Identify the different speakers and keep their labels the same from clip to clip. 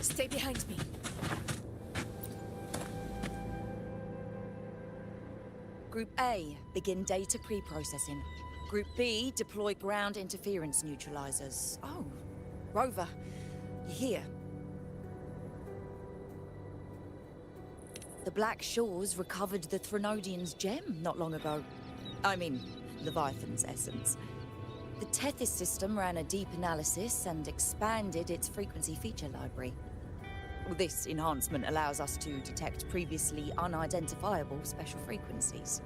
Speaker 1: Stay behind me.
Speaker 2: Group A, begin data pre-processing. Group B, deploy ground interference neutralizers. Oh, Rover, you're here. The Black Shores recovered the Threnodian's gem not long ago. I mean, Leviathan's essence. The Tethys system ran a deep analysis and expanded its frequency feature library. This enhancement allows us to detect previously unidentifiable special frequencies.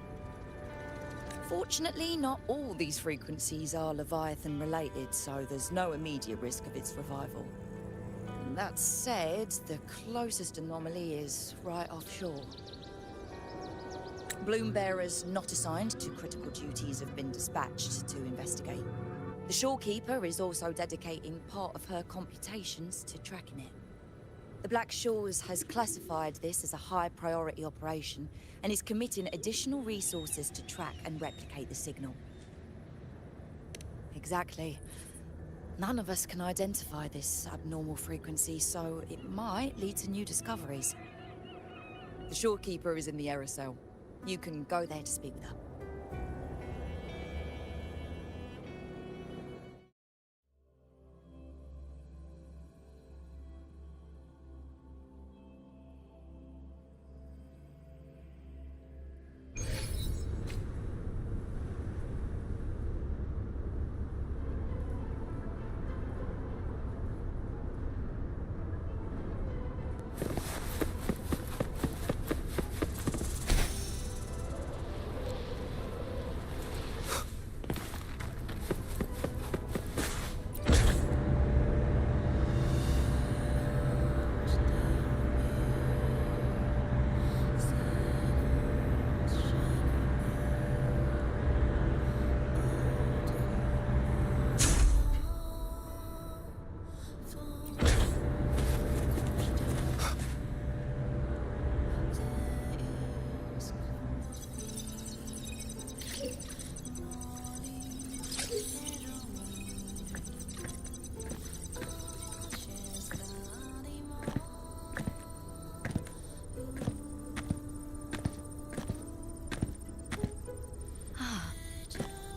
Speaker 2: Fortunately, not all these frequencies are Leviathan related, so there's no immediate risk of its revival. That said, the closest anomaly is right offshore. Bloom bearers not assigned to critical duties have been dispatched to investigate. The shorekeeper is also dedicating part of her computations to tracking it. The Black Shores has classified this as a high-priority operation and is committing additional resources to track and replicate the signal. Exactly. None of us can identify this abnormal frequency, so it might lead to new discoveries. The shorekeeper is in the aerosol. You can go there to speak with her.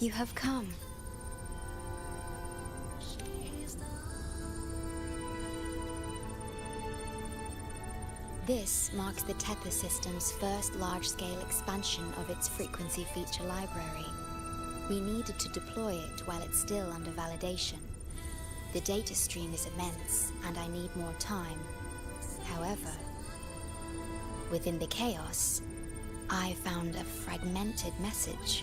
Speaker 3: You have come. This marks the Tethys system's first large-scale expansion of its frequency feature library. We needed to deploy it while it's still under validation. The data stream is immense, and I need more time. However, within the chaos, I found a fragmented message.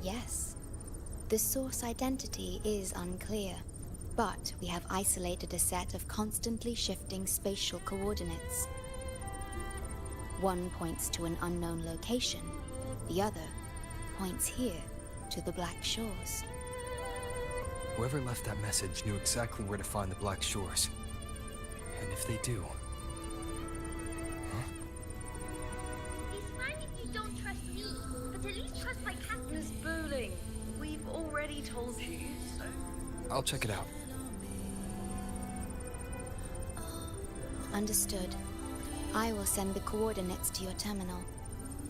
Speaker 3: Yes, the source identity is unclear, but we have isolated a set of constantly shifting spatial coordinates. One points to an unknown location, the other points here to the Black Shores.
Speaker 4: Whoever left that message knew exactly where to find the Black Shores. And if they do... Huh?
Speaker 5: It's fine if you don't trust me, but at least trust my captain.
Speaker 1: Miss Booling, we've already told you, so...
Speaker 4: I'll check it out.
Speaker 3: Understood. I will send the coordinates to your terminal.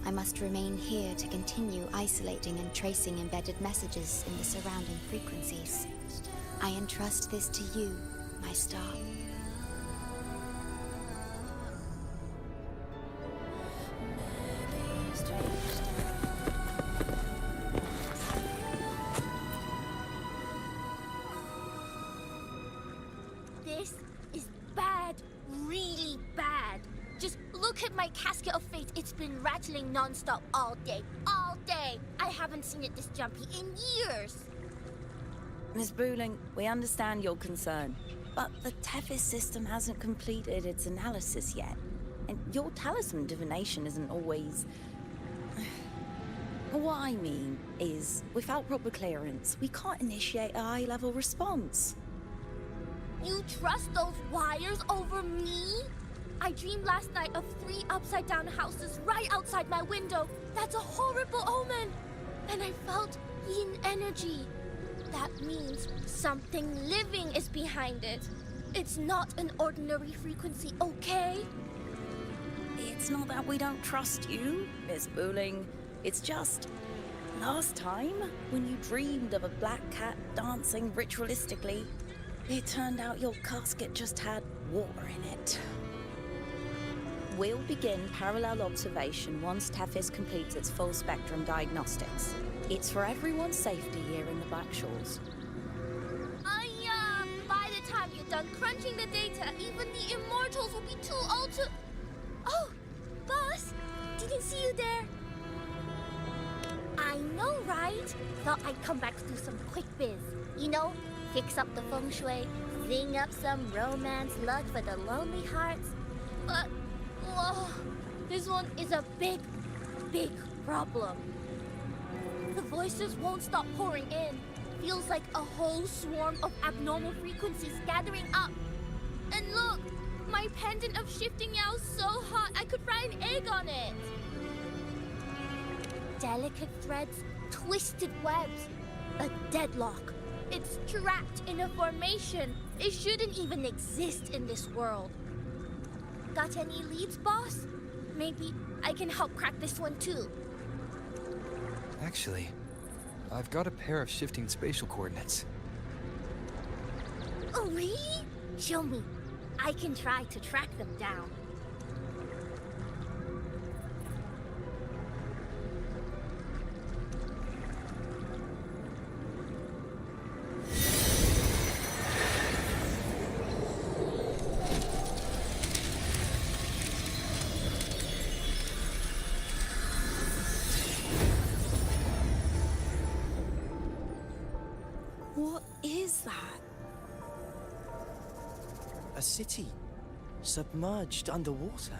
Speaker 3: I must remain here to continue isolating and tracing embedded messages in the surrounding frequencies. I entrust this to you, my star.
Speaker 5: This is bad, really bad. Just look at my casket of fate. It's been rattling non-stop all day. All day! I haven't seen it this jumpy in years.
Speaker 2: Miss Booling, we understand your concern, but the Tethys system hasn't completed its analysis yet. And your talisman divination isn't always... What I mean is, without proper clearance, we can't initiate a high-level response.
Speaker 5: You trust those wires over me? I dreamed last night of 3 upside-down houses right outside my window. That's a horrible omen. And I felt yin energy. That means something living is behind it. It's not an ordinary frequency, okay?
Speaker 2: It's not that we don't trust you, Miss Booling. It's just... last time, when you dreamed of a black cat dancing ritualistically, it turned out your casket just had water in it. We'll begin parallel observation once Tethys completes its full spectrum diagnostics. It's for everyone's safety here in the Black Shores.
Speaker 5: By the time you're done crunching the data, even the immortals will be too old to... Oh, boss, didn't see you there. I know, right? Thought I'd come back to do some quick biz. You know, fix up the feng shui, sing up some romance luck for the lonely hearts. But, whoa, this one is a big, big problem. The voices won't stop pouring in. Feels like a whole swarm of abnormal frequencies gathering up. And look, my pendant of shifting yow's so hot I could fry an egg on it. Delicate threads, twisted webs, a deadlock. It's trapped in a formation. It shouldn't even exist in this world. Got any leads, boss? Maybe I can help crack this one too.
Speaker 4: Actually, I've got a pair of shifting spatial coordinates.
Speaker 5: Oh, really? Show me. I can try to track them down.
Speaker 2: What is that?
Speaker 6: A city, submerged underwater.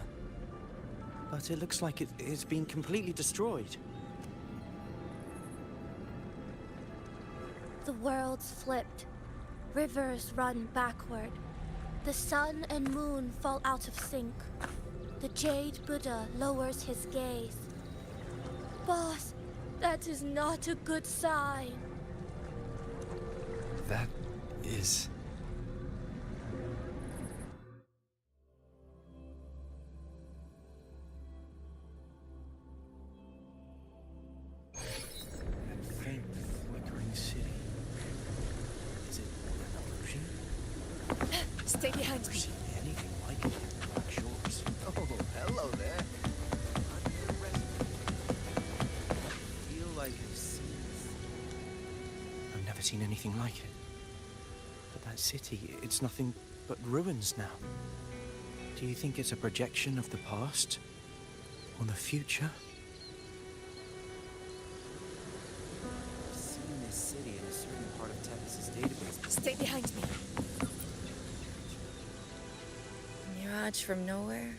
Speaker 6: But it looks like it's been completely destroyed.
Speaker 5: The world's flipped. Rivers run backward. The sun and moon fall out of sync. The Jade Buddha lowers his gaze. Boss, that is not a good sign.
Speaker 4: That is...
Speaker 6: That faint, flickering city. Is it an illusion?
Speaker 2: Stay behind
Speaker 6: I've
Speaker 2: me.
Speaker 6: never seen anything like it in the Black Shores.
Speaker 7: Oh, hello there. I'm your resident. I feel like I've seen this.
Speaker 6: I've never seen anything like it. But that city, it's nothing but ruins now. Do you think it's a projection of the past? Or the future?
Speaker 7: I've seen this city in a certain part of Tethys' database.
Speaker 2: Stay behind me. Mirage from nowhere,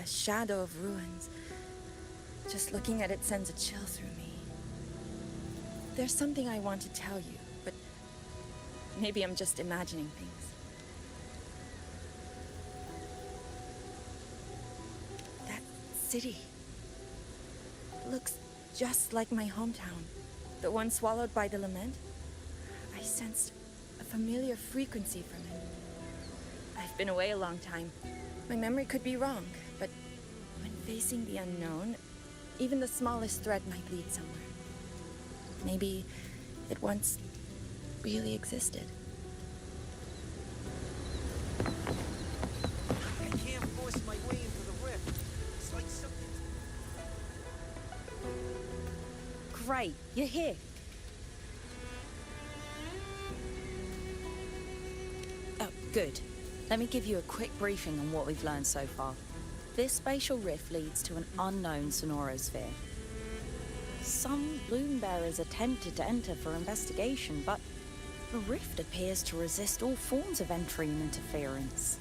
Speaker 2: a shadow of ruins. Just looking at it sends a chill through me. There's something I want to tell you, but maybe I'm just imagining things. That city looks just like my hometown, the one swallowed by the lament. I sensed a familiar frequency from it. I've been away a long time. My memory could be wrong, but when facing the unknown, even the smallest thread might lead somewhere. Maybe it once really existed.
Speaker 7: I can't force my way into the rift. It's like something...
Speaker 2: Great, you're here. Oh, good. Let me give you a quick briefing on what we've learned so far. This spatial rift leads to an unknown sonorosphere. Some bloom bearers attempted to enter for investigation, but the rift appears to resist all forms of entry and interference.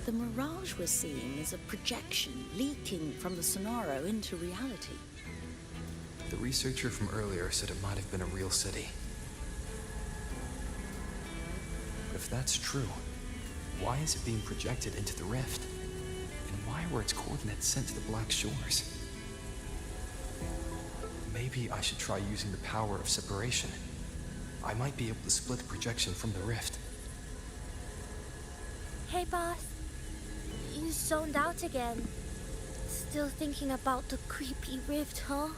Speaker 2: The mirage we're seeing is a projection leaking from the sonoro into reality.
Speaker 4: The researcher from earlier said it might have been a real city. But if that's true, why is it being projected into the rift? were its coordinates sent to the Black Shores. Maybe I should try using the power of separation. I might be able to split the projection from the rift.
Speaker 5: Hey, boss. You zoned out again. Still thinking about the creepy rift, huh?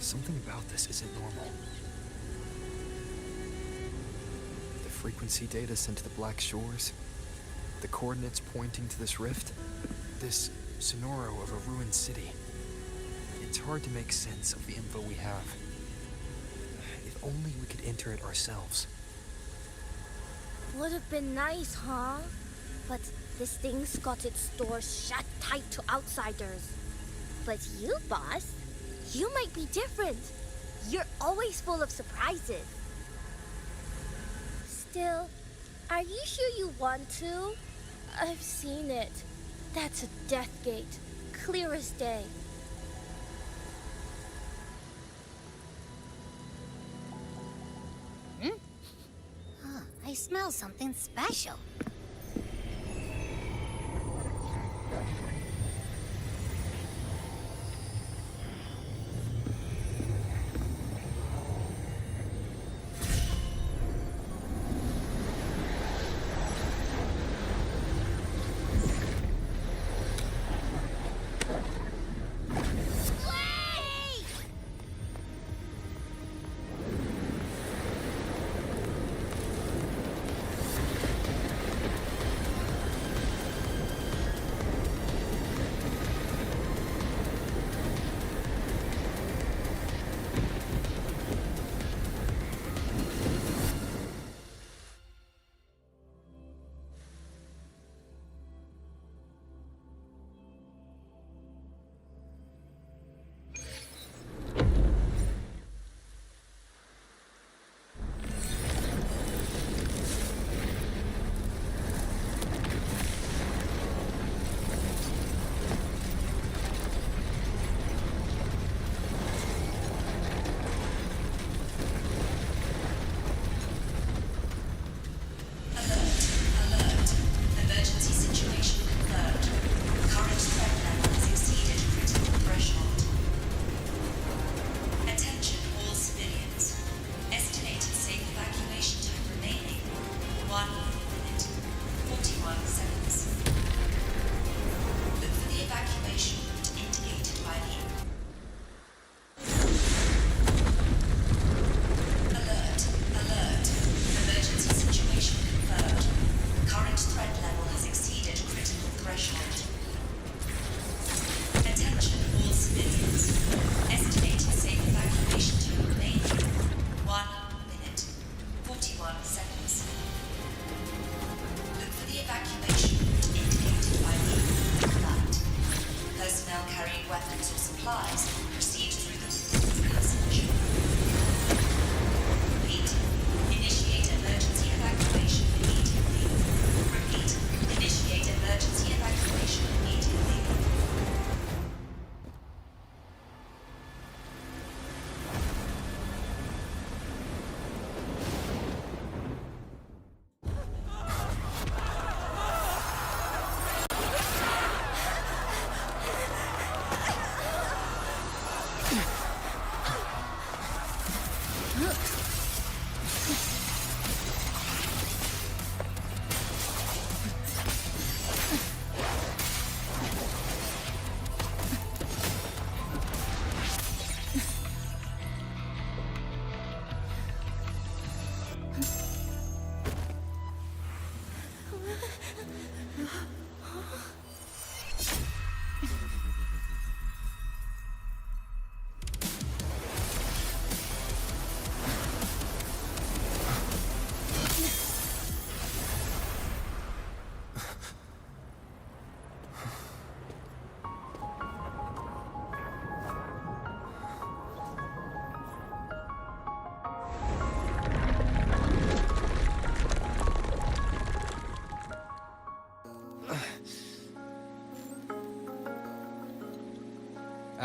Speaker 4: Something about this isn't normal. The frequency data sent to the Black Shores, the coordinates pointing to this rift, this sonoro of a ruined city. It's hard to make sense of the info we have. If only we could enter it ourselves.
Speaker 5: Would have been nice, huh? But this thing's got its doors shut tight to outsiders. But you, boss, you might be different. You're always full of surprises. Still, are you sure you want to? I've seen it. That's a death gate, clear as day.
Speaker 3: I smell something special.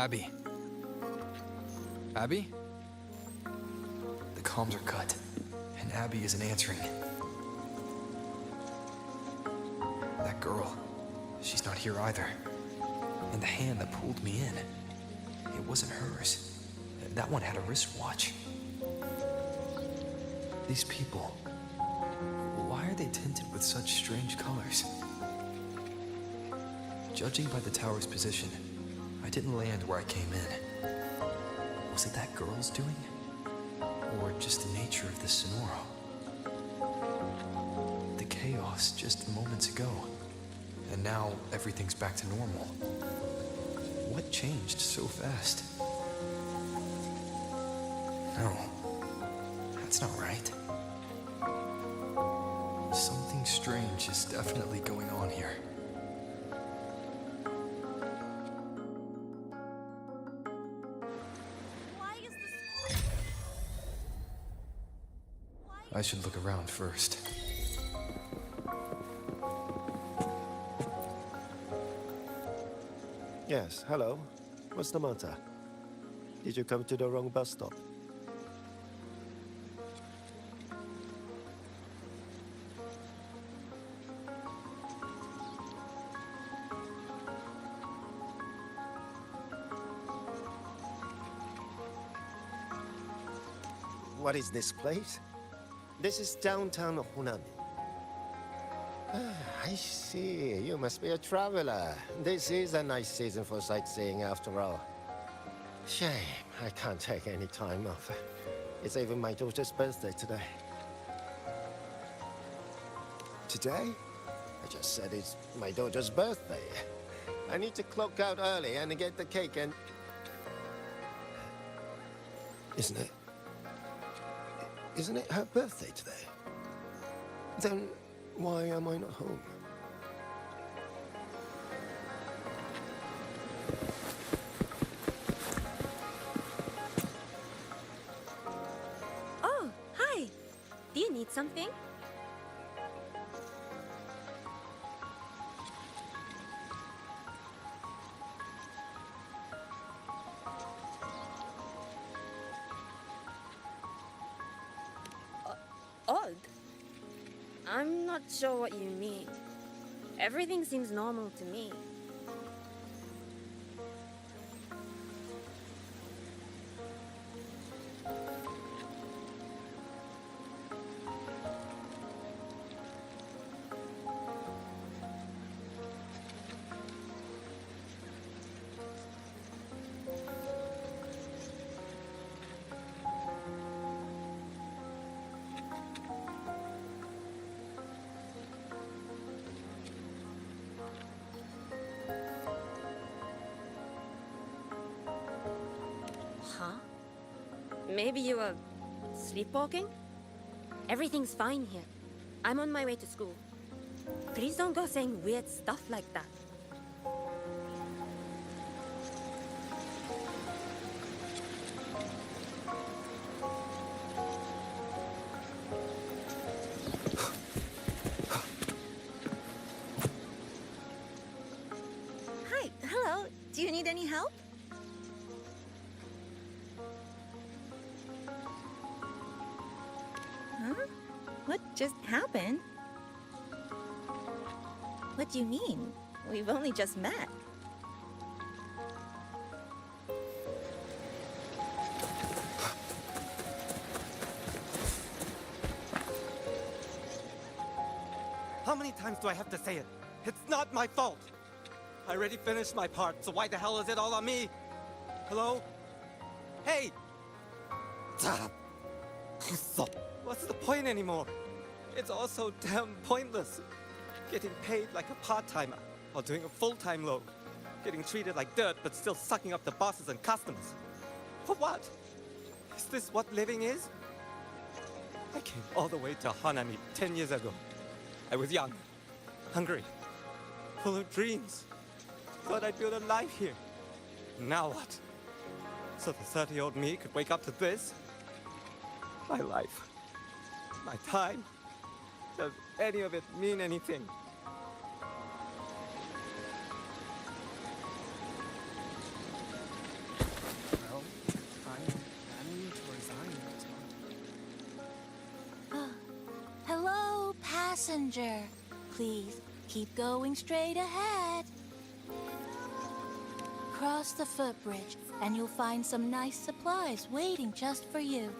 Speaker 4: Abby? Abby? The comms are cut, and Abby isn't answering. that girl. She's not here either. And the hand that pulled me in, it wasn't hers. That one had a wristwatch. These people, why are they tinted with such strange colors? Judging by the tower's position, I didn't land where I came in. Was it that girl's doing? Or just the nature of the Sonoro? The chaos just moments ago, and now everything's back to normal. What changed so fast? No, that's not right. Something strange is definitely going on here.
Speaker 1: Why is this?
Speaker 4: I should look around first.
Speaker 8: Yes, hello. What's the matter? Did you come to the wrong bus stop? What is this place? This is downtown Honami. I see. You must be a traveler. This is a nice season for sightseeing after all. Shame I can't take any time off. It's even my daughter's birthday today. Today? I just said it's my daughter's birthday. I need to clock out early and get the cake and... Isn't it her birthday today? Then why am I not home?
Speaker 1: Oh, hi. Do you need something? Odd. I'm not sure what you mean. Everything seems normal to me. Huh? Maybe you were sleepwalking? Everything's fine here. I'm on my way to school. Please don't go saying weird stuff like that. Hi, hello. Do you need any help? Huh? What just happened? What do you mean? We've only just met.
Speaker 9: How many times do I have to say it? It's not my fault! I already finished my part, so why the hell is it all on me? Hello? Hey! What's the point anymore? It's all so damn pointless. Getting paid like a part-timer, while doing a full-time load. Getting treated like dirt, but still sucking up the bosses and customers. For what? Is this what living is? I came all the way to Honami 10 years ago. I was young, hungry, full of dreams. Thought I'd build a life here. Now what? So the 30-year-old me could wake up to this? My life, my time, does any of it mean anything?
Speaker 7: Well, I'm planning to resign next month.
Speaker 5: Hello, passenger. Please, keep going straight ahead. Cross the footbridge, and you'll find some nice supplies waiting just for you.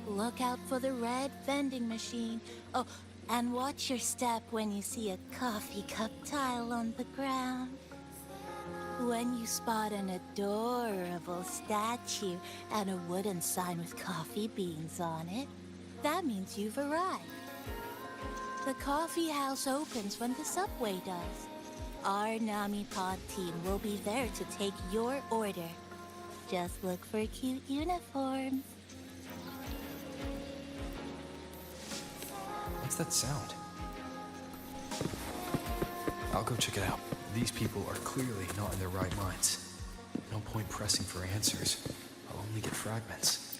Speaker 5: Look out for the red vending machine. Oh, and watch your step when you see a coffee cup tile on the ground. When you spot an adorable statue and a wooden sign with coffee beans on it, that means you've arrived. The coffee house opens when the subway does. Our Nami Pod team will be there to take your order. Just look for cute uniforms.
Speaker 4: What's that sound? I'll go check it out. These people are clearly not in their right minds. No point pressing for answers. I'll only get fragments.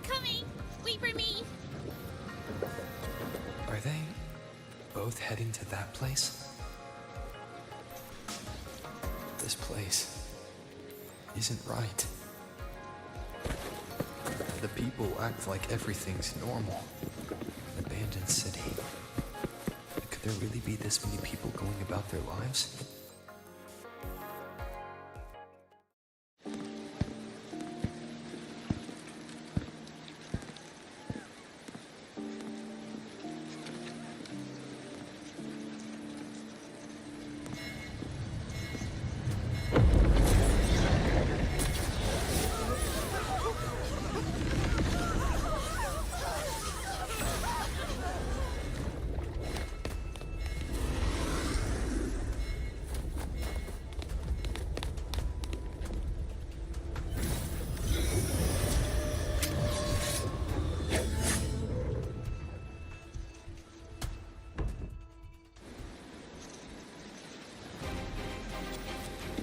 Speaker 5: Coming! Wait for me!
Speaker 4: Are they both heading to that place? This place isn't right. The people act like everything's normal. An abandoned city. Could there really be this many people going about their lives?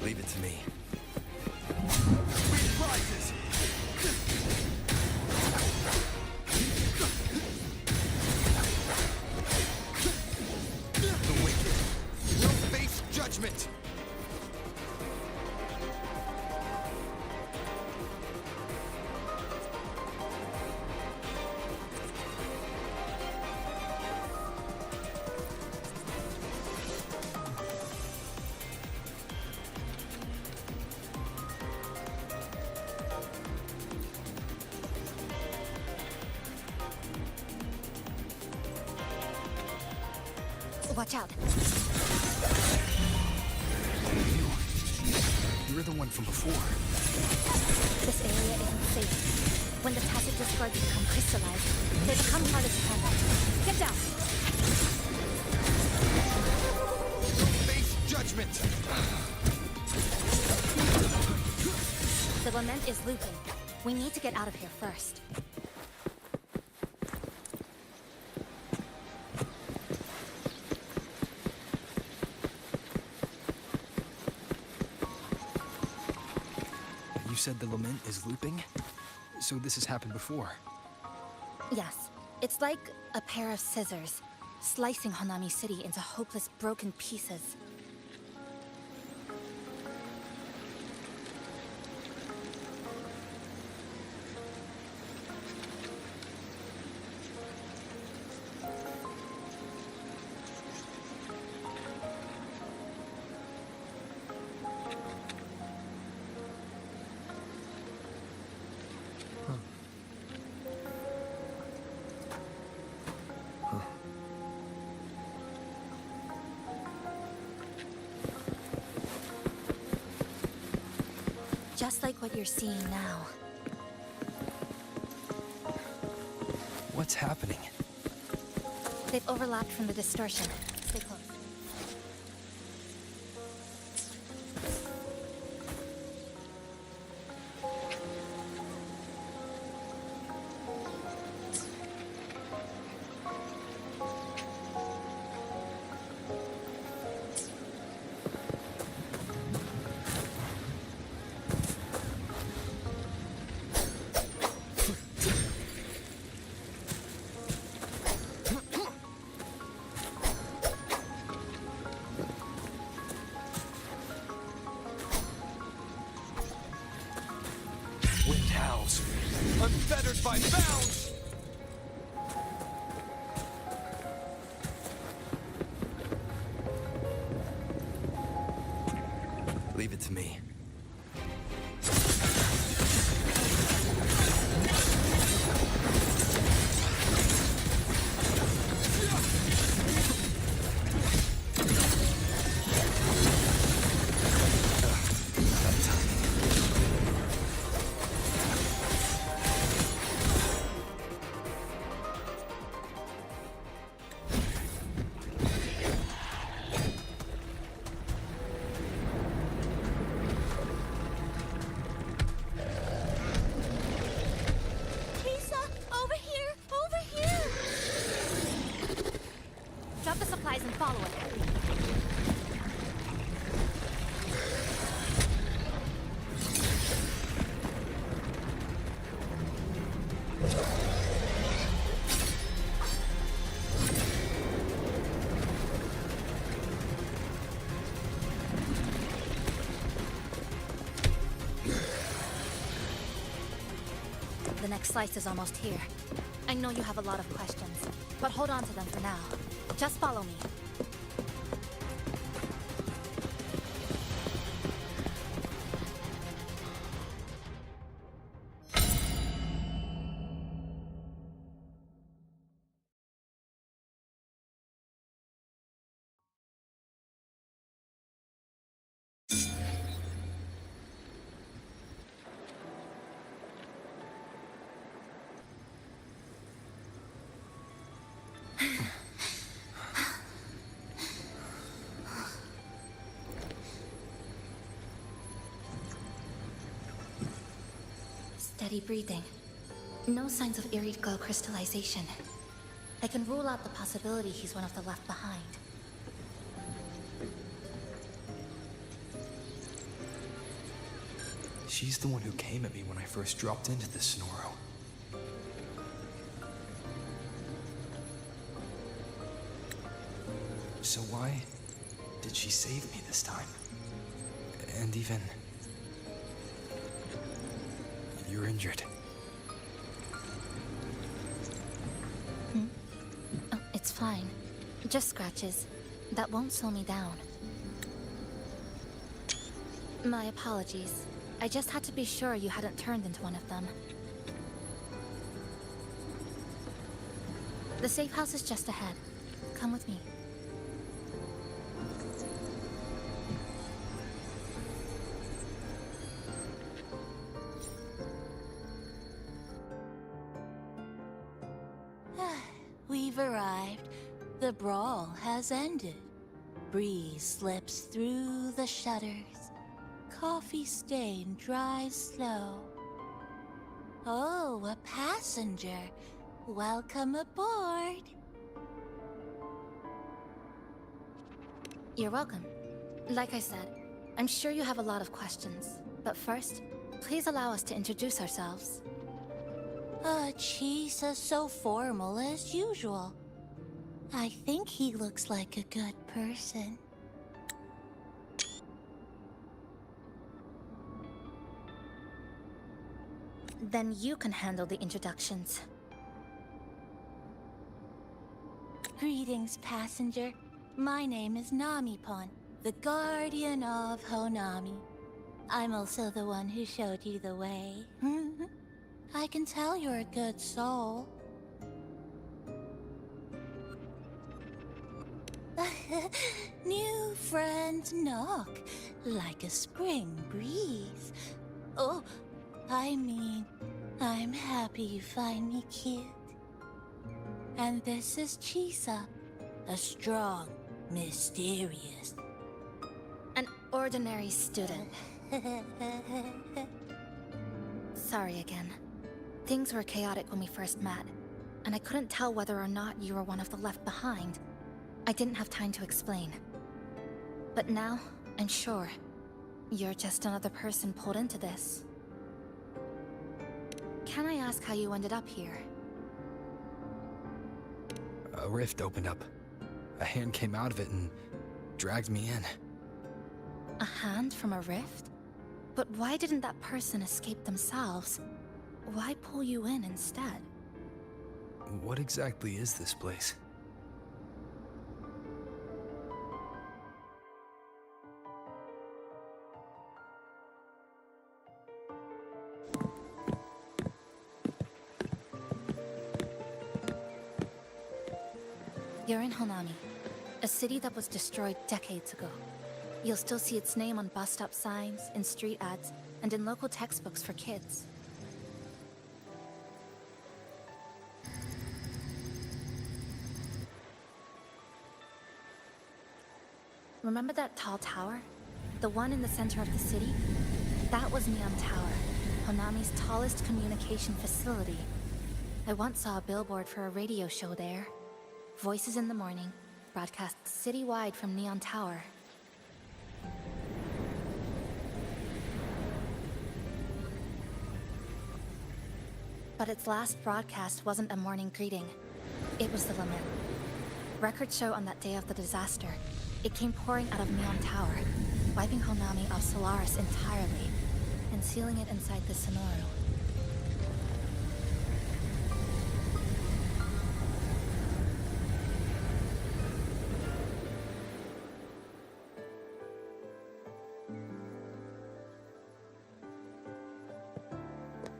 Speaker 4: Leave it to me.
Speaker 10: The wicked will face judgment.
Speaker 3: Watch out.
Speaker 4: You're the one from before.
Speaker 3: This area isn't safe. When the tacit discards become crystallized, they become harder to handle. Get down!
Speaker 10: Face judgment.
Speaker 3: The lament is looping. We need to get out of here first.
Speaker 4: You said the lament is looping? So this has happened before?
Speaker 3: Yes. It's like a pair of scissors, slicing Honami City into hopeless broken pieces. Just like what you're seeing now.
Speaker 4: What's happening?
Speaker 3: They've overlapped from the distortion. Stay close.
Speaker 4: wind howls.
Speaker 10: Unfettered by bounds!
Speaker 4: Leave it to me.
Speaker 5: Chisa, over here! Over here! Drop the supplies and follow it.
Speaker 11: The next slice is almost here. I know you have a lot of questions, but hold on to them for now. Just follow me. Steady breathing. No signs of iridical crystallization. I can rule out the possibility he's one of the left behind.
Speaker 4: She's the one who came at me when I first dropped into the Sonoro. So why did she save me this time? And even... You're injured.
Speaker 11: Oh, it's fine. Just scratches. That won't slow me down. My apologies. I just had to be sure you hadn't turned into one of them. The safe house is just ahead. Come with me.
Speaker 12: We've arrived. The brawl has ended. Breeze slips through the shutters. Coffee stain dries slow. Oh, a passenger. Welcome aboard.
Speaker 11: You're welcome. Like I said, I'm sure you have a lot of questions. But first, please allow us to introduce ourselves.
Speaker 12: Chisa so formal as usual. I think he looks like a good person.
Speaker 11: Then you can handle the introductions.
Speaker 12: Greetings, passenger. My name is Namipon, the guardian of Honami. I'm also the one who showed you the way. I can tell you're a good soul. New friends knock like a spring breeze. Oh, I mean, I'm happy you find me cute. And this is Chisa, a strong, mysterious...
Speaker 11: An ordinary student. Sorry again. Things were chaotic when we first met, and I couldn't tell whether or not you were one of the left behind. I didn't have time to explain. But now, I'm sure. You're just another person pulled into this. Can I ask how you ended up here?
Speaker 4: A rift opened up. A hand came out of it and dragged me in.
Speaker 11: A hand from a rift? But why didn't that person escape themselves? Why pull you in instead?
Speaker 4: What exactly is this place?
Speaker 11: You're in Honami, a city that was destroyed decades ago. You'll still see its name on bus stop signs, in street ads, and in local textbooks for kids. Remember that tall tower? The one in the center of the city? That was Neon Tower, Honami's tallest communication facility. I once saw a billboard for a radio show there. Voices in the morning, broadcast citywide from Neon Tower. But its last broadcast wasn't a morning greeting. It was the lament. Records show on that day of the disaster, it came pouring out of Neon Tower, wiping Honami off Solaris entirely, and sealing it inside the Sonoro.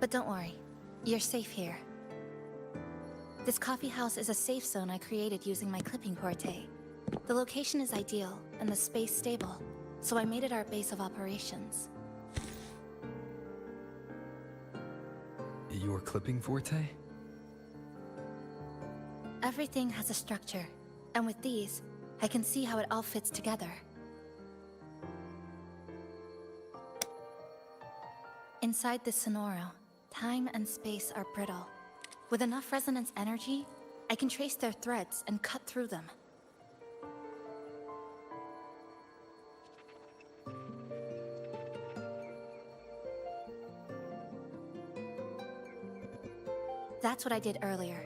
Speaker 11: But don't worry, you're safe here. This coffee house is a safe zone I created using my clipping porte. The location is ideal, and the space stable, so I made it our base of operations.
Speaker 4: Your clipping forte?
Speaker 11: Everything has a structure, and with these, I can see how it all fits together. Inside this Sonoro, time and space are brittle. With enough resonance energy, I can trace their threads and cut through them. That's what I did earlier.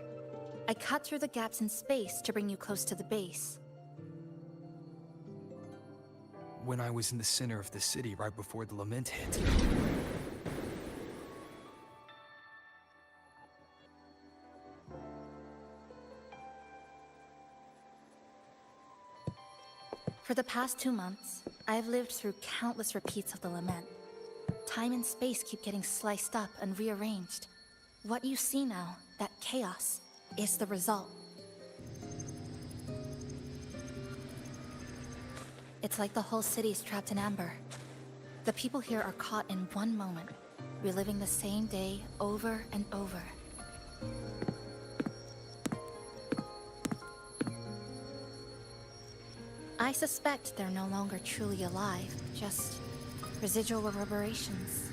Speaker 11: I cut through the gaps in space to bring you close to the base.
Speaker 4: When I was in the center of the city right before the lament hit.
Speaker 11: For the past 2 months, I've lived through countless repeats of the lament. Time and space keep getting sliced up and rearranged. What you see now, that chaos, is the result. It's like the whole city's trapped in amber. The people here are caught in one moment, reliving the same day over and over. I suspect they're no longer truly alive, just residual reverberations.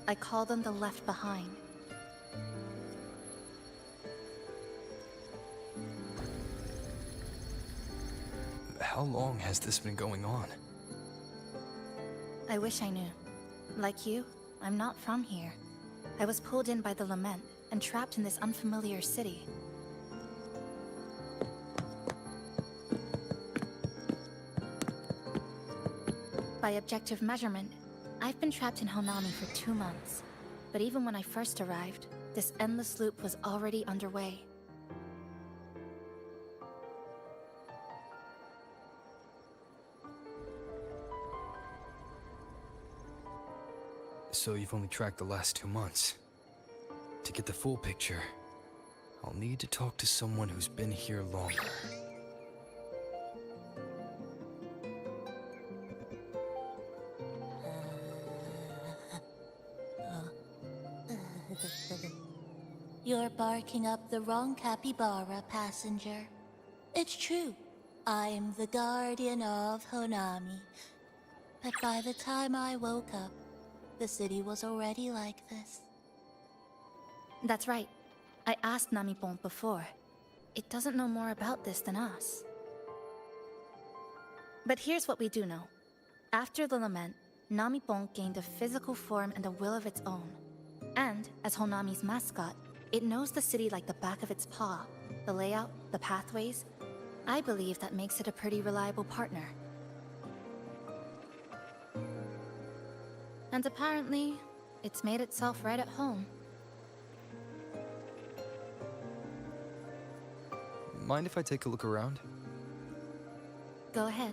Speaker 11: I call them the left behind.
Speaker 4: How long has this been going on?
Speaker 11: I wish I knew. Like you, I'm not from here. I was pulled in by the lament and trapped in this unfamiliar city. By objective measurement, I've been trapped in Honami for 2 months. But even when I first arrived, this endless loop was already underway.
Speaker 4: So you've only tracked the last 2 months. To get the full picture, I'll need to talk to someone who's been here longer.
Speaker 12: You're barking up the wrong capybara, passenger. It's true. I'm the guardian of Honami. But by the time I woke up, the city was already like this.
Speaker 11: That's right. I asked Namipon before. It doesn't know more about this than us. But here's what we do know. After the lament, Namipon gained a physical form and a will of its own. And, as Honami's mascot, it knows the city like the back of its paw. The layout, the pathways. I believe that makes it a pretty reliable partner. And apparently, it's made itself right at home.
Speaker 4: Mind if I take a look around?
Speaker 11: Go ahead.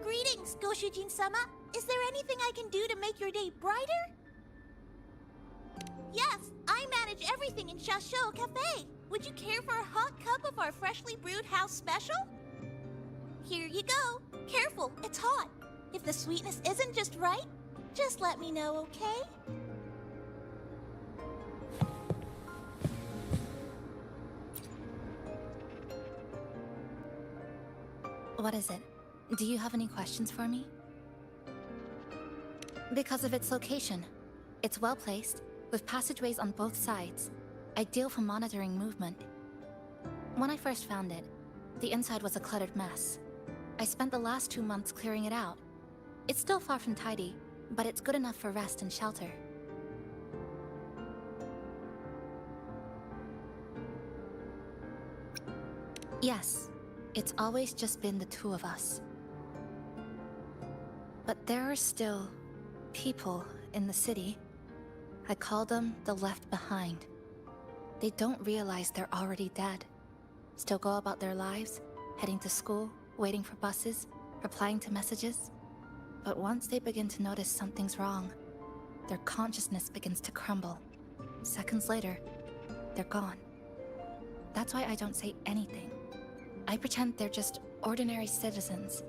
Speaker 12: Greetings, Goshujin-sama. Is there anything I can do to make your day brighter? Yes, I manage everything in Shasho Cafe. Would you care for a hot cup of our freshly brewed house special? Here you go. Careful, it's hot. If the sweetness isn't just right, just let me know, okay?
Speaker 11: What is it? Do you have any questions for me? Because of its location. It's well placed, with passageways on both sides, ideal for monitoring movement. When I first found it, the inside was a cluttered mess. I spent the last 2 months clearing it out. It's still far from tidy, but it's good enough for rest and shelter. Yes, it's always just been the two of us. But there are still people in the city. I call them the left behind. They don't realize they're already dead. Still go about their lives, heading to school, waiting for buses, replying to messages. But once they begin to notice something's wrong, their consciousness begins to crumble. Seconds later, they're gone. That's why I don't say anything. I pretend they're just ordinary citizens.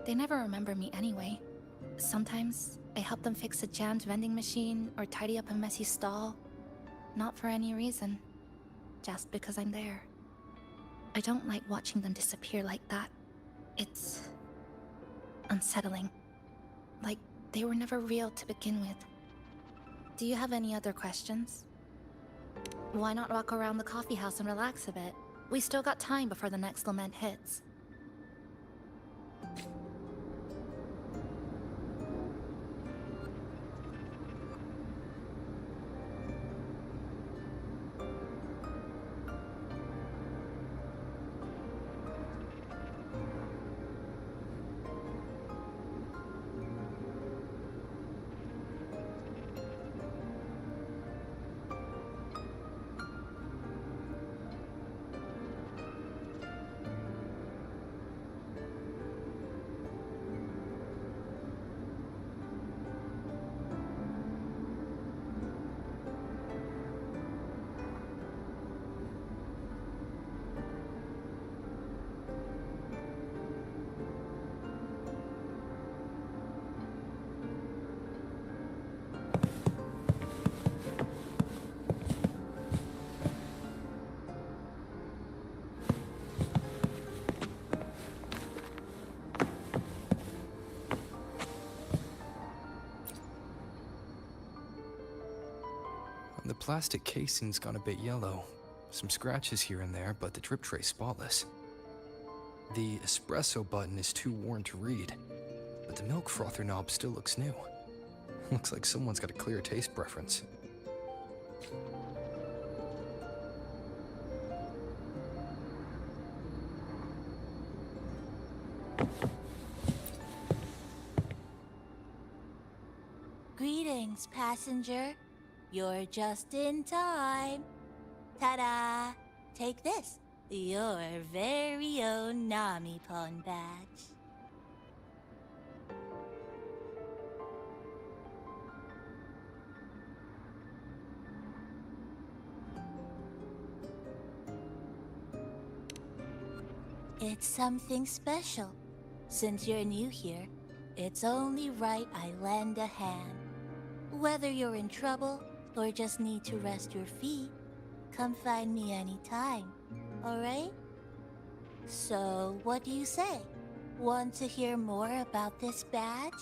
Speaker 11: They never remember me anyway. Sometimes I help them fix a jammed vending machine or tidy up a messy stall. Not for any reason, just because I'm there. I don't like watching them disappear like that. It's unsettling. Like they were never real to begin with. Do you have any other questions? Why not walk around the coffee house and relax a bit? We still got time before the next lament hits.
Speaker 4: The plastic casing's gone a bit yellow. Some scratches here and there, but the drip tray's spotless. The espresso button is too worn to read, but the milk frother knob still looks new. Looks like someone's got a clear taste preference.
Speaker 12: Greetings, passenger. You're just in time. Ta-da! Take this, your very own Honami-pon badge. It's something special. Since you're new here, it's only right I lend a hand. Whether you're in trouble or just need to rest your feet, come find me anytime, alright? So, what do you say? Want to hear more about this badge?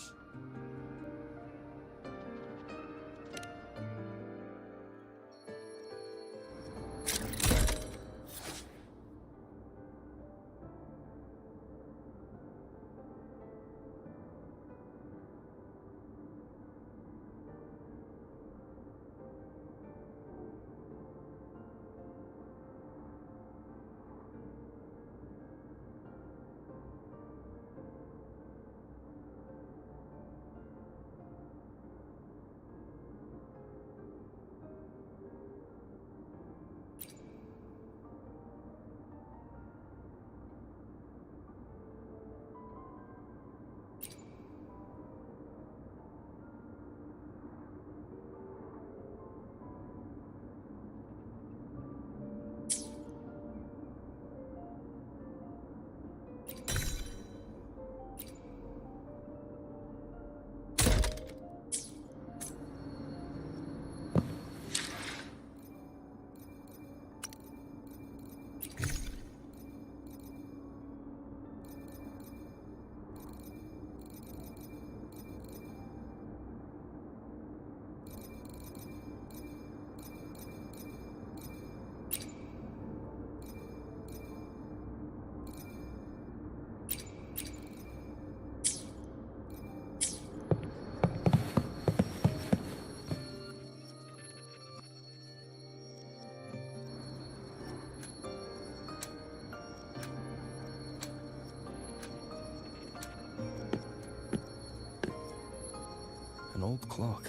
Speaker 4: An old clock.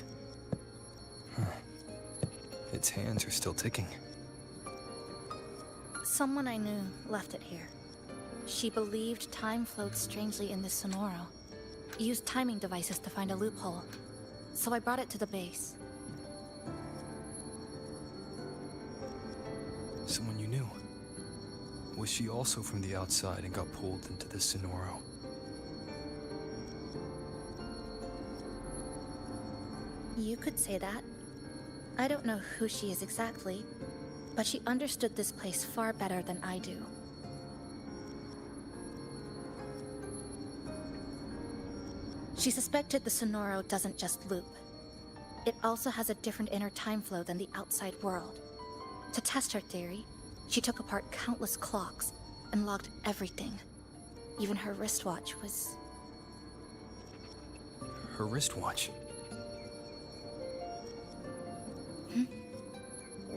Speaker 4: Huh. Its hands are still ticking.
Speaker 11: Someone I knew left it here. She believed time flowed strangely in this Sonoro. Used timing devices to find a loophole. So I brought it to the base.
Speaker 4: Someone you knew. Was she also from the outside and got pulled into this Sonoro?
Speaker 11: You could say that. I don't know who she is exactly, but she understood this place far better than I do. She suspected the Sonoro doesn't just loop. It also has a different inner time flow than the outside world. To test her theory, she took apart countless clocks and logged everything. Even her wristwatch was...
Speaker 4: Her wristwatch?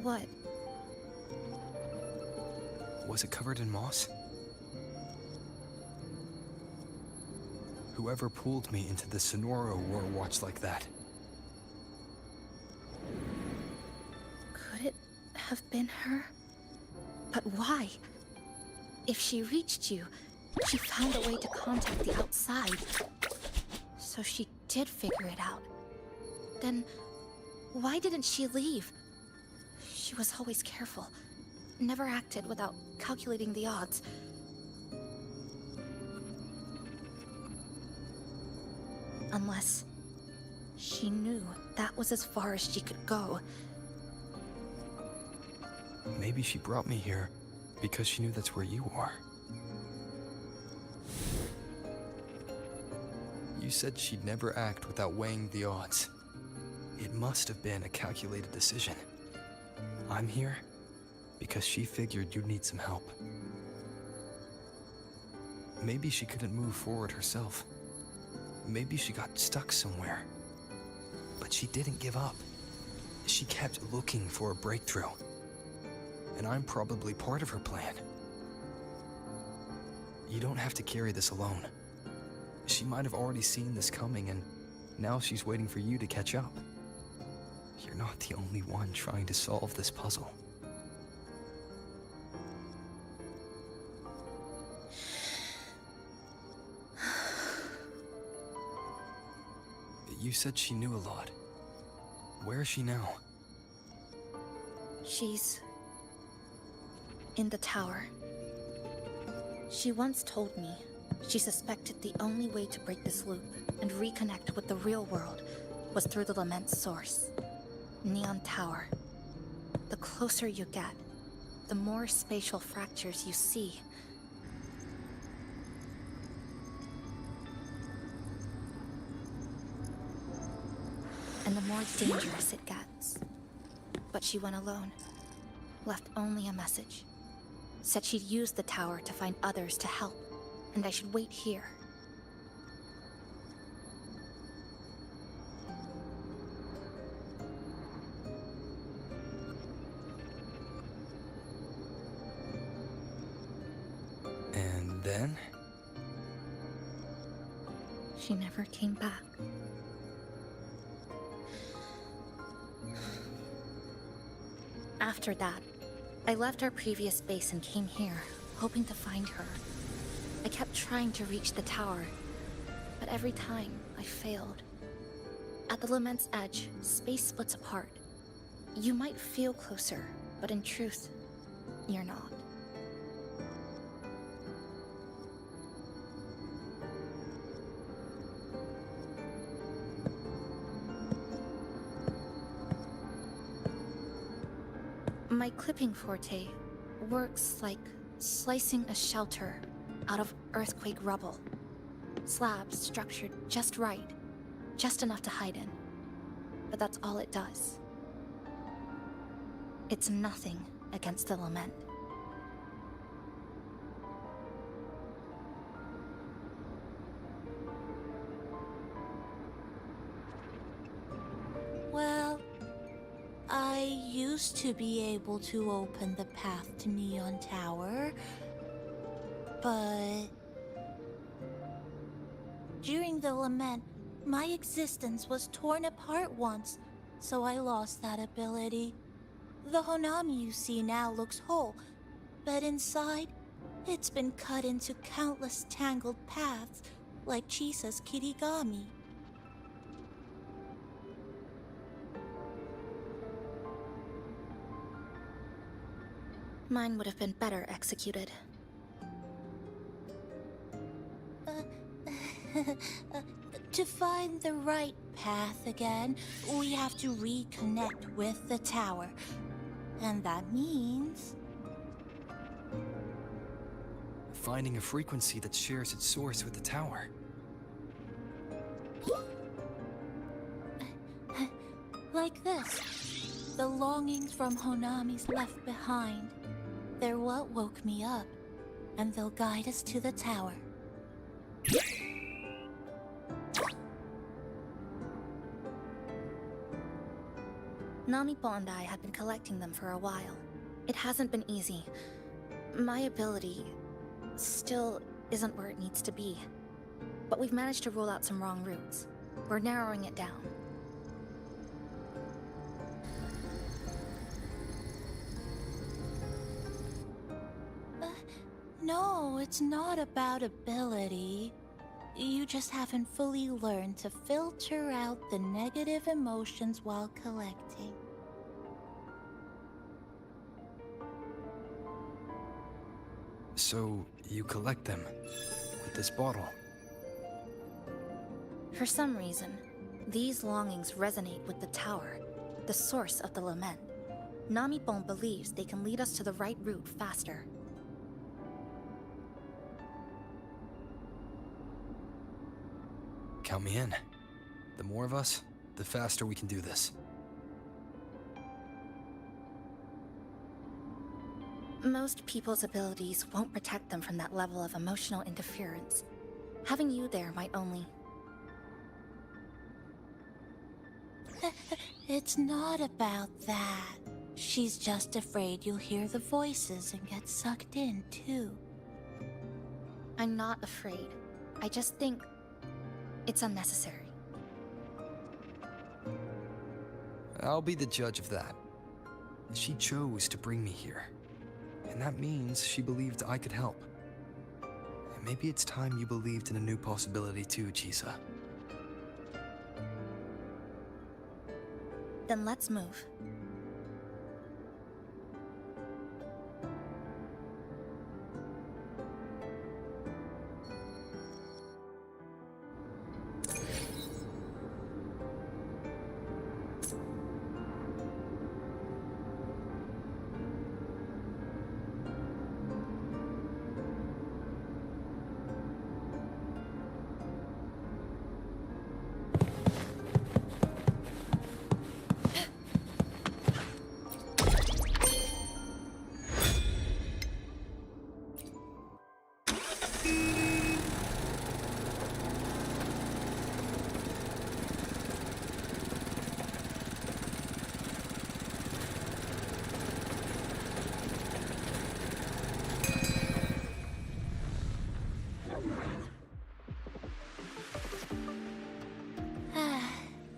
Speaker 11: What?
Speaker 4: Was it covered in moss? Whoever pulled me into the Sonoro wore a watch like that.
Speaker 11: Could it have been her? But why? If she reached you, she found a way to contact the outside. So she did figure it out. Then, why didn't she leave? She was always careful. Never acted without calculating the odds. Unless she knew that was as far as she could go.
Speaker 4: Maybe she brought me here because she knew that's where you are. You said she'd never act without weighing the odds. It must have been a calculated decision. I'm here because she figured you'd need some help. Maybe she couldn't move forward herself. Maybe she got stuck somewhere. But she didn't give up. She kept looking for a breakthrough. And I'm probably part of her plan. You don't have to carry this alone. She might have already seen this coming and Now she's waiting for you to catch up. You're not the only one trying to solve this puzzle. You said she knew a lot. Where is she now?
Speaker 11: She's in the tower. She once told me she suspected the only way to break this loop and reconnect with the real world was through the Lament's source, Neon Tower. The closer you get, the more spatial fractures you see. And the more dangerous it gets. But she went alone, left only a message. Said she'd use the tower to find others to help, and I should wait here.
Speaker 4: And then?
Speaker 11: She never came back. After that, I left our previous base and came here, hoping to find her. I kept trying to reach the tower, but every time I failed. At the Lament's edge, space splits apart. You might feel closer, but in truth, you're not. My clipping forte works like slicing a shelter out of earthquake rubble. Slabs structured just right, just enough to hide in. But that's all it does. It's nothing against the Lament.
Speaker 12: Well, I used to be able to open the path to Neon Tower, but during the Lament, my existence was torn apart once, so I lost that ability. The Honami you see now looks whole, but inside, it's been cut into countless tangled paths, like Chisa's Kirigami.
Speaker 11: Mine would have been better executed.
Speaker 12: To find the right path again, we have to reconnect with the tower. And that means...
Speaker 4: finding a frequency that shares its source with the tower.
Speaker 12: Like this. The longings from Honami's left behind. They're what woke me up, and they'll guide us to the tower.
Speaker 11: Namipo and I had been collecting them for a while. It hasn't been easy. My ability still isn't where it needs to be. But we've managed to rule out some wrong routes. We're narrowing it down.
Speaker 12: No, it's not about ability. You just haven't fully learned to filter out the negative emotions while collecting.
Speaker 4: So, you collect them with this bottle.
Speaker 11: For some reason, these longings resonate with the tower, the source of the Lament. Namipon believes they can lead us to the right route faster.
Speaker 4: Count me in. The more of us, the faster we can do this.
Speaker 11: Most people's abilities won't protect them from that level of emotional interference. Having you there might only...
Speaker 12: It's not about that. She's just afraid you'll hear the voices and get sucked in, too.
Speaker 11: I'm not afraid. I just think it's unnecessary.
Speaker 4: I'll be the judge of that. She chose to bring me here, and that means she believed I could help. And maybe it's time you believed in a new possibility too, Chisa.
Speaker 11: Then let's move.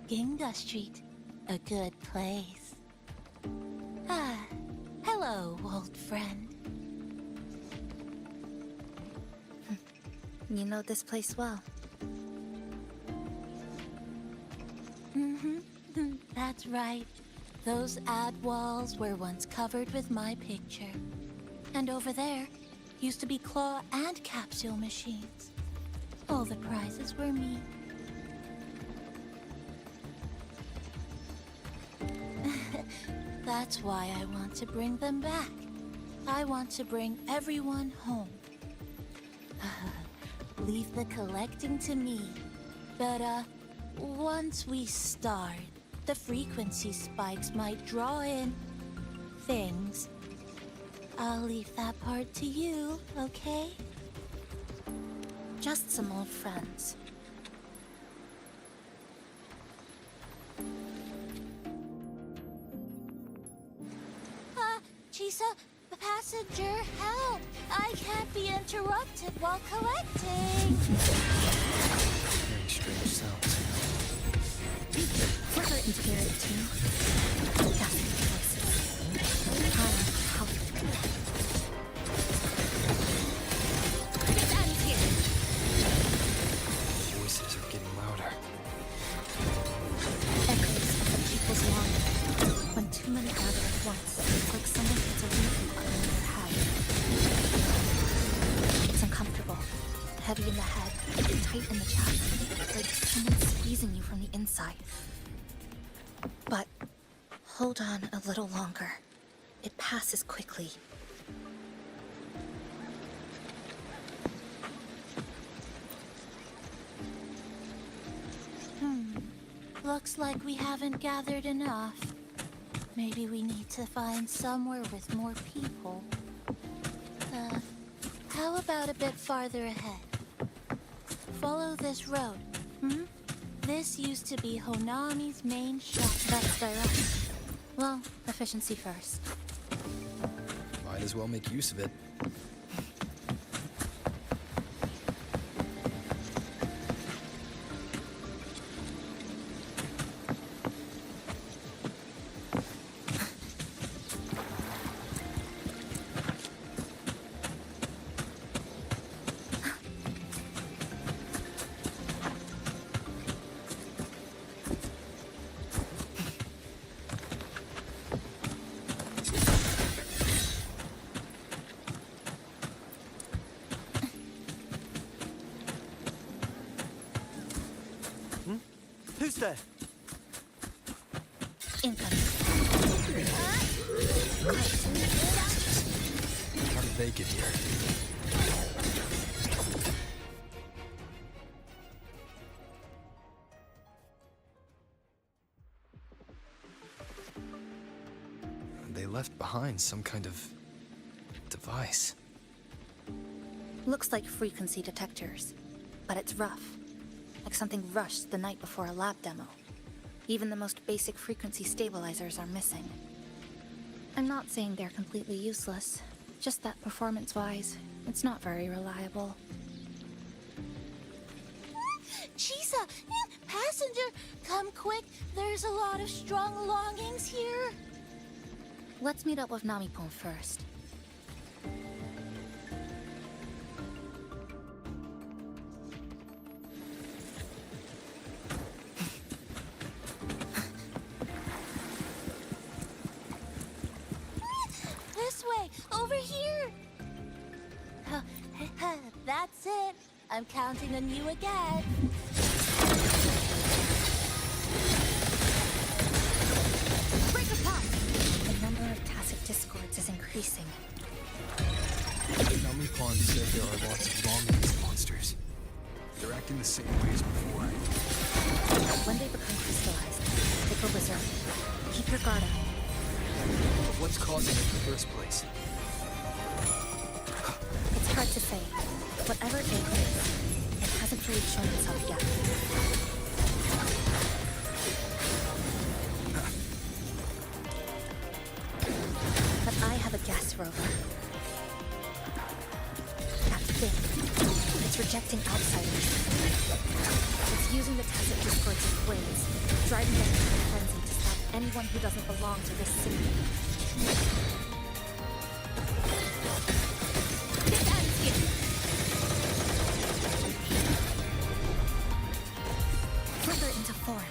Speaker 12: Ginga Street, a good place. Ah, hello, old friend.
Speaker 11: You know this place well.
Speaker 12: That's right. Those ad walls were once covered with my picture. And over there used to be claw and capsule machines. All the prizes were me. That's why I want to bring them back. I want to bring everyone home. Leave the collecting to me. But, once we start, the frequency spikes might draw in things. I'll leave that part to you, okay?
Speaker 11: Just some old friends.
Speaker 12: Chisa, passenger, help! I can't be interrupted while collecting.
Speaker 4: Very strange sounds.
Speaker 11: We're hurting to hear it too. Gasping voices. Crying for help.
Speaker 1: Get out of here!
Speaker 4: The voices are getting louder.
Speaker 11: Echoes of the people's longing. When too many gather at once, it's like someone hits a repeat button in their head. It's uncomfortable, heavy in the head, tight in the chest, like someone squeezing you from the inside. But hold on a little longer. It passes quickly.
Speaker 12: Looks like we haven't gathered enough. Maybe we need to find somewhere with more people. How about a bit farther ahead? Follow this road. This used to be Honami's main shop.
Speaker 11: That's direct. Well, efficiency first.
Speaker 4: Might as well make use of it.
Speaker 9: Who's there?
Speaker 11: Incoming.
Speaker 4: How did they get here? They left behind some kind of device.
Speaker 11: Looks like frequency detectors, but it's rough. Like something rushed the night before a lab demo. Even the most basic frequency stabilizers are missing. I'm not saying they're completely useless, just that performance-wise, it's not very reliable.
Speaker 12: Chisa, passenger! passenger! Come quick, there's a lot of strong longings here.
Speaker 11: Let's meet up with Namipon first.
Speaker 12: This way, over here! That's it. I'm counting on you again.
Speaker 11: Break apart! The number of tacit discords is increasing.
Speaker 4: Namipon said there are lots of longings monsters. They're acting the same way as before.
Speaker 11: When they become crystallized, they go berserk. Keep your guard up.
Speaker 4: But what's causing it in the first place?
Speaker 11: It's hard to say. Whatever it is, it hasn't really shown itself yet. But I have a gas rover. That thing. It's rejecting outsiders. It's using the tacit discords as blades, driving them into a frenzy to stop anyone who doesn't belong to this city. Get out of here! Flicker into form.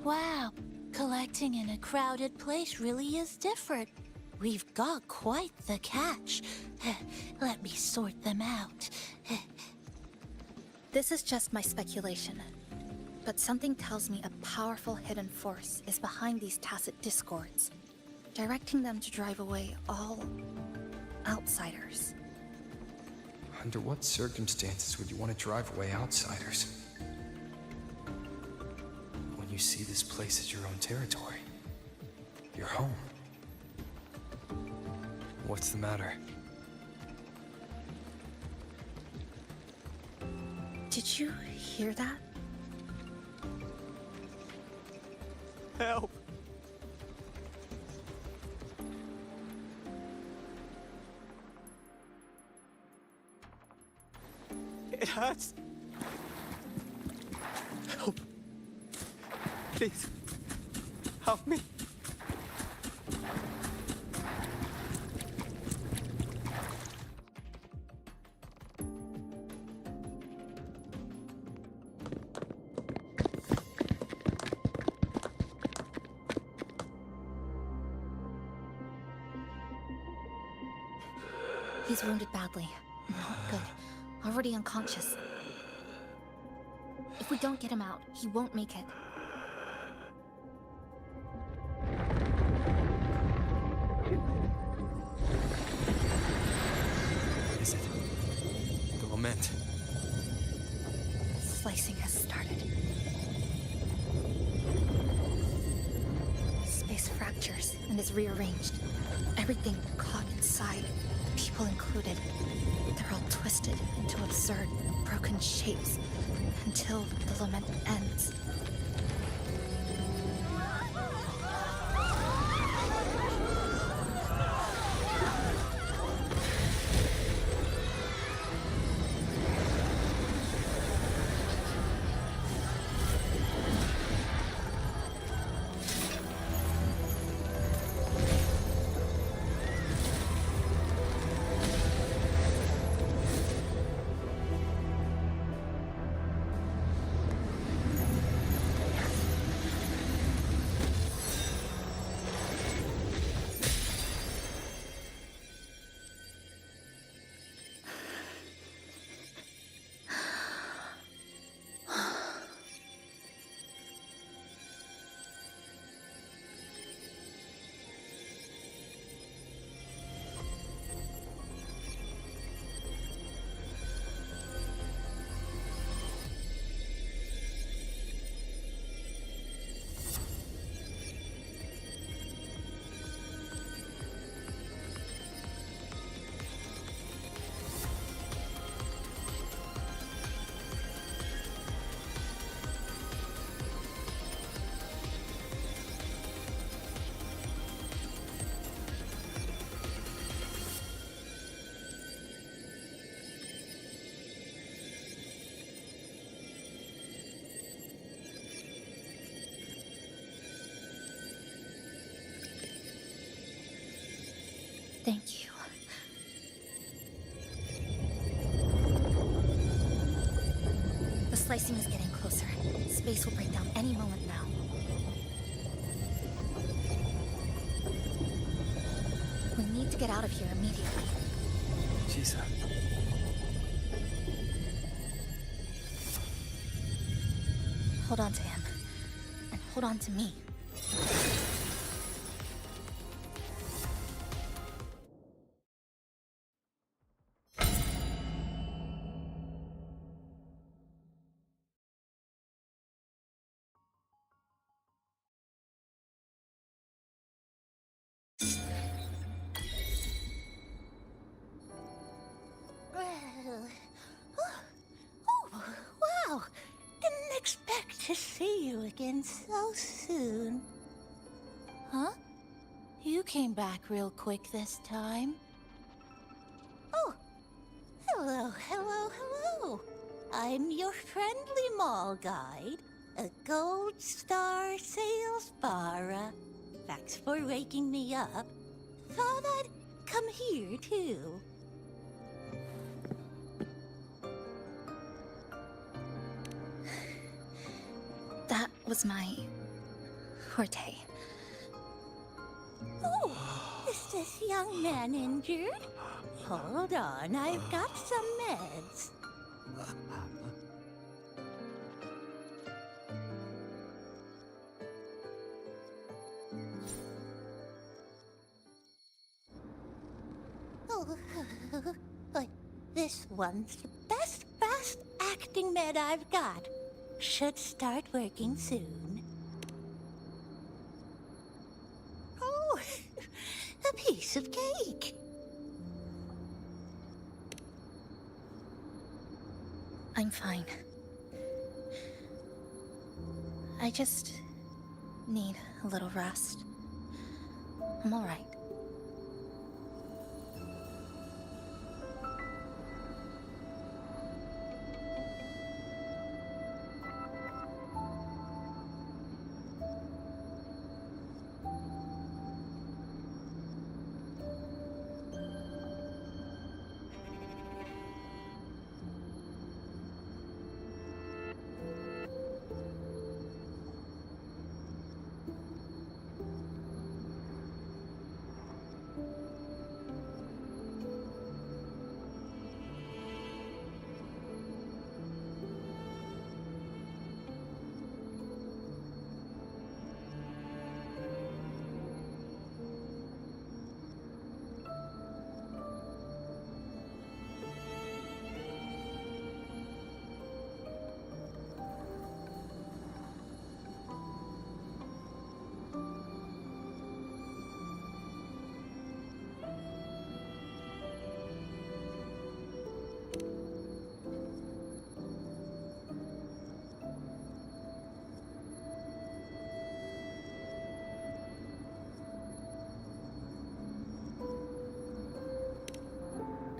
Speaker 12: Wow, collecting in a crowded place really is different. We've got quite the catch. Let me sort them out.
Speaker 11: This is just my speculation, but something tells me a powerful hidden force is behind these tacit discords, directing them to drive away all outsiders.
Speaker 4: Under what circumstances would you want to drive away outsiders? When you see this place as your own territory, your home. What's the matter?
Speaker 11: Did you hear that?
Speaker 9: Help! It hurts. Help. Please. Help me.
Speaker 11: He's wounded badly. Not good. Already unconscious. If we don't get him out, he won't make it.
Speaker 4: What is it? The lament.
Speaker 11: Slicing has started. Space fractures and is rearranged. Everything caught inside, people included. They're all twisted into absurd, broken shapes until the lament ends. Thank you. The slicing is getting closer. Space will break down any moment now. We need to get out of here immediately.
Speaker 4: Chisa.
Speaker 11: Hold on to him. And hold on to me.
Speaker 12: Oh, wow! Didn't expect to see you again so soon. Huh? You came back real quick this time. Oh, hello, hello, hello. I'm your friendly mall guide, a gold star sales barra. Thanks for waking me up. Thought I'd come here too.
Speaker 11: That was my forte.
Speaker 12: Oh, is this young man injured? Hold on, I've got some meds. Oh, this one's the best fast acting med I've got. Should start working soon. Oh, a piece of cake.
Speaker 11: I'm fine. I just need a little rest. I'm all right.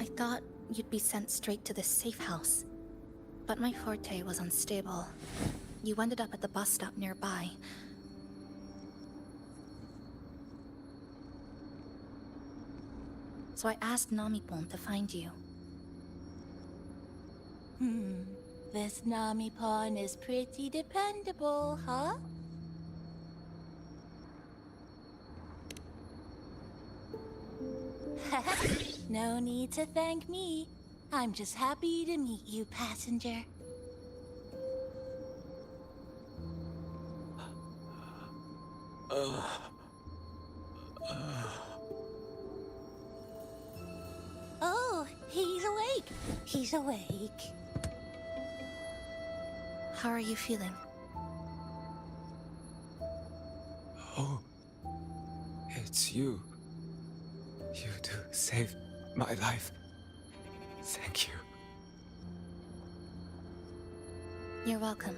Speaker 11: I thought you'd be sent straight to the safe house, but my forte was unstable. You ended up at the bus stop nearby. So I asked Namipon to find you.
Speaker 12: This Namipon is pretty dependable, huh? No need to thank me. I'm just happy to meet you, passenger. Oh, he's awake. He's awake.
Speaker 11: How are you feeling?
Speaker 13: Oh, it's you. You do save my life. Thank you.
Speaker 11: You're welcome.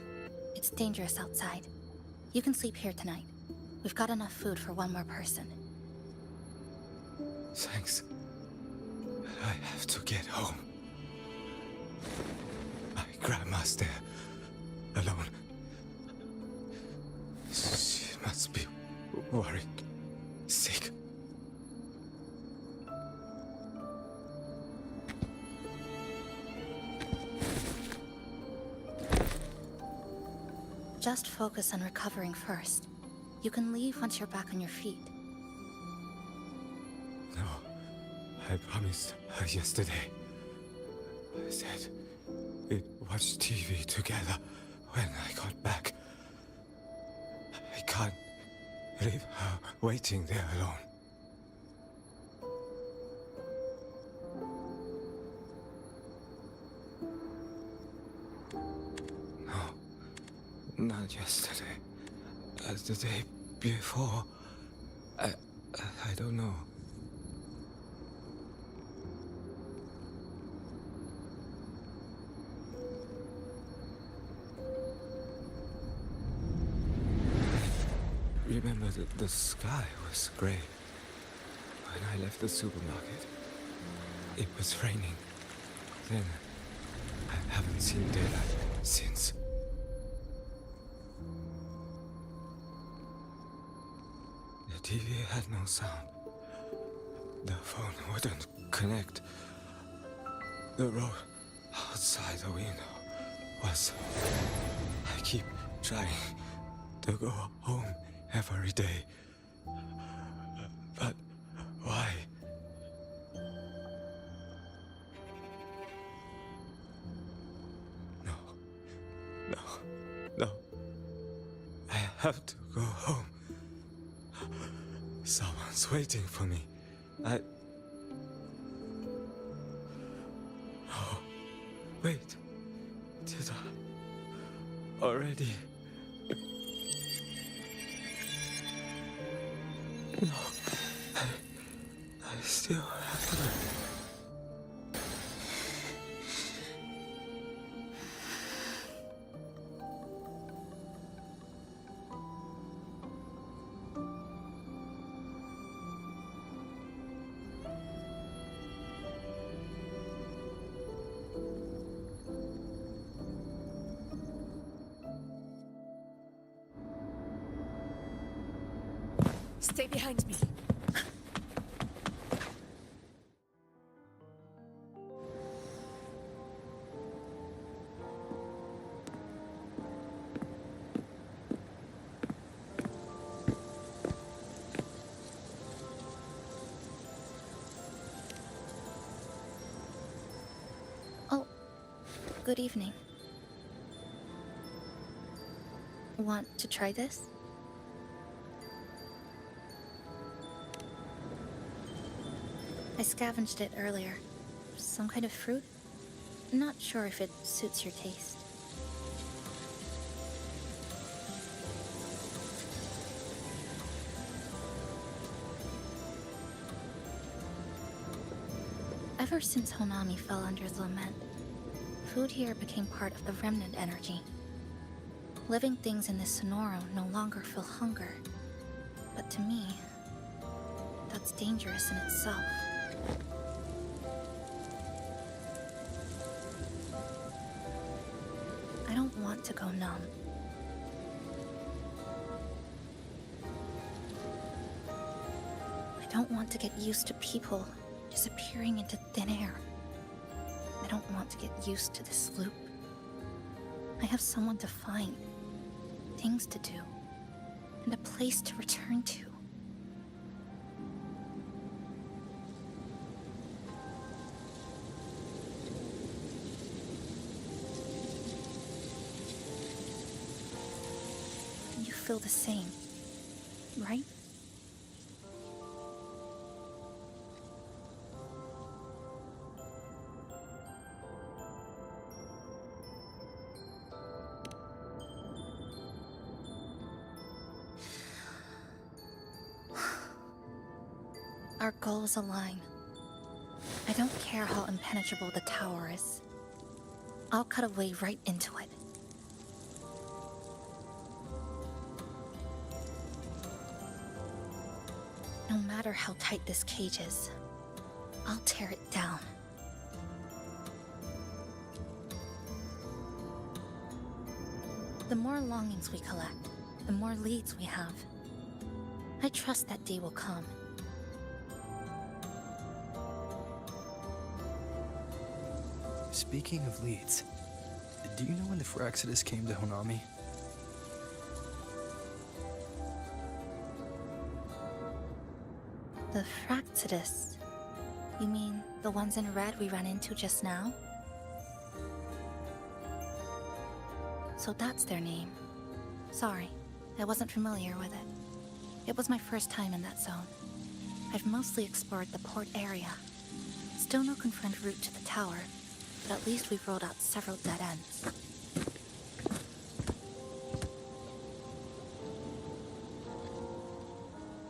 Speaker 11: It's dangerous outside. You can sleep here tonight. We've got enough food for one more person.
Speaker 13: Thanks. But I have to get home. My grandma's there, alone. She must be worried, sick.
Speaker 11: Just focus on recovering first. You can leave once you're back on your feet.
Speaker 13: No, I promised her yesterday. I said we'd watch TV together when I got back. I can't leave her waiting there alone. No, not yesterday. The day before. I don't know. Remember that the sky was grey. When I left the supermarket, it was raining. Then, I haven't seen daylight since. The TV had no sound. The phone wouldn't connect. The road outside the window was... I keep trying to go home every day. But why? No. I have to go home. Someone's waiting for me. Oh, wait. Did I already? No, I still have to.
Speaker 2: Stay behind me.
Speaker 11: Oh, good evening. Want to try this? I scavenged it earlier. Some kind of fruit? Not sure if it suits your taste. Ever since Honami fell under the lament, food here became part of the remnant energy. Living things in this Sonoro no longer feel hunger. But to me, that's dangerous in itself. I don't want to go numb. I don't want to get used to people disappearing into thin air. I don't want to get used to this loop. I have someone to find, things to do, and a place to return to. You feel the same, right? Our goals align. I don't care how impenetrable the tower is. I'll cut a way right into it. No matter how tight this cage is, I'll tear it down. The more longings we collect, the more leads we have. I trust that day will come.
Speaker 4: Speaking of leads, do you know when the Phraxidus came to Honami?
Speaker 11: The Fractidus. You mean the ones in red we ran into just now? So that's their name. Sorry, I wasn't familiar with it. It was my first time in that zone. I've mostly explored the port area. Still no confirmed route to the tower, but at least we've rolled out several dead ends.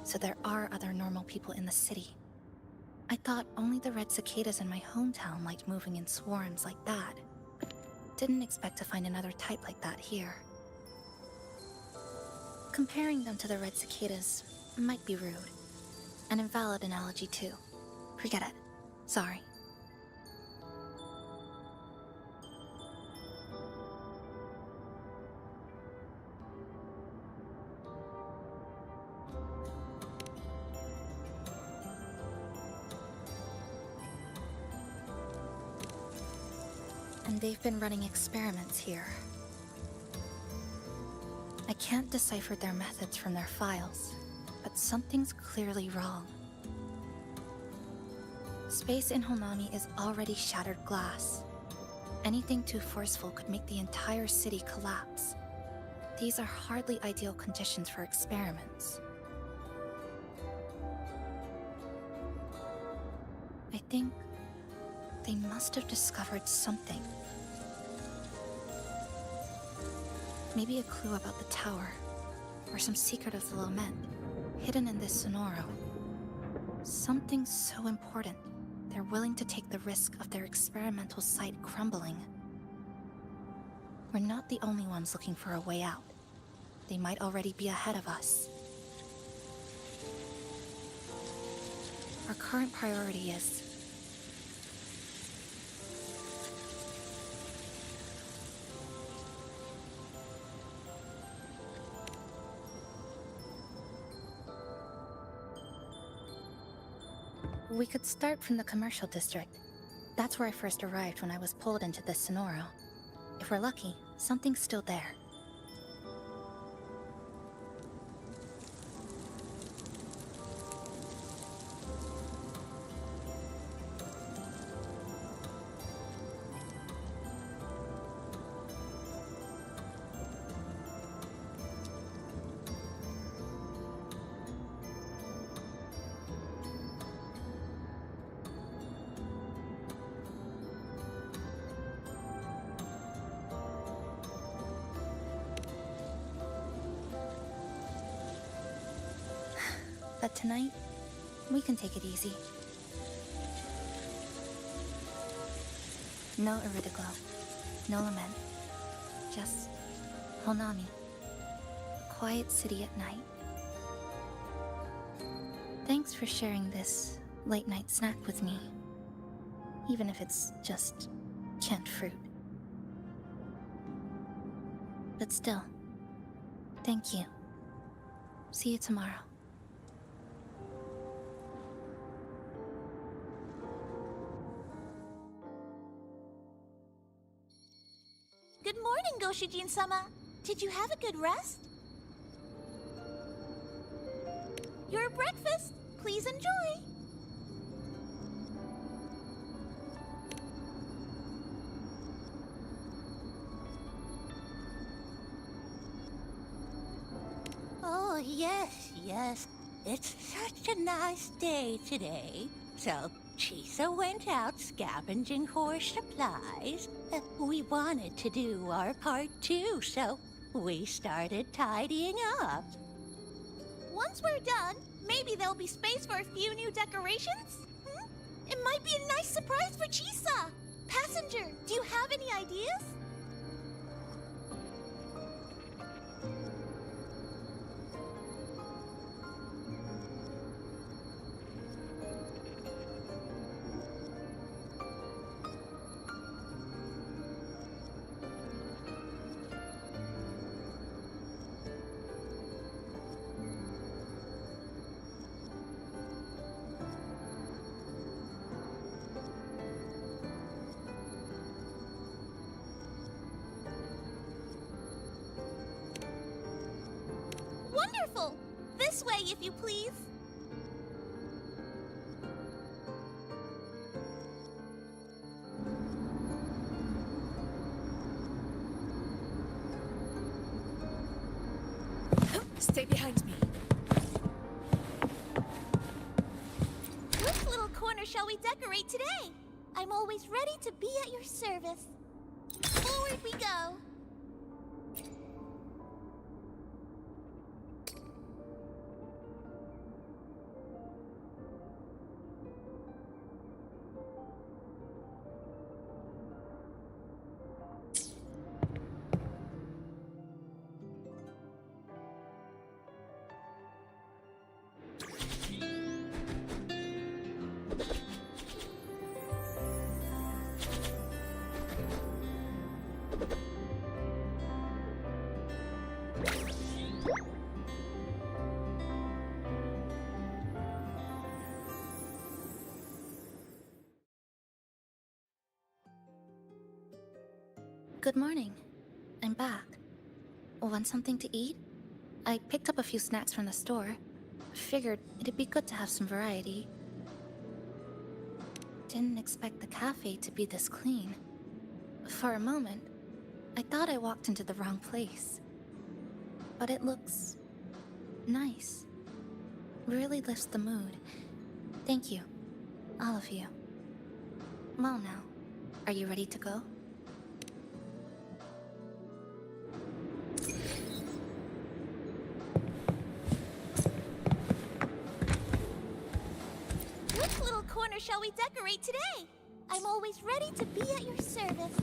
Speaker 11: So there are other normal people in the city. I thought only the red cicadas in my hometown liked moving in swarms like that. Didn't expect to find another type like that here. Comparing them to the red cicadas might be rude. An invalid analogy too. Forget it. Sorry. And they've been running experiments here. I can't decipher their methods from their files, but something's clearly wrong. Space in Honami is already shattered glass. Anything too forceful could make the entire city collapse. These are hardly ideal conditions for experiments. I think they must have discovered something. Maybe a clue about the tower, or some secret of the lament, hidden in this Sonoro. Something so important, they're willing to take the risk of their experimental site crumbling. We're not the only ones looking for a way out. They might already be ahead of us. Our current priority is we could start from the commercial district. That's where I first arrived when I was pulled into this Sonoro. If we're lucky, something's still there. But tonight, we can take it easy. No Iridoglow, no lament, just Honami. A quiet city at night. Thanks for sharing this late-night snack with me, even if it's just canned fruit. But still, thank you. See you tomorrow.
Speaker 12: Good morning, Goshijin-sama. Did you have a good rest? Your breakfast. Please enjoy. Oh, yes. It's such a nice day today. So, Chisa went out scavenging for supplies. We wanted to do our part too, so we started tidying up.
Speaker 5: Once we're done, maybe there'll be space for a few new decorations? It might be a nice surprise for Chisa. Passenger, do you have any ideas? Wonderful! This way, if you please.
Speaker 11: Stay behind me.
Speaker 12: Which little corner shall we decorate today? I'm always ready to be at your service. Forward we go.
Speaker 11: Good morning. I'm back. Want something to eat? I picked up a few snacks from the store. Figured it'd be good to have some variety. Didn't expect the cafe to be this clean. For a moment, I thought I walked into the wrong place. But it looks nice. Really lifts the mood. Thank you, all of you. Well now, are you ready to go?
Speaker 12: Which little corner shall we decorate today? I'm always ready to be at your service.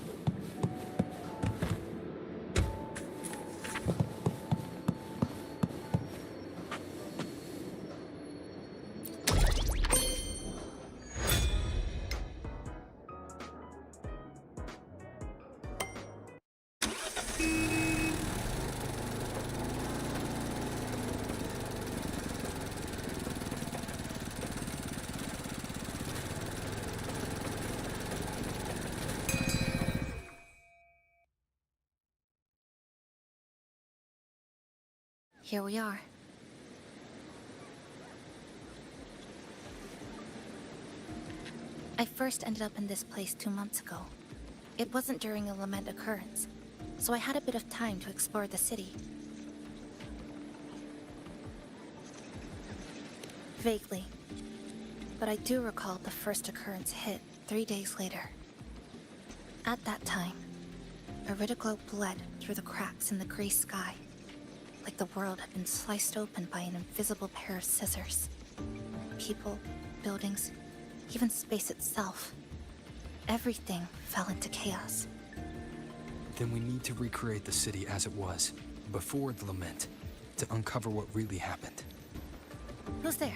Speaker 11: Here we are. I first ended up in this place 2 months ago. It wasn't during a lament occurrence, so I had a bit of time to explore the city. Vaguely, but I do recall the first occurrence hit 3 days later. At that time, Iridoglow bled through the cracks in the gray sky, like the world had been sliced open by an invisible pair of scissors. People, buildings, even space itself. Everything fell into chaos.
Speaker 4: Then we need to recreate the city as it was, before the lament, to uncover what really happened.
Speaker 11: Who's there?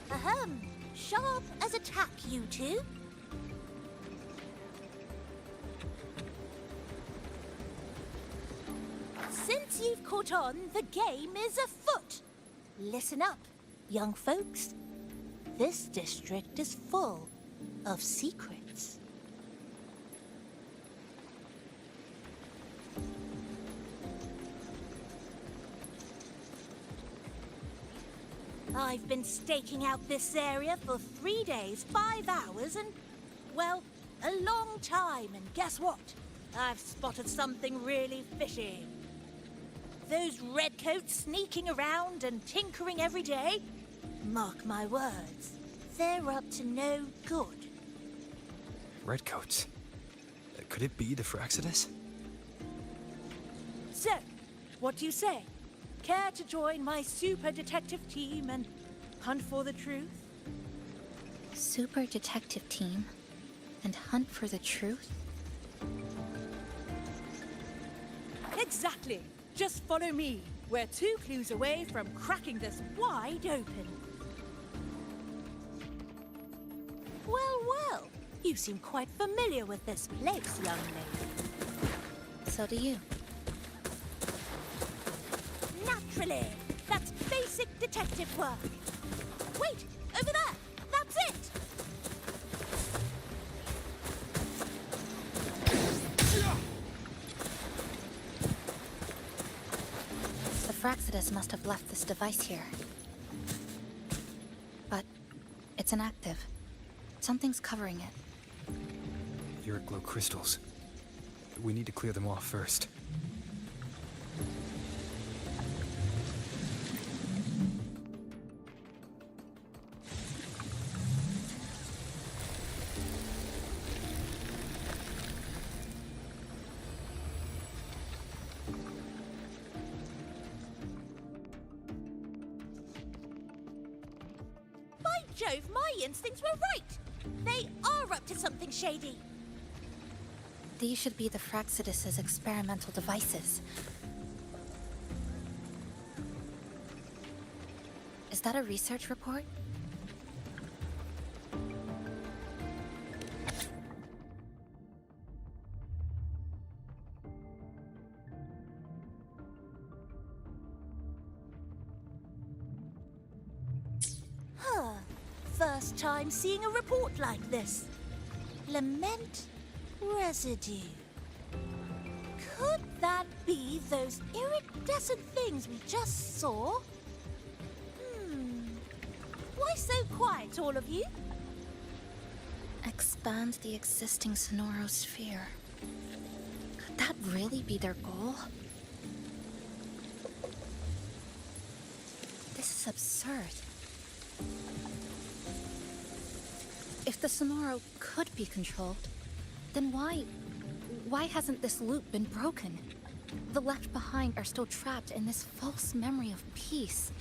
Speaker 12: Ahem. Sharp as a tack, you two. Since you've caught on, the game is afoot. Listen up, young folks. This district is full of secrets. I've been staking out this area for 3 days, 5 hours, and, well, a long time. And guess what? I've spotted something really fishy. Those redcoats sneaking around and tinkering every day? Mark my words, they're up to no good.
Speaker 4: Redcoats? Could it be the Fraxidus?
Speaker 14: So, what do you say? Care to join my super detective team and hunt for the truth?
Speaker 11: Super detective team and hunt for the truth?
Speaker 14: Exactly. Just follow me. We're 2 clues away from cracking this wide open. Well, well. You seem quite familiar with this place, young lady.
Speaker 11: So do you.
Speaker 14: Naturally. That's basic detective work. Wait! Over there! That's it!
Speaker 11: The Fraxidus must have left this device here. But it's inactive. Something's covering it.
Speaker 4: Glow crystals. we need to clear them off first.
Speaker 14: By Jove, my instincts were right! They are up to something shady.
Speaker 11: These should be the Fraxidus's experimental devices. Is that a research report?
Speaker 14: Huh. First time seeing a report like this. Lament residue. Could that be those iridescent things we just saw? Why so quiet, all of you?
Speaker 11: Expand the existing Sonoro sphere. Could that really be their goal? This is absurd. If the Sonoro could be controlled, then why hasn't this loop been broken? The left behind are still trapped in this false memory of peace.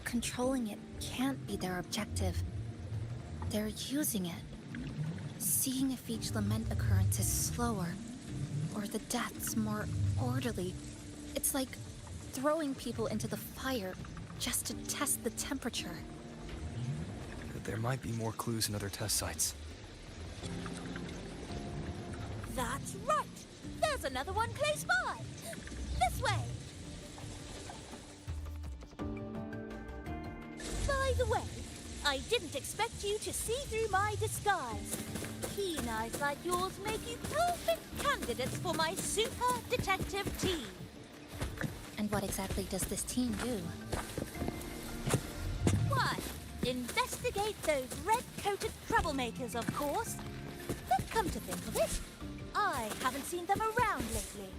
Speaker 11: Controlling it can't be their objective. They're using it. Seeing if each lament occurrence is slower, or the deaths more orderly. It's like throwing people into the fire just to test the temperature.
Speaker 4: There might be more clues in other test sites.
Speaker 14: That's right! There's another one close by! This way! By the way, I didn't expect you to see through my disguise. Keen eyes like yours make you perfect candidates for my super detective team.
Speaker 11: And what exactly does this team do?
Speaker 14: Why, investigate those red-coated troublemakers, of course. But come to think of it, I haven't seen them around lately.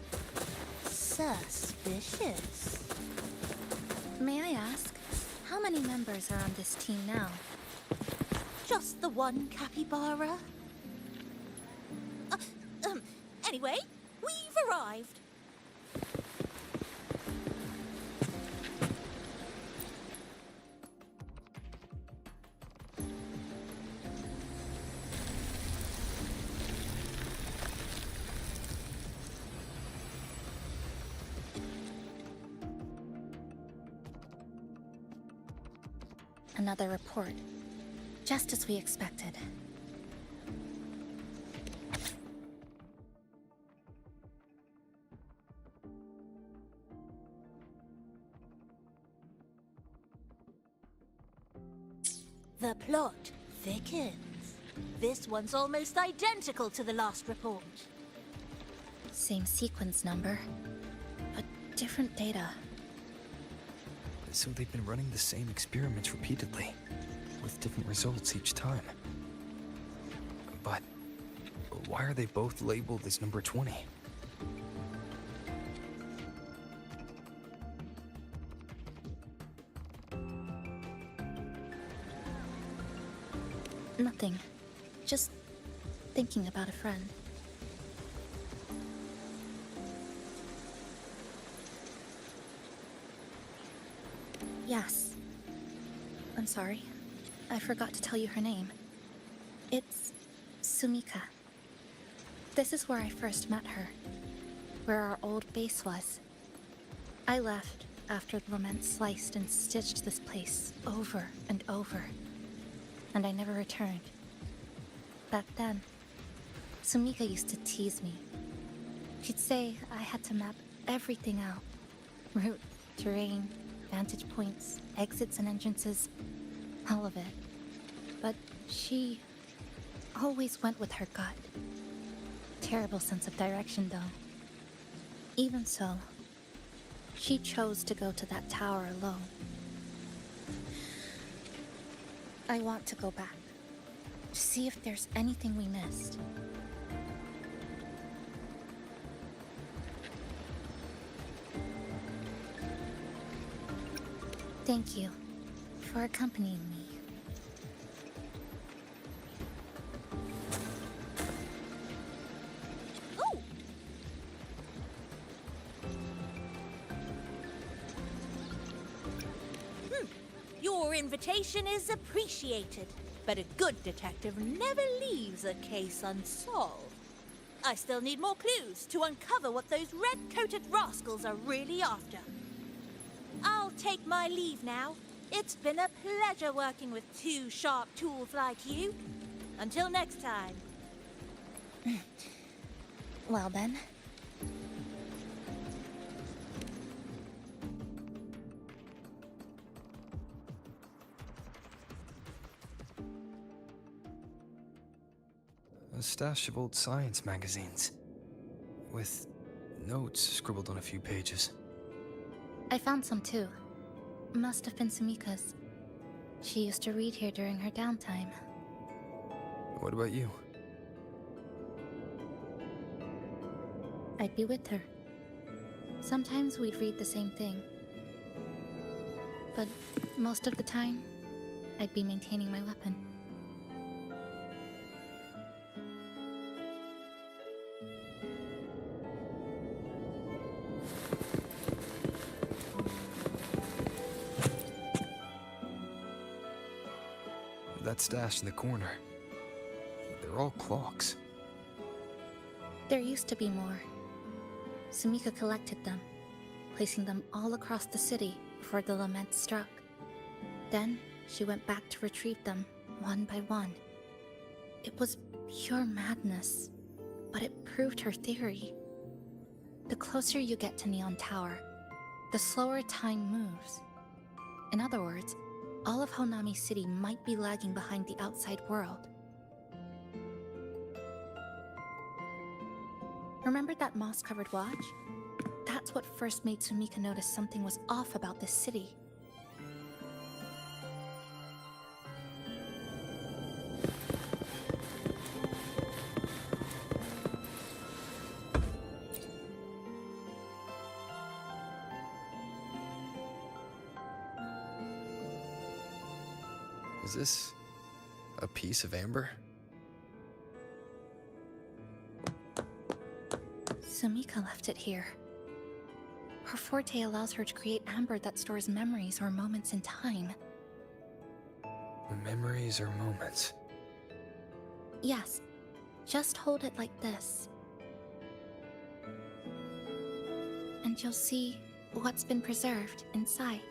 Speaker 14: Suspicious.
Speaker 11: May I ask, how many members are on this team now?
Speaker 14: Just the one capybara. Anyway, we've arrived.
Speaker 11: Another report. Just as we expected.
Speaker 14: The plot thickens. This one's almost identical to the last report.
Speaker 11: Same sequence number, but different data.
Speaker 4: So they've been running the same experiments repeatedly, with different results each time. But why are they both labeled as number 20?
Speaker 11: Nothing. Just thinking about a friend. Yes. I'm sorry. I forgot to tell you her name. It's Sumika. This is where I first met her. Where our old base was. I left after the lament sliced and stitched this place over and over. And I never returned. Back then, Sumika used to tease me. She'd say I had to map everything out. Route, terrain, vantage points, exits and entrances, all of it. But she always went with her gut. Terrible sense of direction, though. Even so, she chose to go to that tower alone. I want to go back, to see if there's anything we missed. Thank you for accompanying me.
Speaker 14: Your invitation is appreciated, but a good detective never leaves a case unsolved. I still need more clues to uncover what those red-coated rascals are really after. I'll take my leave now. It's been a pleasure working with two sharp tools like you. Until next time.
Speaker 11: Well then.
Speaker 4: A stash of old science magazines, with notes scribbled on a few pages.
Speaker 11: I found some too. Must have been Sumika's. She used to read here during her downtime.
Speaker 4: What about you?
Speaker 11: I'd be with her. Sometimes we'd read the same thing. But most of the time, I'd be maintaining my weapon.
Speaker 4: That stash in the corner. They're all clocks.
Speaker 11: There used to be more. Sumika collected them, placing them all across the city before the lament struck. Then, she went back to retrieve them, one by one. It was pure madness, but it proved her theory. The closer you get to Neon Tower, the slower time moves. In other words, all of Honami City might be lagging behind the outside world. Remember that moss-covered watch? That's what first made Sumika notice something was off about this city.
Speaker 4: Is this a piece of amber?
Speaker 11: Sumika left it here. Her forte allows her to create amber that stores memories or moments in time.
Speaker 4: Memories or moments?
Speaker 11: Yes, just hold it like this. And you'll see what's been preserved inside.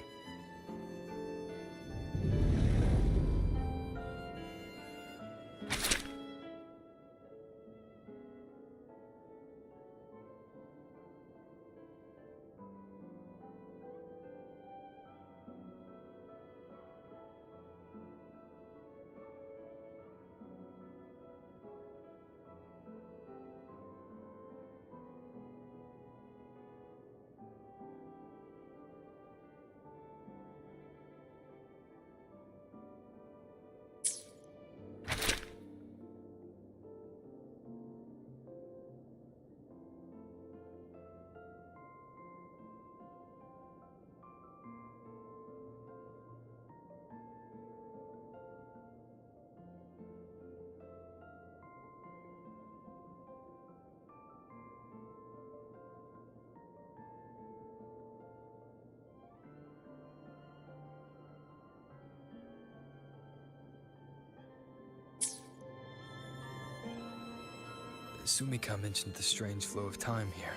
Speaker 4: Sumika mentioned the strange flow of time here.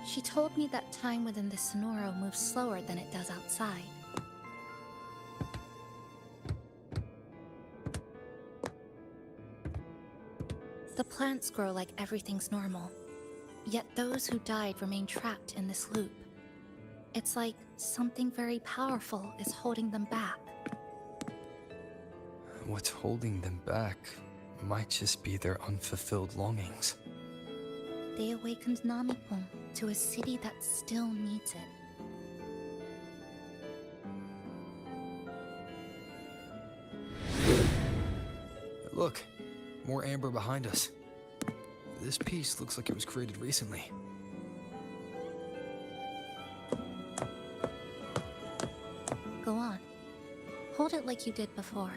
Speaker 11: She told me that time within the Sonoro moves slower than it does outside. The plants grow like everything's normal, yet those who died remain trapped in this loop. It's like something very powerful is holding them back.
Speaker 4: What's holding them back might just be their unfulfilled longings.
Speaker 11: They awakened Namipon to a city that still needs it.
Speaker 4: Look, more amber behind us. This piece looks like it was created recently.
Speaker 11: Go on. Hold it like you did before.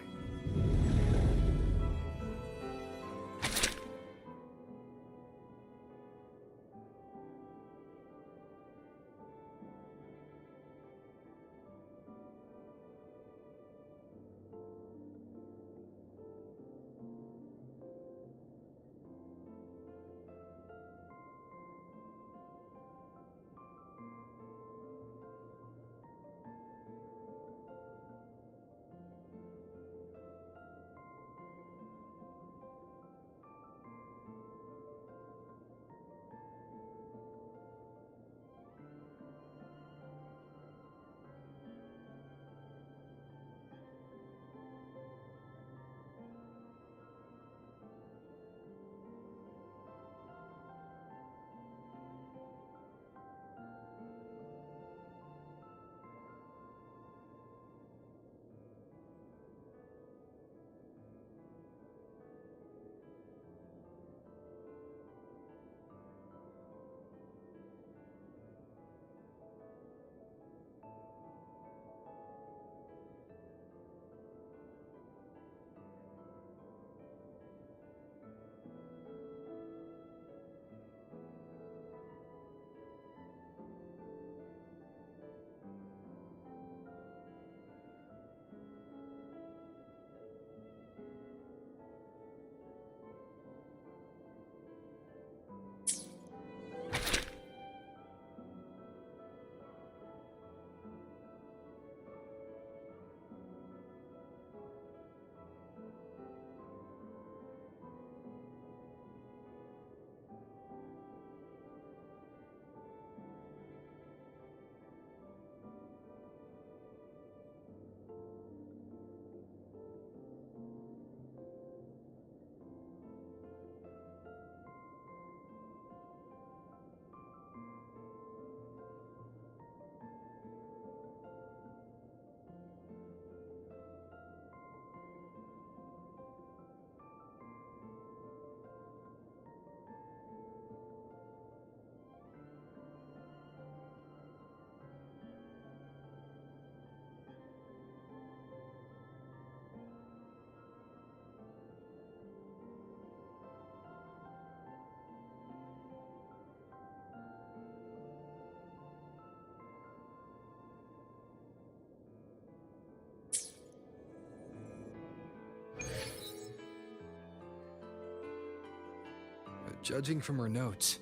Speaker 4: Judging from her notes,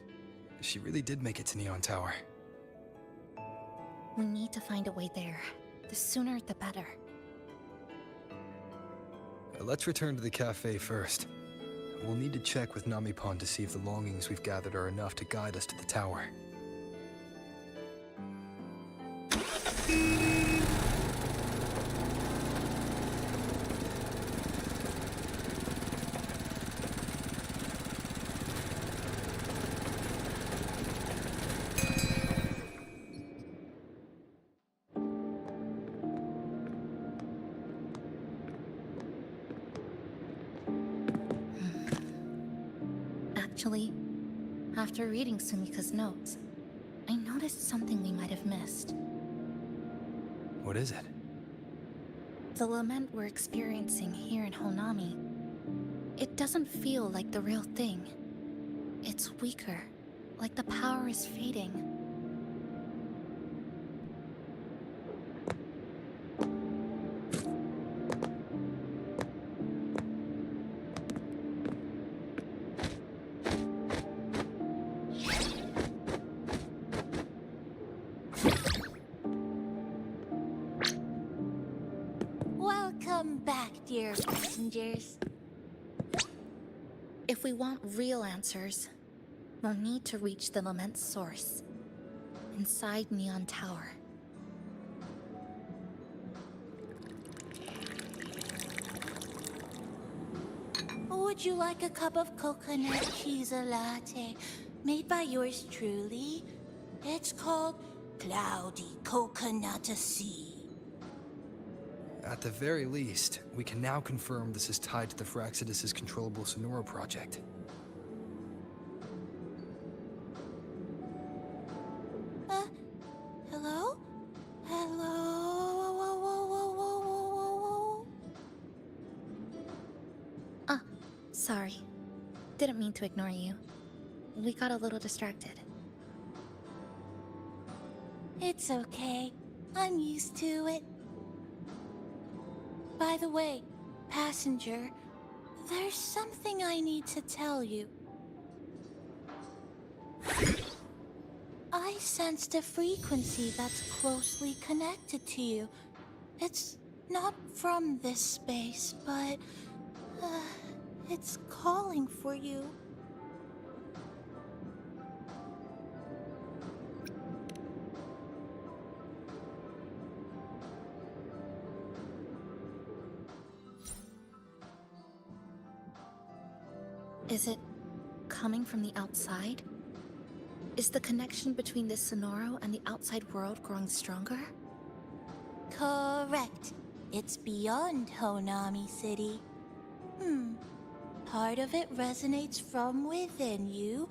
Speaker 4: she really did make it to Neon Tower.
Speaker 11: We need to find a way there. The sooner, the better.
Speaker 4: Let's return to the cafe first. We'll need to check with Namipon to see if the longings we've gathered are enough to guide us to the tower.
Speaker 11: Actually, after reading Sumika's notes, I noticed something we might have missed.
Speaker 4: What is it?
Speaker 11: The lament we're experiencing here in Honami, it doesn't feel like the real thing. It's weaker, like the power is fading.
Speaker 12: Welcome back, dear passengers.
Speaker 11: If we want real answers, we'll need to reach the lament's source, inside Neon Tower.
Speaker 12: Would you like a cup of coconut Chisa latte made by yours truly? It's called Cloudy Coconut Sea.
Speaker 4: At the very least, we can now confirm this is tied to the Phraxidus' controllable Sonora project.
Speaker 12: Hello? Hello?
Speaker 11: Sorry. Didn't mean to ignore you. We got a little distracted.
Speaker 12: It's okay. I'm used to it. By the way, passenger, there's something I need to tell you. I sensed a frequency that's closely connected to you. It's not from this space, but it's calling for you.
Speaker 11: Is it coming from the outside? Is the connection between this Sonoro and the outside world growing stronger?
Speaker 12: Correct. It's beyond Honami City. Part of it resonates from within you,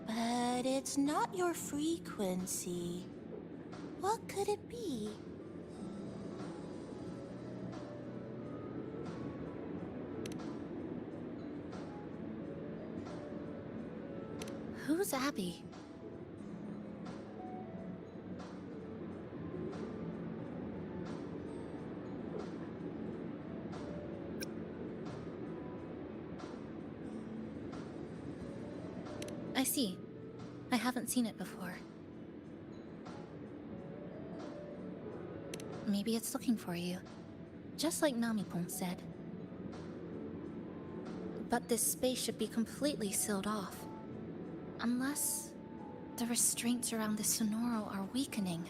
Speaker 12: but it's not your frequency. What could it be?
Speaker 11: Who's Abby? I see. I haven't seen it before. Maybe it's looking for you. Just like Nami-pon said. But this space should be completely sealed off. Unless the restraints around the Sonoro are weakening.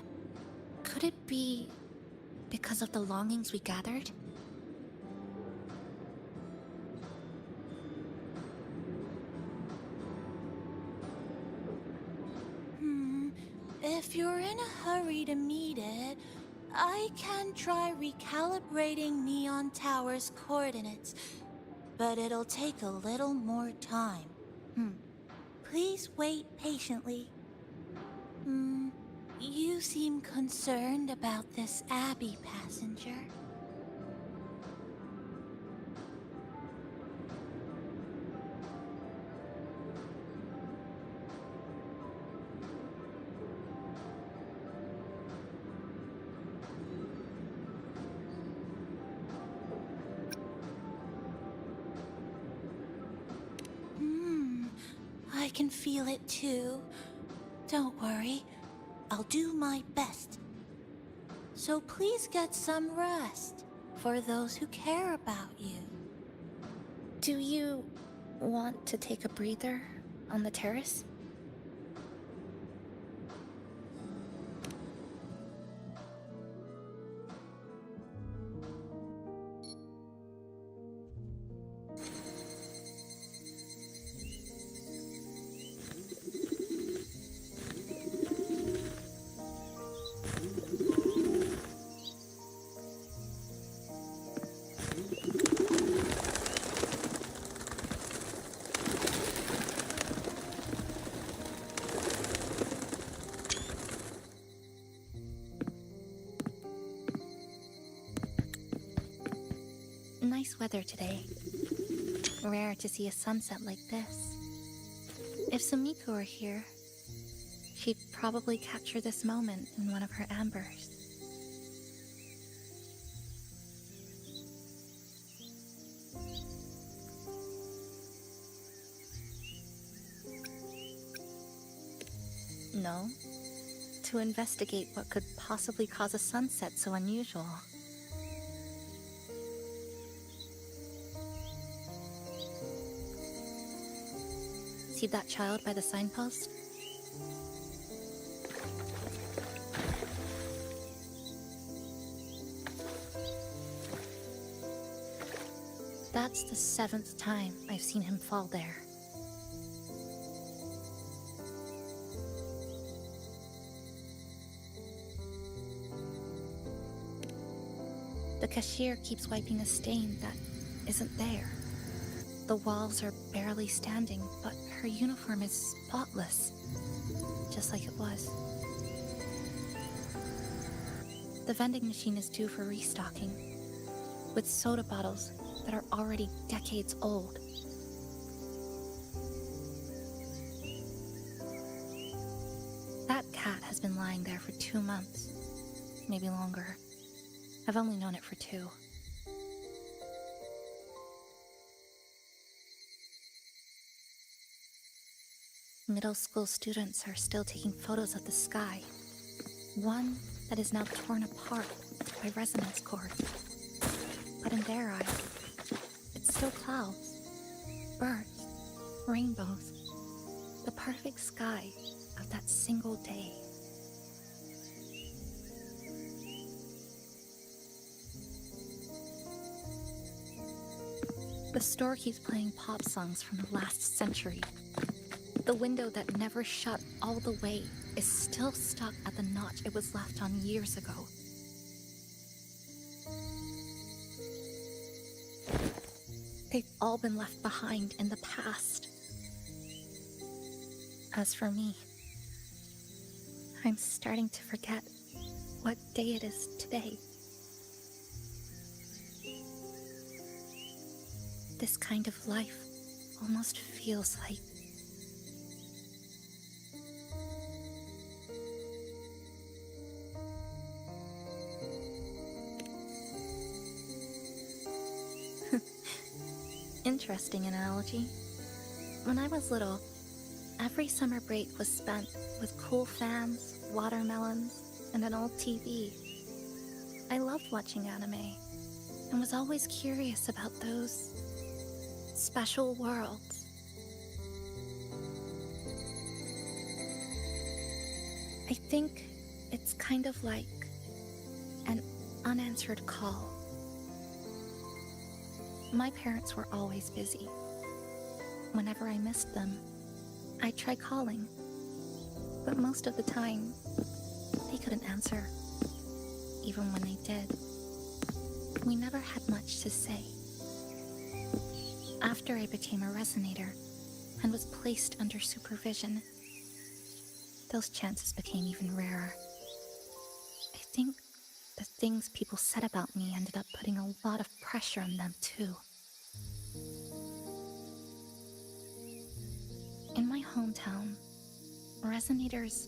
Speaker 11: Could it be because of the longings we gathered?
Speaker 12: If you're in a hurry to meet it, I can try recalibrating Neon Tower's coordinates, but it'll take a little more time. Please wait patiently. You seem concerned about this Abby passenger. I can feel it too. Don't worry, I'll do my best. So please get some rest for those who care about you.
Speaker 11: Do you want to take a breather on the terrace? Nice weather today. Rare to see a sunset like this. If Sumiko were here, she'd probably capture this moment in one of her ambers. No, to investigate what could possibly cause a sunset so unusual. See that child by the signpost? That's the 7th time I've seen him fall there. The cashier keeps wiping a stain that isn't there. The walls are barely standing, but her uniform is spotless, just like it was. The vending machine is due for restocking, with soda bottles that are already decades old. That cat has been lying there for 2 months, maybe longer. I've only known it for 2. Middle school students are still taking photos of the sky. One that is now torn apart by resonance cord. But in their eyes, it's still clouds, birds, rainbows, the perfect sky of that single day. The store keeps playing pop songs from the last century. The window that never shut all the way is still stuck at the notch it was left on years ago. They've all been left behind in the past. As for me, I'm starting to forget what day it is today. This kind of life almost feels like interesting analogy. When I was little, every summer break was spent with cool fans, watermelons, and an old TV. I loved watching anime and was always curious about those special worlds. I think it's kind of like an unanswered call. My parents were always busy. Whenever I missed them, I'd try calling, but most of the time, they couldn't answer, even when they did. We never had much to say. After I became a Resonator and was placed under supervision, those chances became even rarer. I think the things people said about me ended up putting a lot of pressure on them, too. In my hometown, Resonators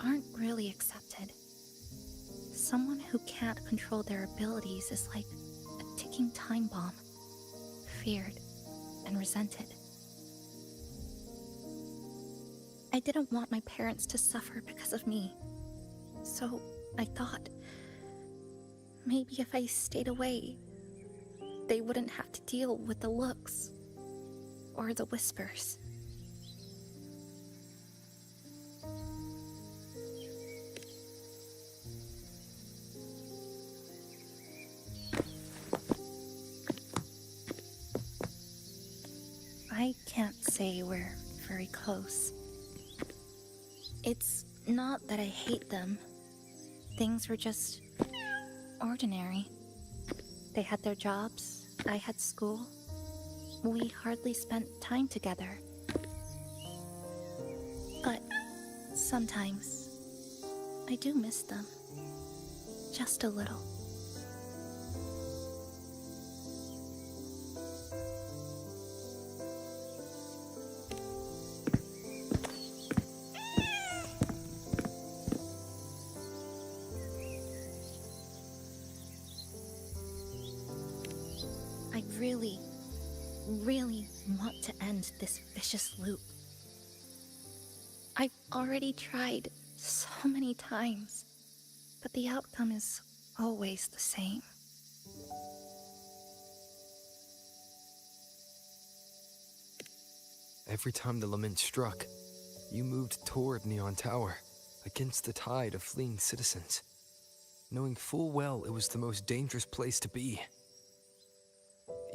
Speaker 11: aren't really accepted. Someone who can't control their abilities is like a ticking time bomb, feared and resented. I didn't want my parents to suffer because of me, so I thought, maybe if I stayed away, they wouldn't have to deal with the looks or the whispers. I can't say we're very close. It's not that I hate them. Things were just ordinary. They had their jobs, I had school. We hardly spent time together. But sometimes, I do miss them. Just a little. I really want to end this vicious loop. I've already tried so many times, but the outcome is always the same.
Speaker 4: Every time the lament struck, you moved toward Neon Tower, against the tide of fleeing citizens, knowing full well it was the most dangerous place to be.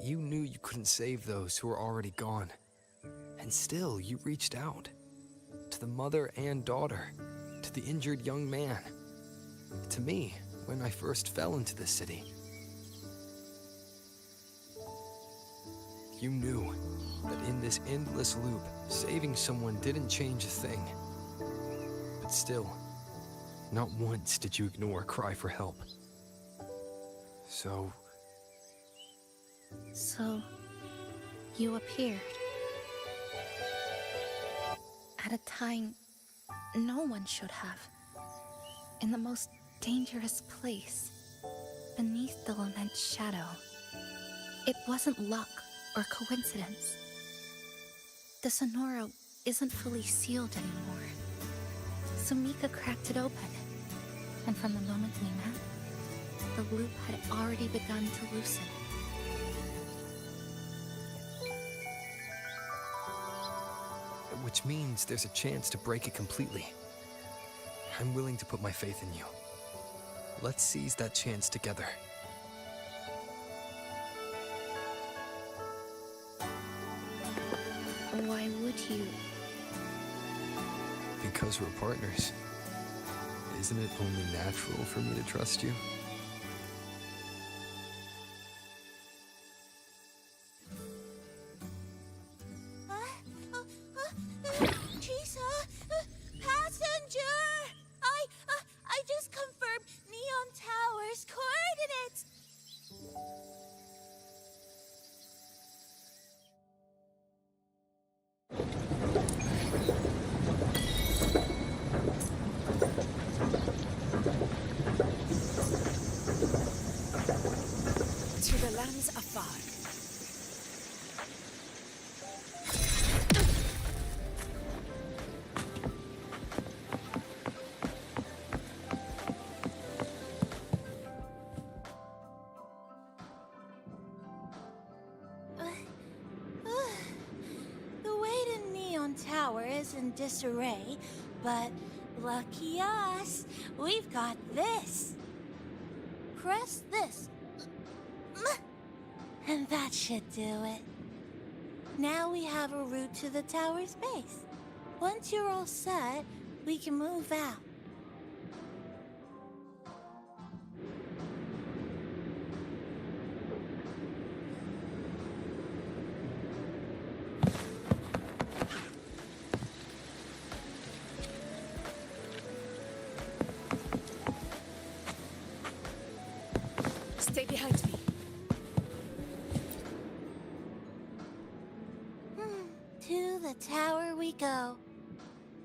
Speaker 4: You knew you couldn't save those who were already gone, and still you reached out. To the mother and daughter, to the injured young man, to me when I first fell into the city. You knew that in this endless loop, saving someone didn't change a thing. But still, not once did you ignore a cry for help. So,
Speaker 11: So, you appeared. At a time no one should have. In the most dangerous place. Beneath the lament shadow. It wasn't luck or coincidence. The Sonoro isn't fully sealed anymore. Sumika cracked it open. And from the moment we met, the loop had already begun to loosen.
Speaker 4: Which means there's a chance to break it completely. I'm willing to put my faith in you. Let's seize that chance together.
Speaker 11: Why would you?
Speaker 4: Because we're partners. Isn't it only natural for me to trust you?
Speaker 14: Chisa! Passenger! I just confirmed Neon Tower's coordinates!
Speaker 2: To the lands afar.
Speaker 14: The way to Neon Tower is in disarray, but lucky us, we've got this. Press this. And that should do it. Now we have a route to the tower's base. Once you're all set, we can move out.
Speaker 2: Stay behind me.
Speaker 14: To the tower we go.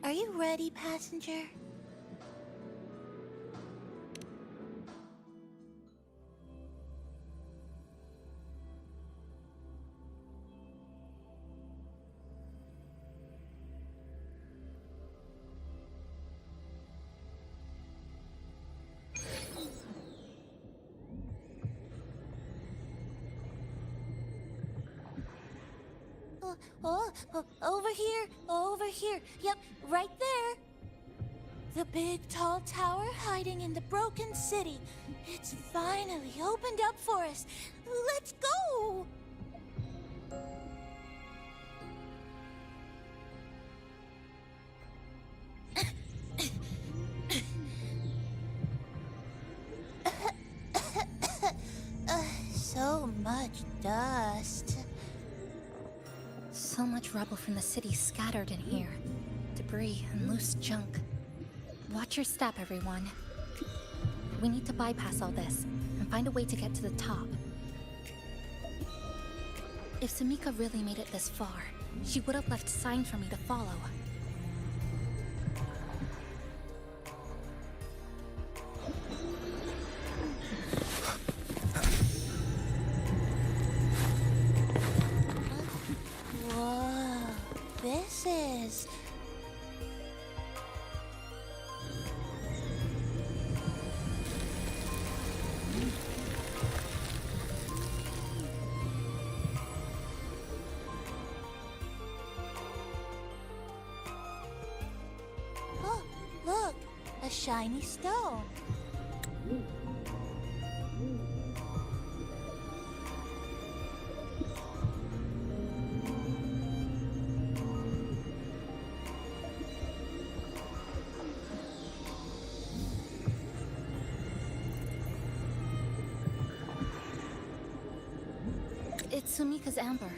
Speaker 14: Are you ready, passenger? Over here. Yep, right there. The big, tall tower hiding in the broken city. It's finally opened up for us. Let's go! So much dust.
Speaker 11: So much rubble from the city scattered in here. Debris and loose junk. Watch your step, everyone. We need to bypass all this and find a way to get to the top. If Sumika really made it this far, she would have left signs for me to follow.
Speaker 14: Whoa, this is... Oh, look, a shiny stone.
Speaker 11: It's Sumika's amber.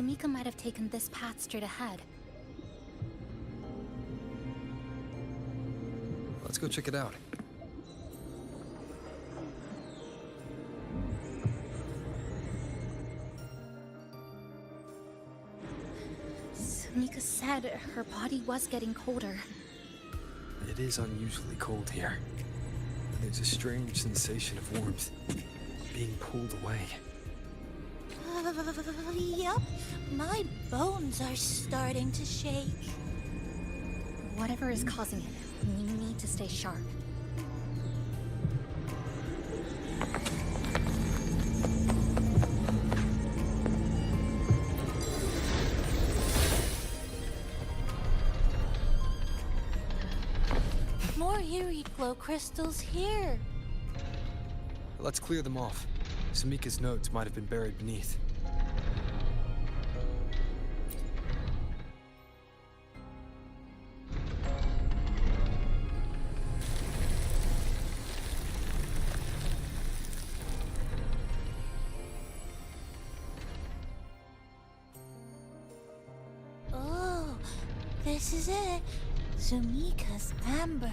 Speaker 11: Sumika might have taken this path straight ahead.
Speaker 4: Let's go check it out.
Speaker 11: Sumika said her body was getting colder.
Speaker 4: It is unusually cold here. There's a strange sensation of warmth, being pulled away.
Speaker 12: Yup, my bones are starting to shake.
Speaker 11: Whatever is causing it, we need to stay sharp.
Speaker 12: More eerie glow crystals here.
Speaker 4: Let's clear them off. Sumika's notes might have been buried beneath.
Speaker 12: Oh, this is it. Sumika's amber.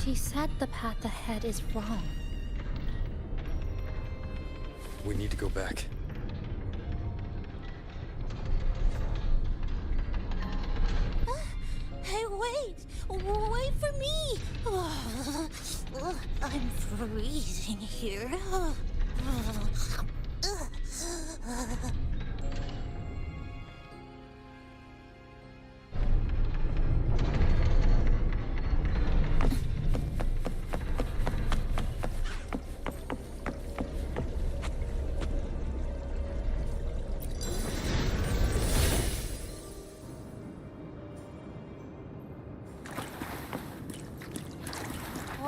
Speaker 11: She said the path ahead is wrong.
Speaker 4: We need to go back.
Speaker 12: Hey, wait! Wait for me! I'm freezing here.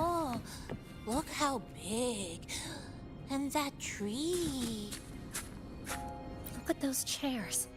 Speaker 12: Oh, look how big. And that tree.
Speaker 11: Look at those chairs.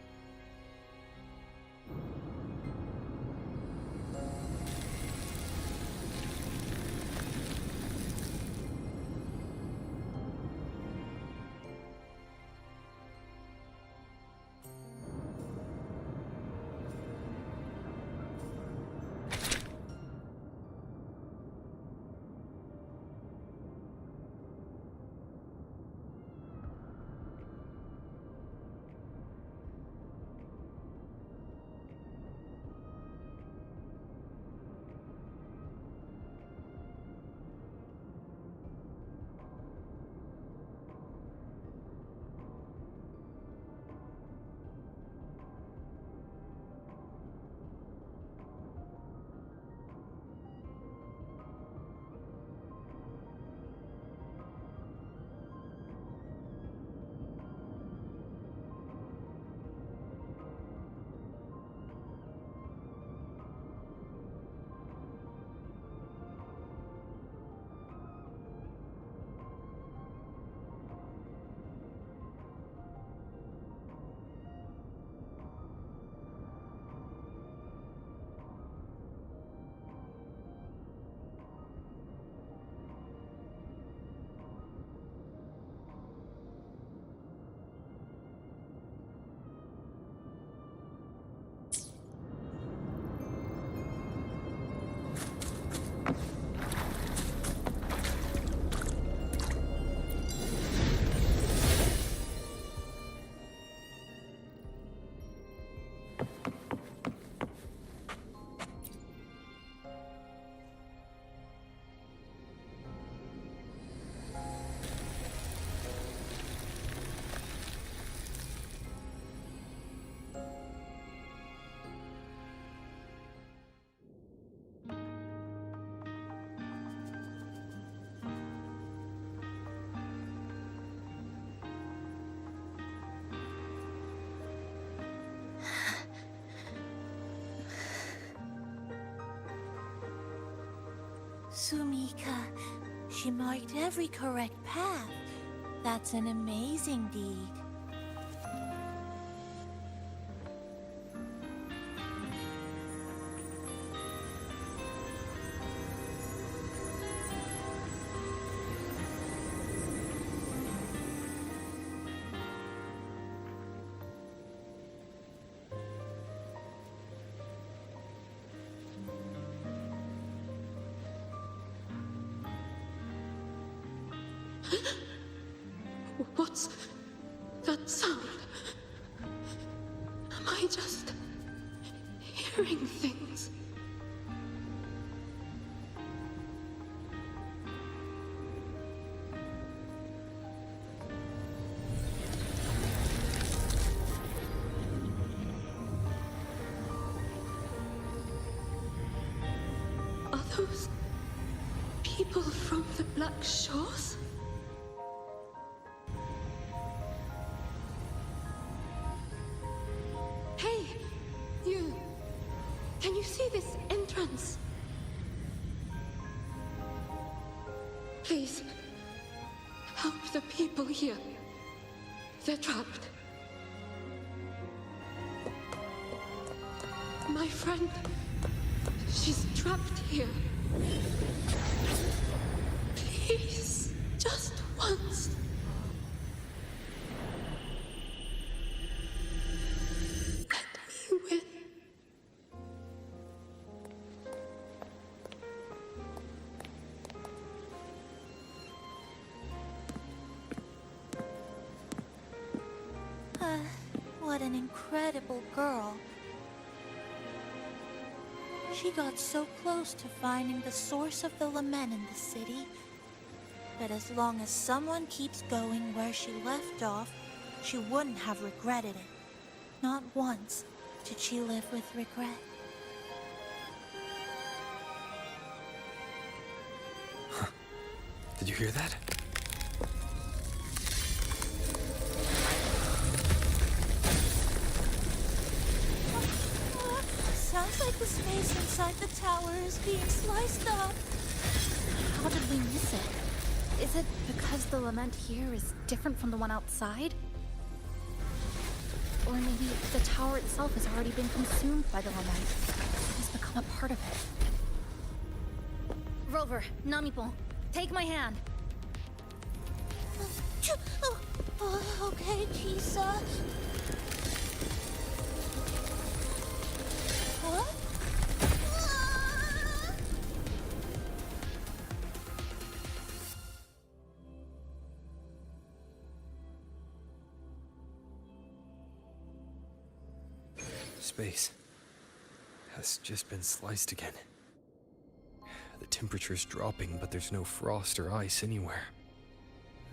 Speaker 12: Sumika, she marked every correct path. That's an amazing deed.
Speaker 15: What's that sound? Am I just hearing things? Are those people from the Black Shores? Hey, you! Can you see this entrance? Please, help the people here. They're trapped. My friend, she's trapped here. Please, just once.
Speaker 12: What an incredible girl. She got so close to finding the source of the lament in the city. But as long as someone keeps going where she left off, she wouldn't have regretted it. Not once did she live with regret.
Speaker 4: Huh. Did you hear that?
Speaker 12: Sounds like the space inside the tower is being sliced up.
Speaker 11: How did we miss it? Is it because the lament here is different from the one outside? Or maybe the tower itself has already been consumed by the lament. It's become a part of it. Rover, Namipon, take my hand.
Speaker 12: Okay, Chisa. Huh?
Speaker 4: Space has just been sliced again. The temperature's dropping, but there's no frost or ice anywhere.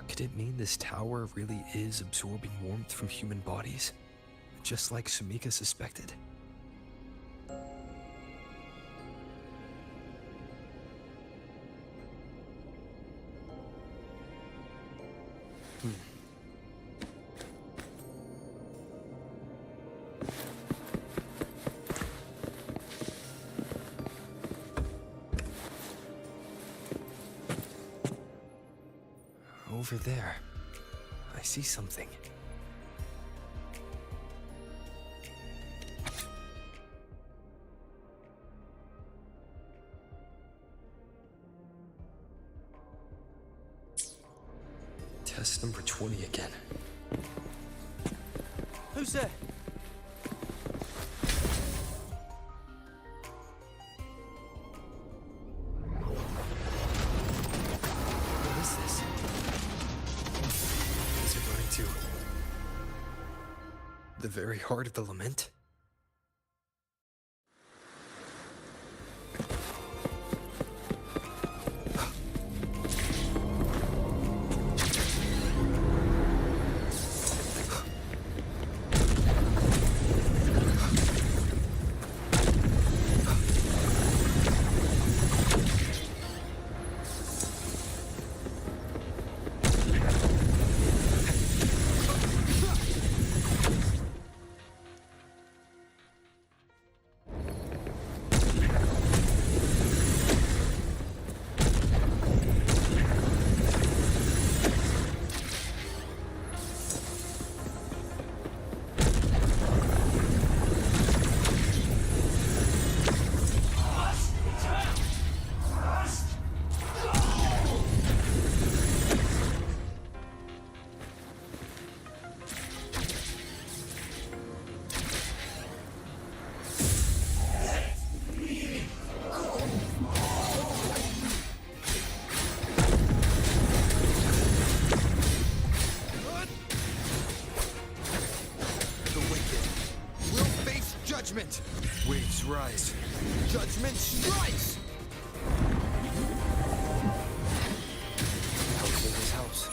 Speaker 4: Could it mean this tower really is absorbing warmth from human bodies? Just like Sumika suspected? Over there, I see something. Test number 20 again.
Speaker 6: Who's there?
Speaker 4: What is this? Is it going to the very heart of the lament?
Speaker 10: judgment!
Speaker 13: Waves rise.
Speaker 10: Judgment strikes!
Speaker 4: Hopefully this helps.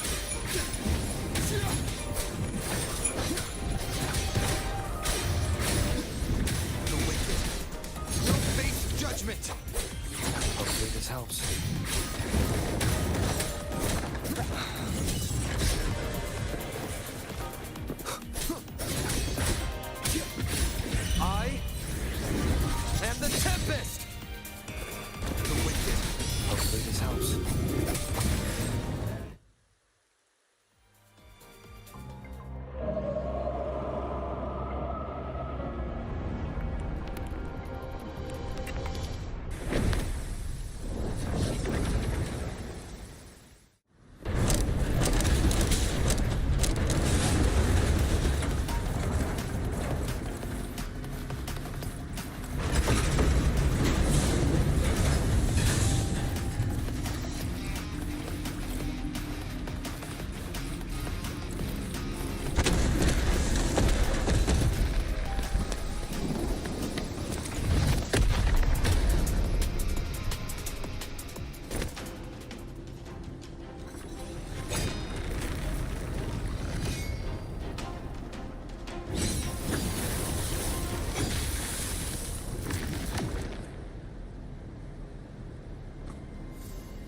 Speaker 10: The wicked will face judgment!
Speaker 4: Hopefully this helps.
Speaker 10: I am the Tempest! The wicked.
Speaker 4: Hopefully this helps.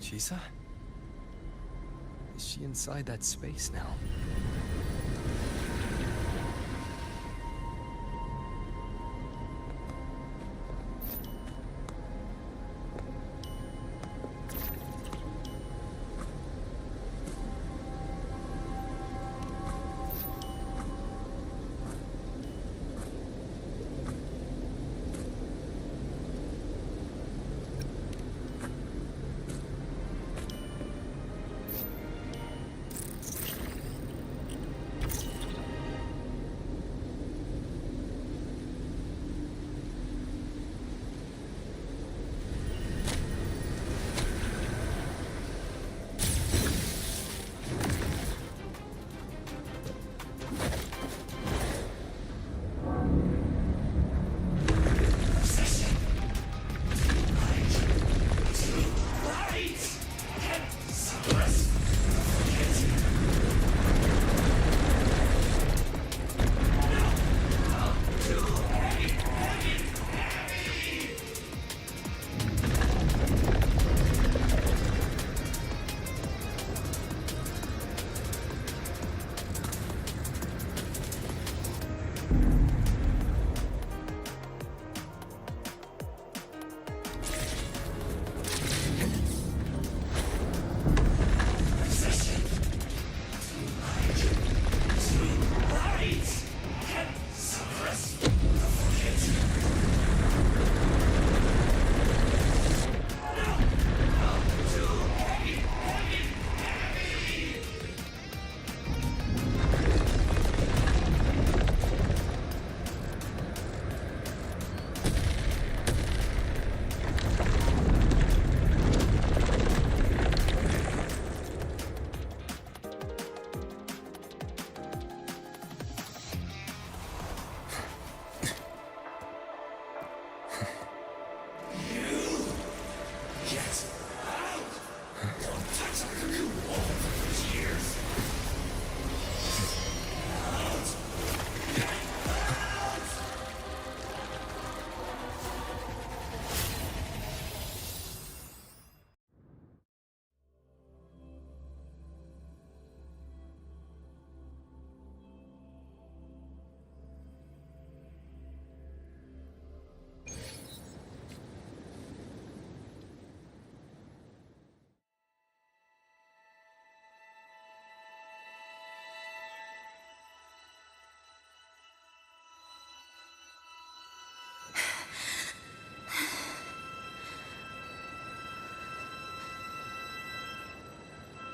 Speaker 4: Chisa? Is she inside that space now?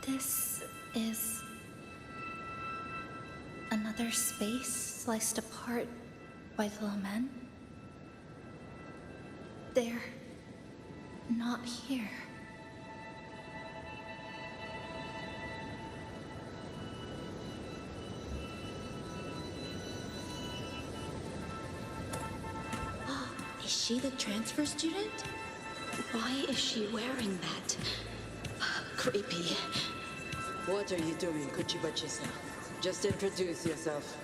Speaker 11: This is another space sliced apart by the lament. They're not here.
Speaker 15: she the transfer student? Why is she wearing that? Creepy.
Speaker 16: What are you doing, Chisa? Just introduce yourself.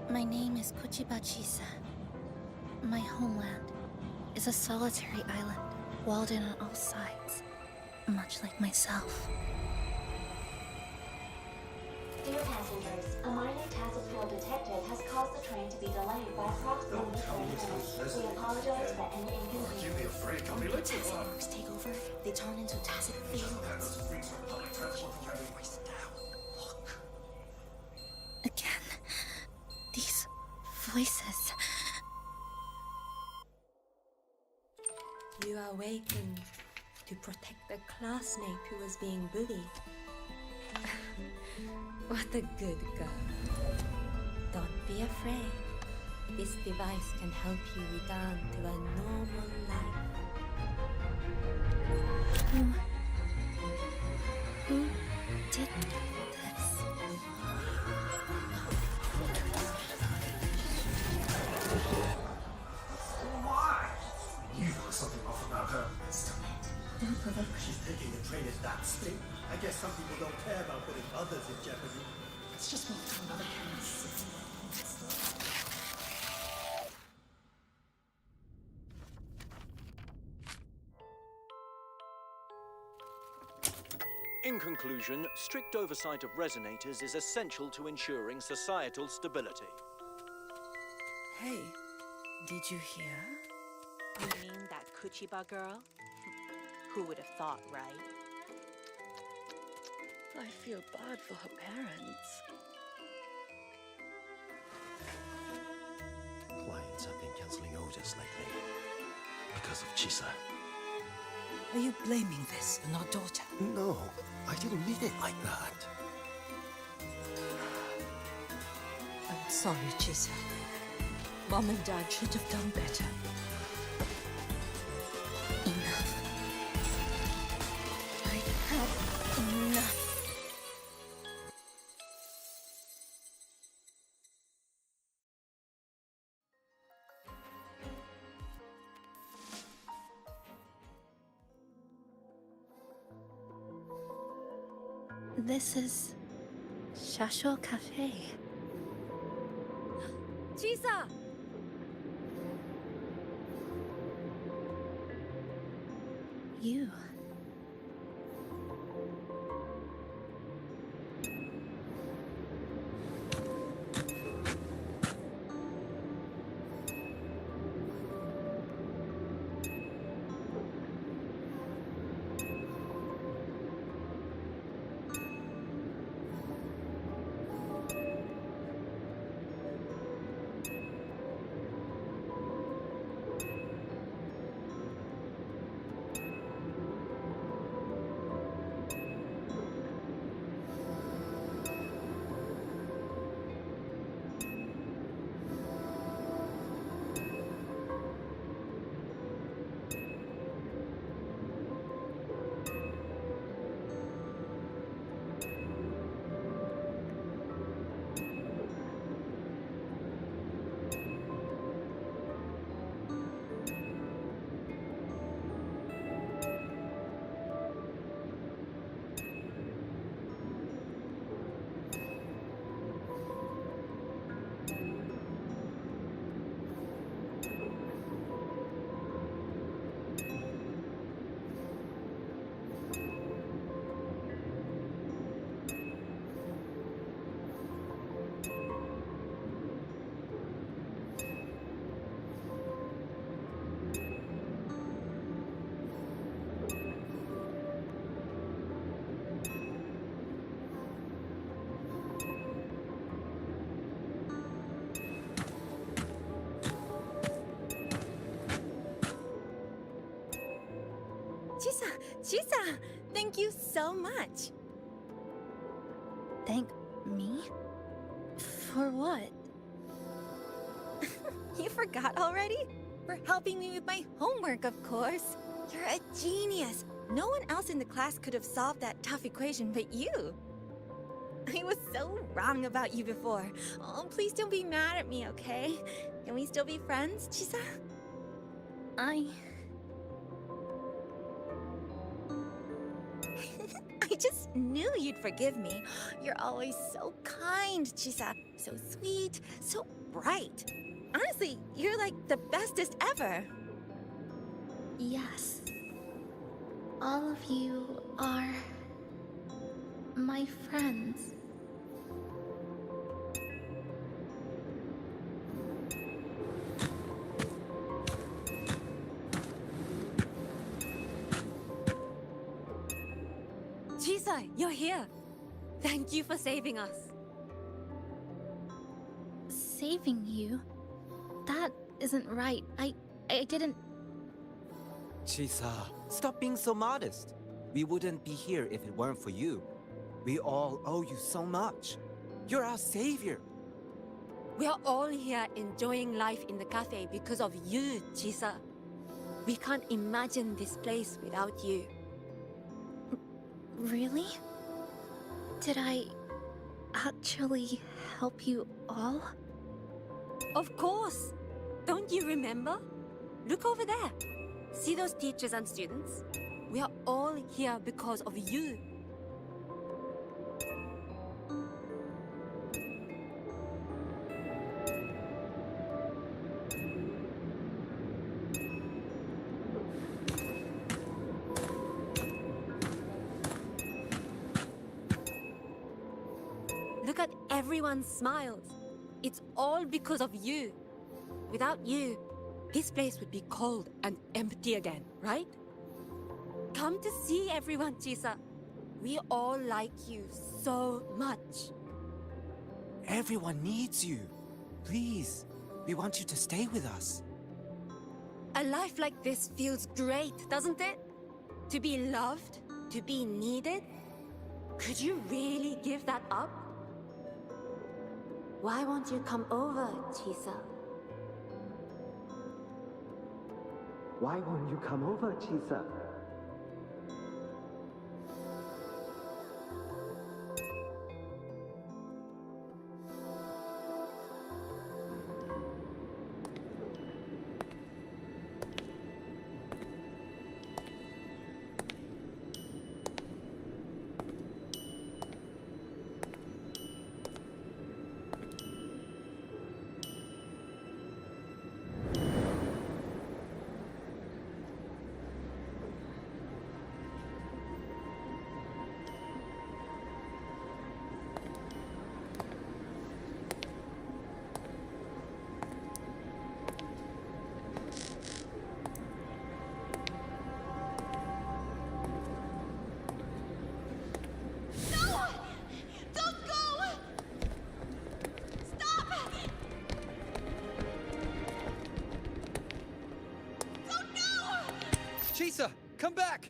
Speaker 11: My name is Chisa. My homeland is a solitary island, walled in on all sides, much like myself.
Speaker 17: Dear passengers, a minor tacit field detected has caused the train to be delayed by approximately 30 minutes. We apologize for any inconvenience.
Speaker 18: Give me a break, I'll be late to
Speaker 17: Tacit
Speaker 18: work.
Speaker 17: works take over. They turn into tacit fields.
Speaker 11: Again, these voices.
Speaker 1: You awakened to protect the classmate who was being bullied. What a good girl. Don't be afraid. This device can help you return to a normal life.
Speaker 11: Who did this?
Speaker 18: Why? You got something off about her.
Speaker 17: Don't provoke her.
Speaker 18: She's taking the train at that speed. I guess some people don't care about putting others in jeopardy.
Speaker 17: Let's just move to another campus.
Speaker 6: In conclusion, strict oversight of resonators is essential to ensuring societal stability.
Speaker 16: Hey, did you hear?
Speaker 14: You mean that Kuchiba girl? Who would have thought, right?
Speaker 16: I feel bad for her parents.
Speaker 8: Clients have been canceling orders lately because of Chisa.
Speaker 16: Are you blaming this on our daughter?
Speaker 8: No, I didn't mean it like that.
Speaker 16: I'm sorry, Chisa. Mom and Dad should have done better.
Speaker 11: Enough. I have enough. This is Shasho Cafe.
Speaker 1: Chisa!
Speaker 11: You.
Speaker 1: Chisa! Thank you so much!
Speaker 11: Thank me? For what?
Speaker 1: You forgot already? For helping me with my homework, of course. You're a genius. No one else in the class could have solved that tough equation but you.
Speaker 19: I was so wrong about you before. Oh, please don't be mad at me, okay? Can we still be friends, Chisa? I just knew you'd forgive me. You're always so kind, Chisa. So sweet, so bright. Honestly, you're like the bestest ever.
Speaker 11: Yes. All of you are my friends.
Speaker 1: Chisa, you're here. Thank you for saving us.
Speaker 11: Saving you? That isn't right. I didn't...
Speaker 9: Chisa, stop being so modest. We wouldn't be here if it weren't for you. We all owe you so much. You're our savior.
Speaker 1: We are all here enjoying life in the cafe because of you, Chisa. We can't imagine this place without you.
Speaker 11: Really? Did I actually help you all?
Speaker 1: Of course! Don't you remember? Look over there. See those teachers and students? We are all here because of you. Look at everyone's smiles. It's all because of you. Without you, this place would be cold and empty again, right? Come to see everyone, Chisa. We all like you so much.
Speaker 9: Everyone needs you. Please, we want you to stay with us.
Speaker 1: A life like this feels great, doesn't it? To be loved, to be needed. Could you really give that up? Why won't you come over, Chisa?
Speaker 9: Why won't you come over, Chisa?
Speaker 4: Chisa, come back!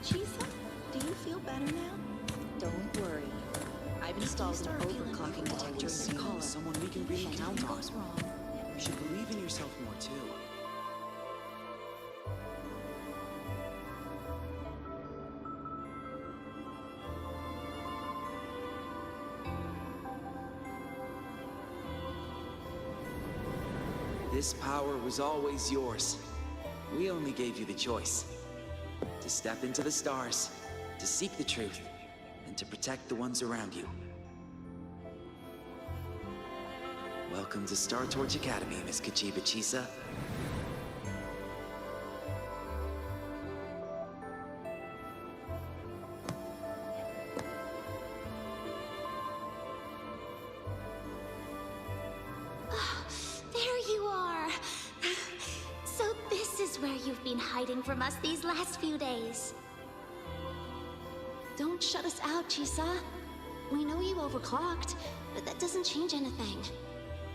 Speaker 19: Chisa, do you feel better now?
Speaker 2: Don't worry. I've installed an overclocking detector in the car.
Speaker 6: Someone we can really count on.
Speaker 2: Goes wrong.
Speaker 6: You should believe in yourself more too.
Speaker 20: This power was always yours. We only gave you the choice. To step into the stars, to seek the truth, and to protect the ones around you. Welcome to Star Torch Academy, Miss Kachiba Chisa.
Speaker 15: hiding from us these last few days. Don't shut us out, Chisa. We know you overclocked, but that doesn't change anything.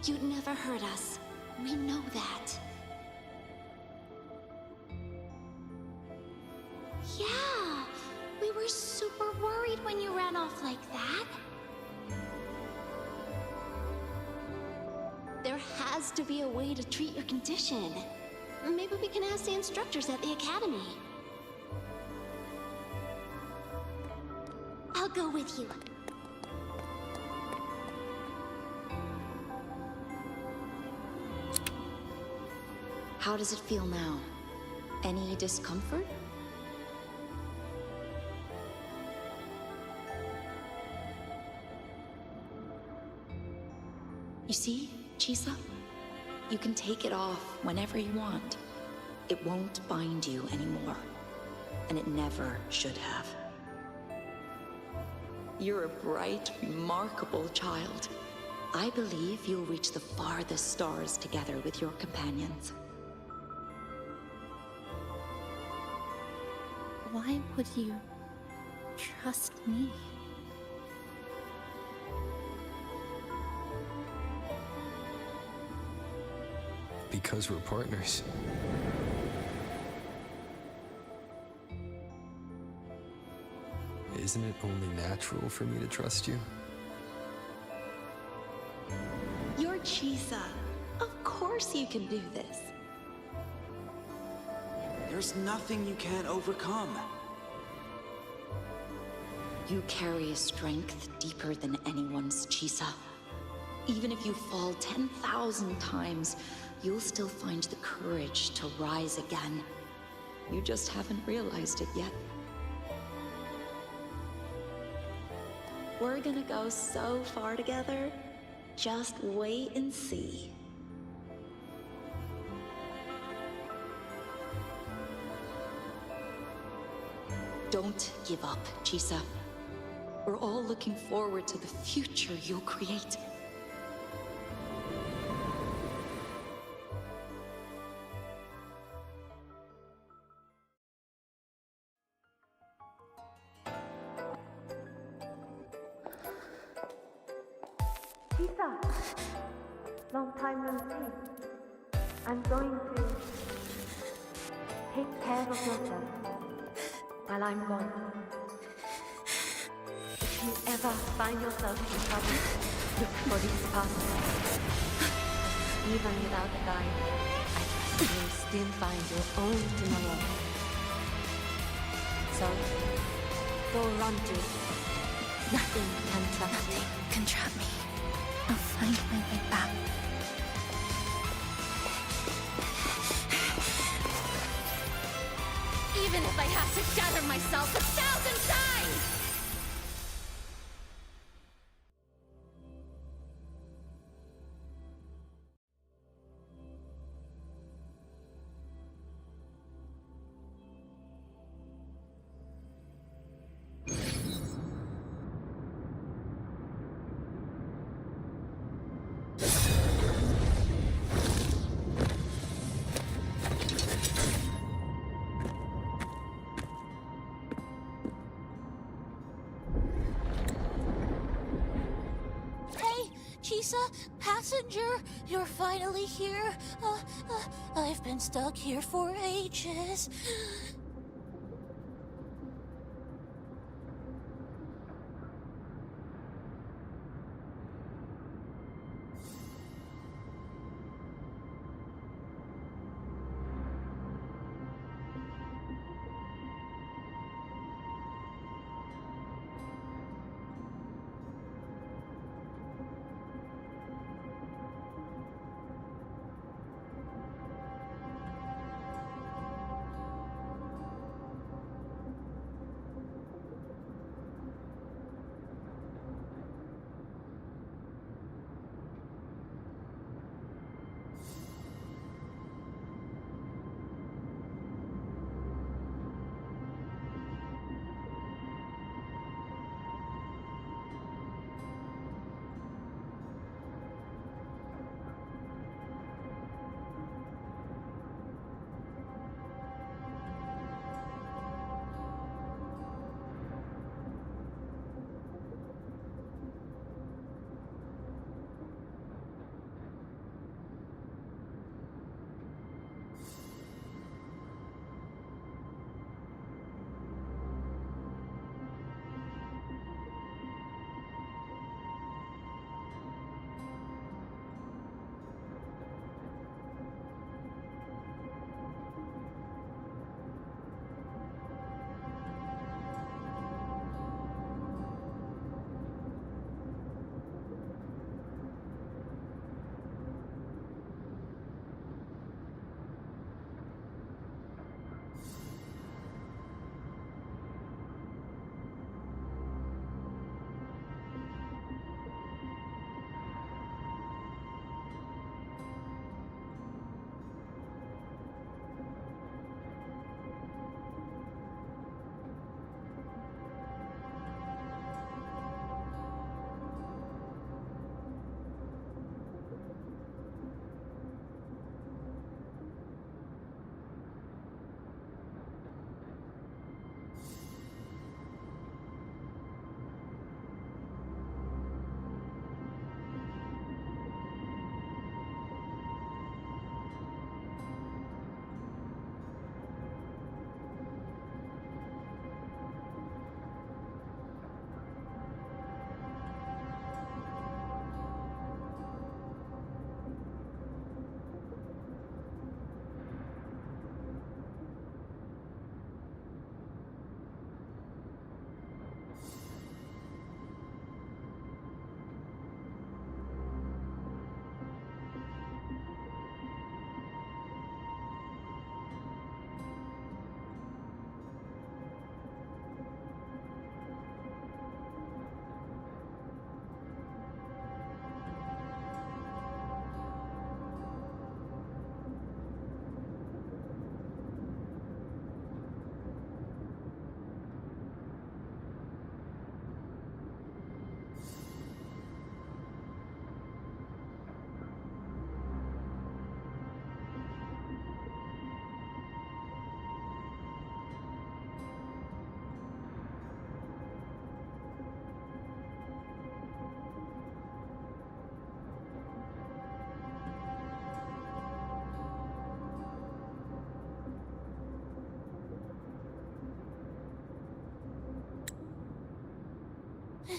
Speaker 15: You'd never hurt us. We know that. Yeah, we were super worried when you ran off like that. There has to be a way to treat your condition. Maybe we can ask the instructors at the academy. I'll go with you.
Speaker 2: How does it feel now? Any discomfort? You see, Chisa? You can take it off whenever you want. It won't bind you anymore. And it never should have. You're a bright, remarkable child. I believe you'll reach the farthest stars together with your companions.
Speaker 11: Why would you trust me?
Speaker 4: Because we're partners. Isn't it only natural for me to trust you?
Speaker 2: You're Chisa. Of course you can do this.
Speaker 20: There's nothing you can't overcome.
Speaker 2: You carry a strength deeper than anyone's, Chisa. Even if you fall 10,000 times, you'll still find the courage to rise again. You just haven't realized it yet. We're gonna go so far together. Just wait and see. Don't give up, Chisa. We're all looking forward to the future you'll create.
Speaker 17: Chisa, long time no see. I'm going to take care of yourself while I'm gone. If you ever find yourself in trouble, look for these paths. Even without a guide, I trust you'll still find your own tomorrow. So, go run to it. Nothing can trap you.
Speaker 11: Nothing can trap me. I'll find my way back.
Speaker 5: Even if I have to shatter myself 1,000 times!
Speaker 12: Chisa, passenger, you're finally here. I've been stuck here for ages.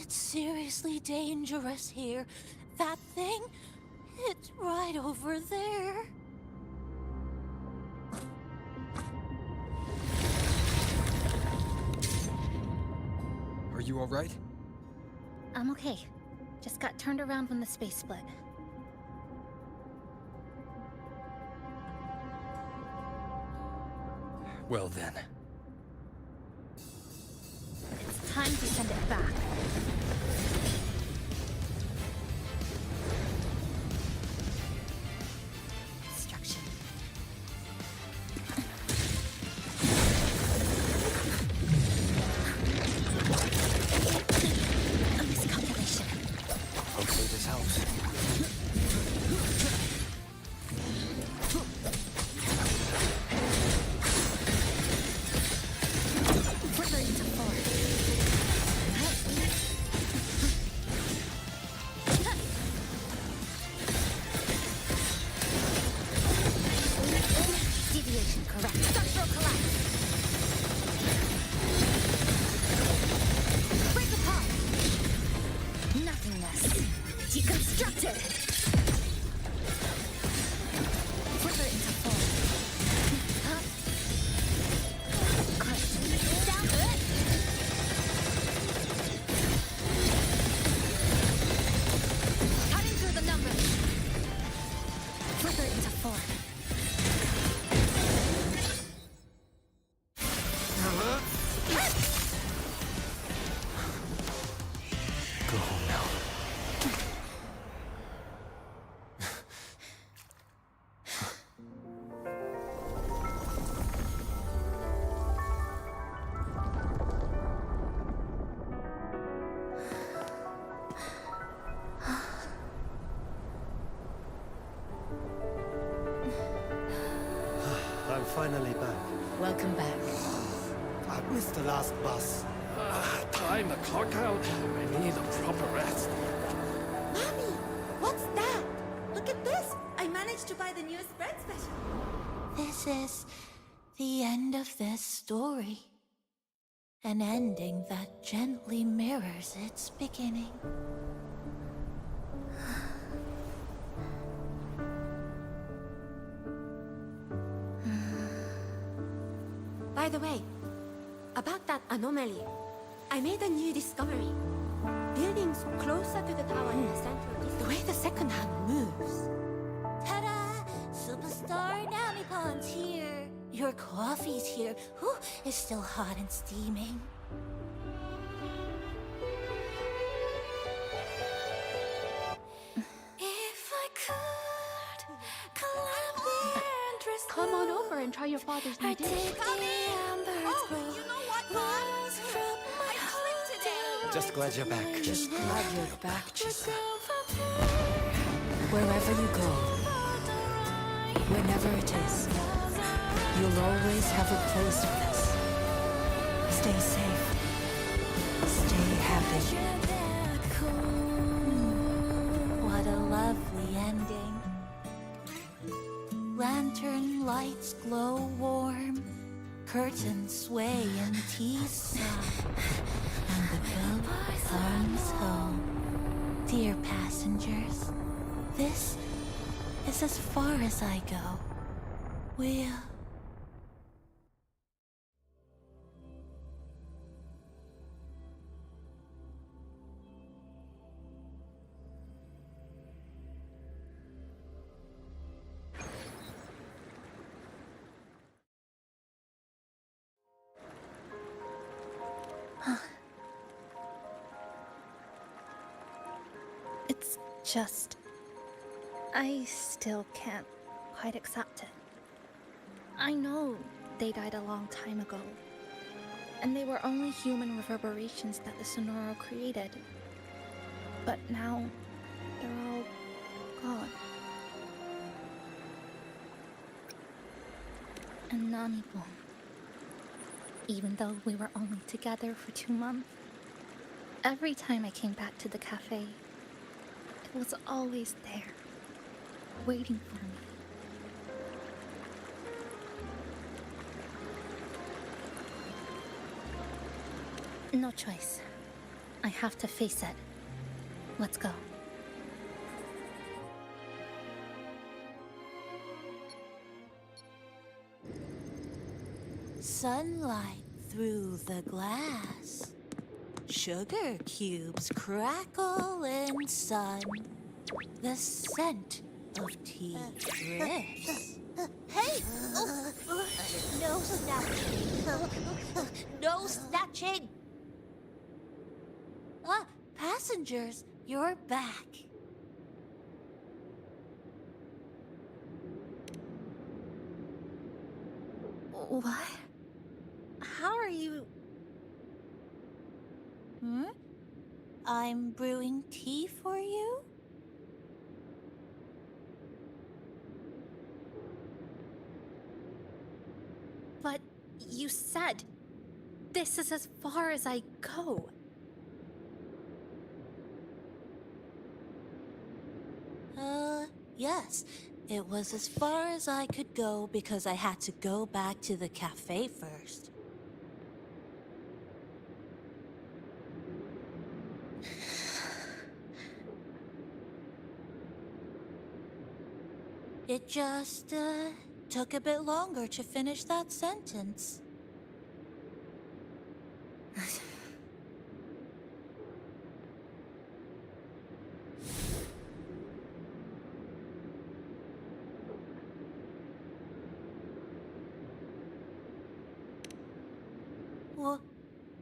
Speaker 12: It's seriously dangerous here. That thing, it's right over there.
Speaker 4: Are you alright?
Speaker 11: I'm okay. Just got turned around when the space split.
Speaker 4: Well then.
Speaker 11: It's time to send it back. Destruction. A miscalculation.
Speaker 4: Hopefully this helps.
Speaker 11: Further into deviation correct. Structural collapse. Break apart. Nothingness. Deconstructed. Further into form. Up. Cut. Down. Cutting through the numbers. Further into form.
Speaker 4: Go home now.
Speaker 18: I'm finally back.
Speaker 2: Welcome back.
Speaker 18: I missed the last bus.
Speaker 21: Time to clock out. I need a proper rest.
Speaker 19: Mommy, what's that? Look at this. I managed to buy the new spread special.
Speaker 12: This is the end of this story. An ending that gently mirrors its beginning.
Speaker 1: By the way, about that anomaly, I made a new discovery. Buildings closer to the tower in the center, the way the second hand moves.
Speaker 12: Ta-da! Superstar Namipon's here. Your coffee's here. Whew, it's still hot and steaming.
Speaker 1: If I could climb the entrance.
Speaker 17: Come on over and try your father's new dish.
Speaker 19: Oh, you know what, Mom? I tripped today.
Speaker 4: Just glad you're back.
Speaker 2: Just glad you're back, Chisa.
Speaker 22: Wherever you go, whenever it is, you'll always have a place with us. Stay safe. Stay happy.
Speaker 12: What a lovely ending. Lantern lights glow warm. Curtains sway in Chisa. And the boat comes home. Dear passengers, this is as far as I go. We'll...
Speaker 11: It's just... I still can't quite accept it. I know they died a long time ago, and they were only human reverberations that the Sonoro created. But now, they're all gone. And Nami-bon, even though we were only together for 2 months, every time I came back to the cafe, it was always there, waiting for me. No choice. I have to face it. Let's go.
Speaker 14: Sunlight through the glass. Sugar cubes crackle in sun. The scent of tea drifts.
Speaker 5: Hey! No snatching! No snatching!
Speaker 14: Ah, passengers, you're back.
Speaker 11: What? How are you...
Speaker 14: Hmm? I'm brewing tea for you?
Speaker 11: But you said this is as far as I go.
Speaker 14: Yes. It was as far as I could go because I had to go back to the cafe first. It just, took a bit longer to finish that sentence.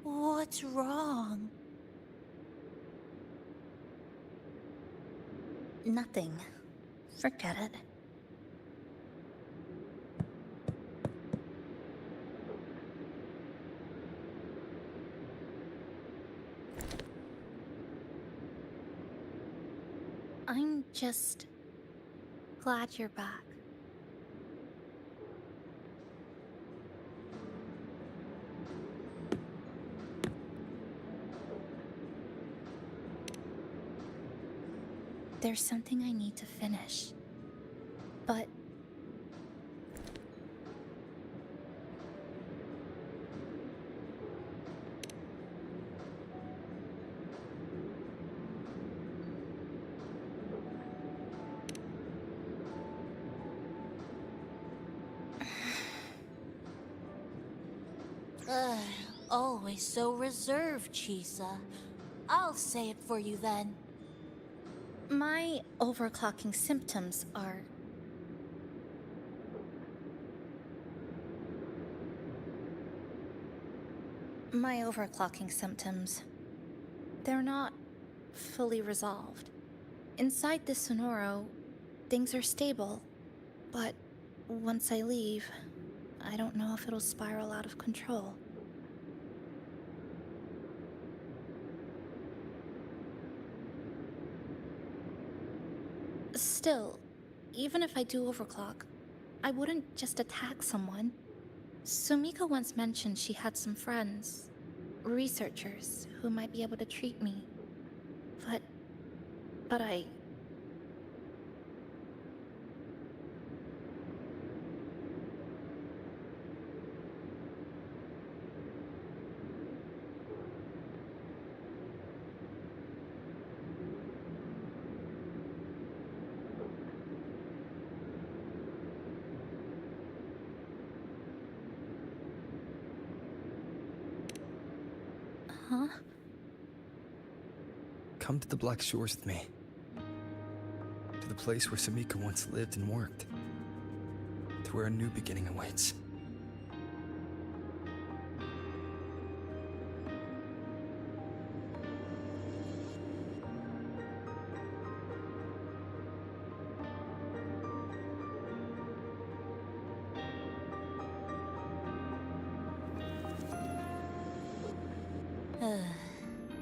Speaker 14: What's wrong?
Speaker 11: Nothing. Forget it. I'm just glad you're back. There's something I need to finish. But...
Speaker 14: Always so reserved, Chisa. I'll say it for you then.
Speaker 11: My overclocking symptoms are... My overclocking symptoms... They're not fully resolved. Inside the Sonoro, things are stable. But once I leave, I don't know if it'll spiral out of control. Still, even if I do overclock, I wouldn't just attack someone. Sumiko once mentioned she had some friends, researchers, who might be able to treat me. But I... Huh?
Speaker 4: Come to the Black Shores with me. To the place where Sumiko once lived and worked. To where a new beginning awaits.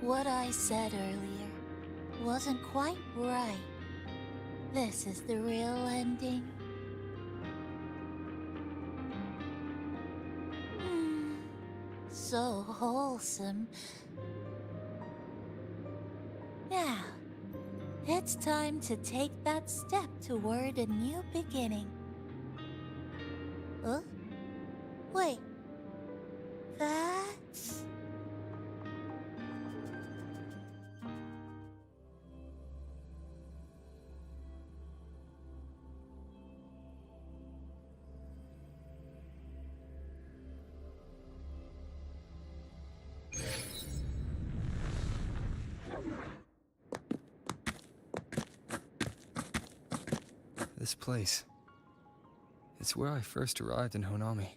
Speaker 14: What I said earlier wasn't quite right. This is the real ending. So wholesome. Now, it's time to take that step toward a new beginning. Huh? Wait. That's...
Speaker 4: This place. It's where I first arrived in Honami.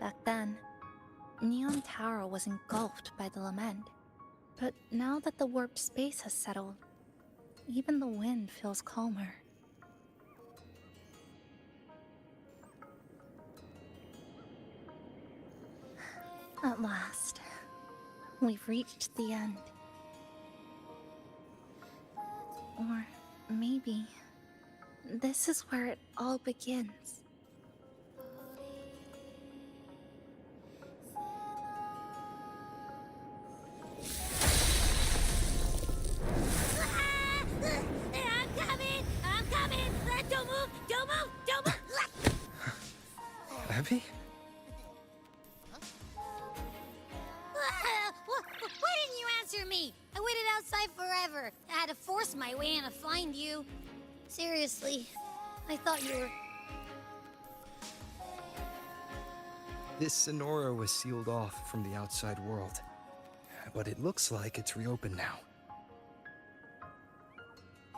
Speaker 11: Back then, Neon Tower was engulfed by the lament. But now that the warped space has settled, even the wind feels calmer. At last, we've reached the end. Or maybe this is where it all begins.
Speaker 5: I'm coming! Don't move! Don't move! Don't move!
Speaker 4: Abby?
Speaker 5: Why didn't you answer me? I waited outside forever. I had to force my way in to find you. Seriously, I thought you were...
Speaker 4: This Sonora was sealed off from the outside world. But it looks like it's reopened now.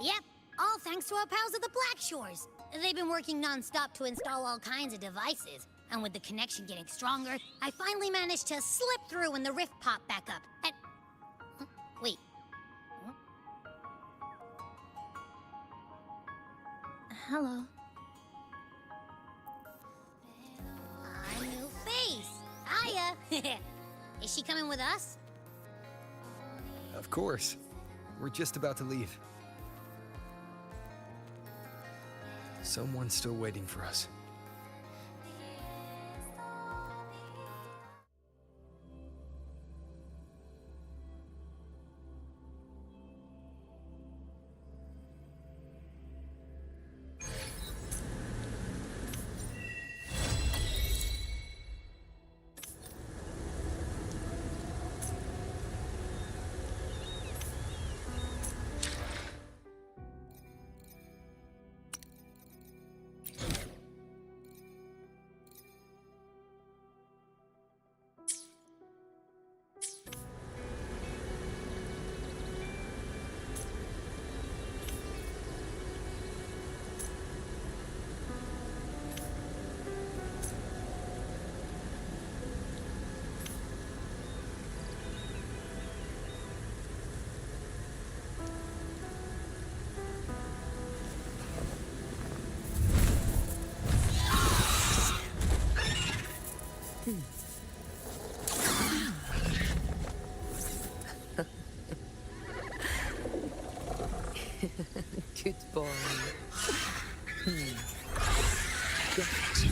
Speaker 5: Yep, all thanks to our pals at the Black Shores. They've been working non-stop to install all kinds of devices. And with the connection getting stronger, I finally managed to slip through when the rift popped back up. And... Wait.
Speaker 11: Hello.
Speaker 5: A new face. Hiya. Is she coming with us?
Speaker 4: Of course. We're just about to leave. Someone's still waiting for us.
Speaker 16: Good boy.
Speaker 2: Gotcha.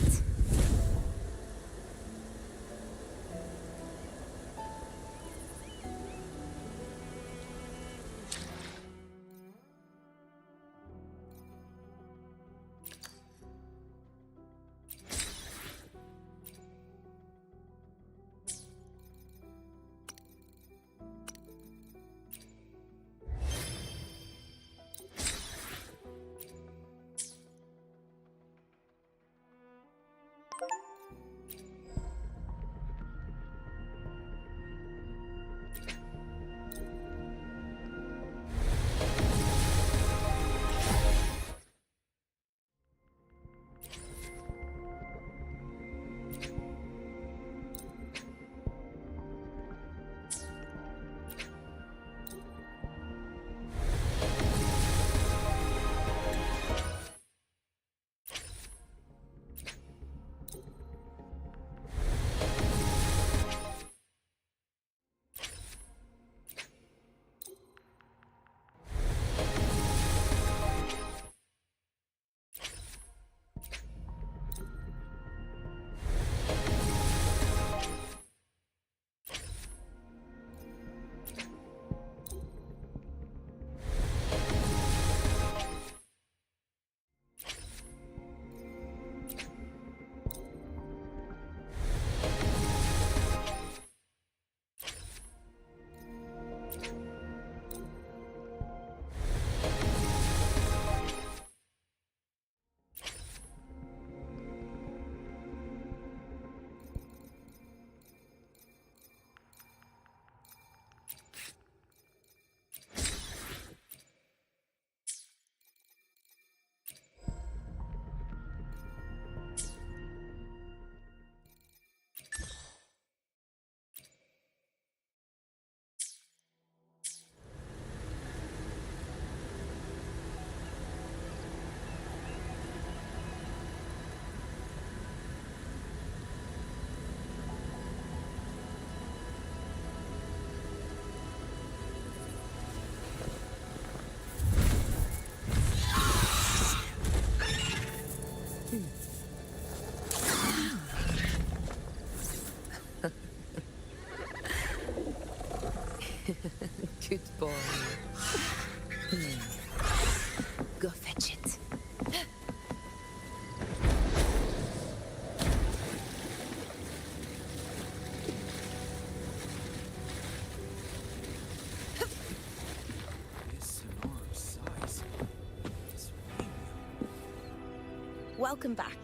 Speaker 19: welcome back.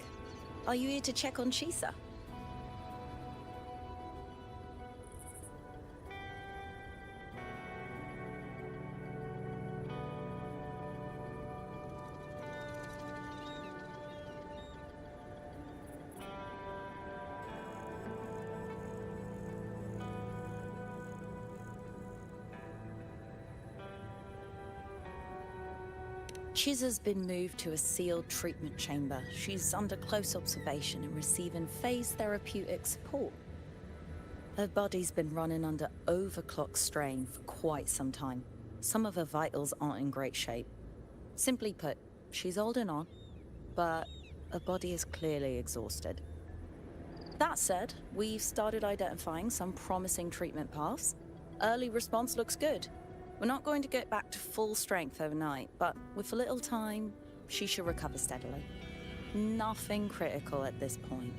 Speaker 19: Are you here to check on Chisa? Chisa's been moved to a sealed treatment chamber. She's under close observation and receiving phase therapeutic support. Her body's been running under overclock strain for quite some time. Some of her vitals aren't in great shape. Simply put, she's holding on, but her body is clearly exhausted. That said, we've started identifying some promising treatment paths. Early response looks good. We're not going to get back to full strength overnight, but with a little time, she should recover steadily. Nothing critical at this point.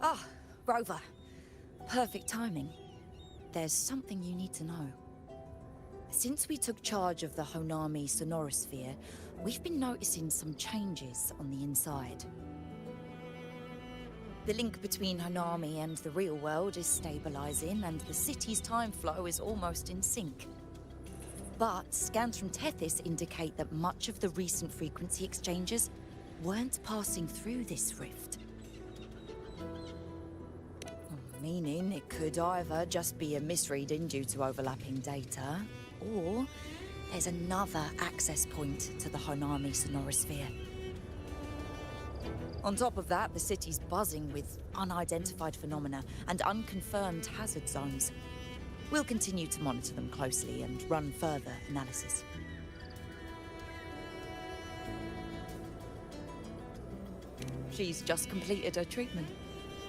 Speaker 19: Ah, Rover. Perfect timing. There's something you need to know. Since we took charge of the Honami sonorosphere, we've been noticing some changes on the inside. The link between Honami and the real world is stabilizing, and the city's time flow is almost in sync. But scans from Tethys indicate that much of the recent frequency exchanges weren't passing through this rift. Meaning it could either just be a misreading due to overlapping data, or there's another access point to the Honami sonorosphere. On top of that, the city's buzzing with unidentified phenomena and unconfirmed hazard zones. We'll continue to monitor them closely and run further analysis. She's just completed her treatment.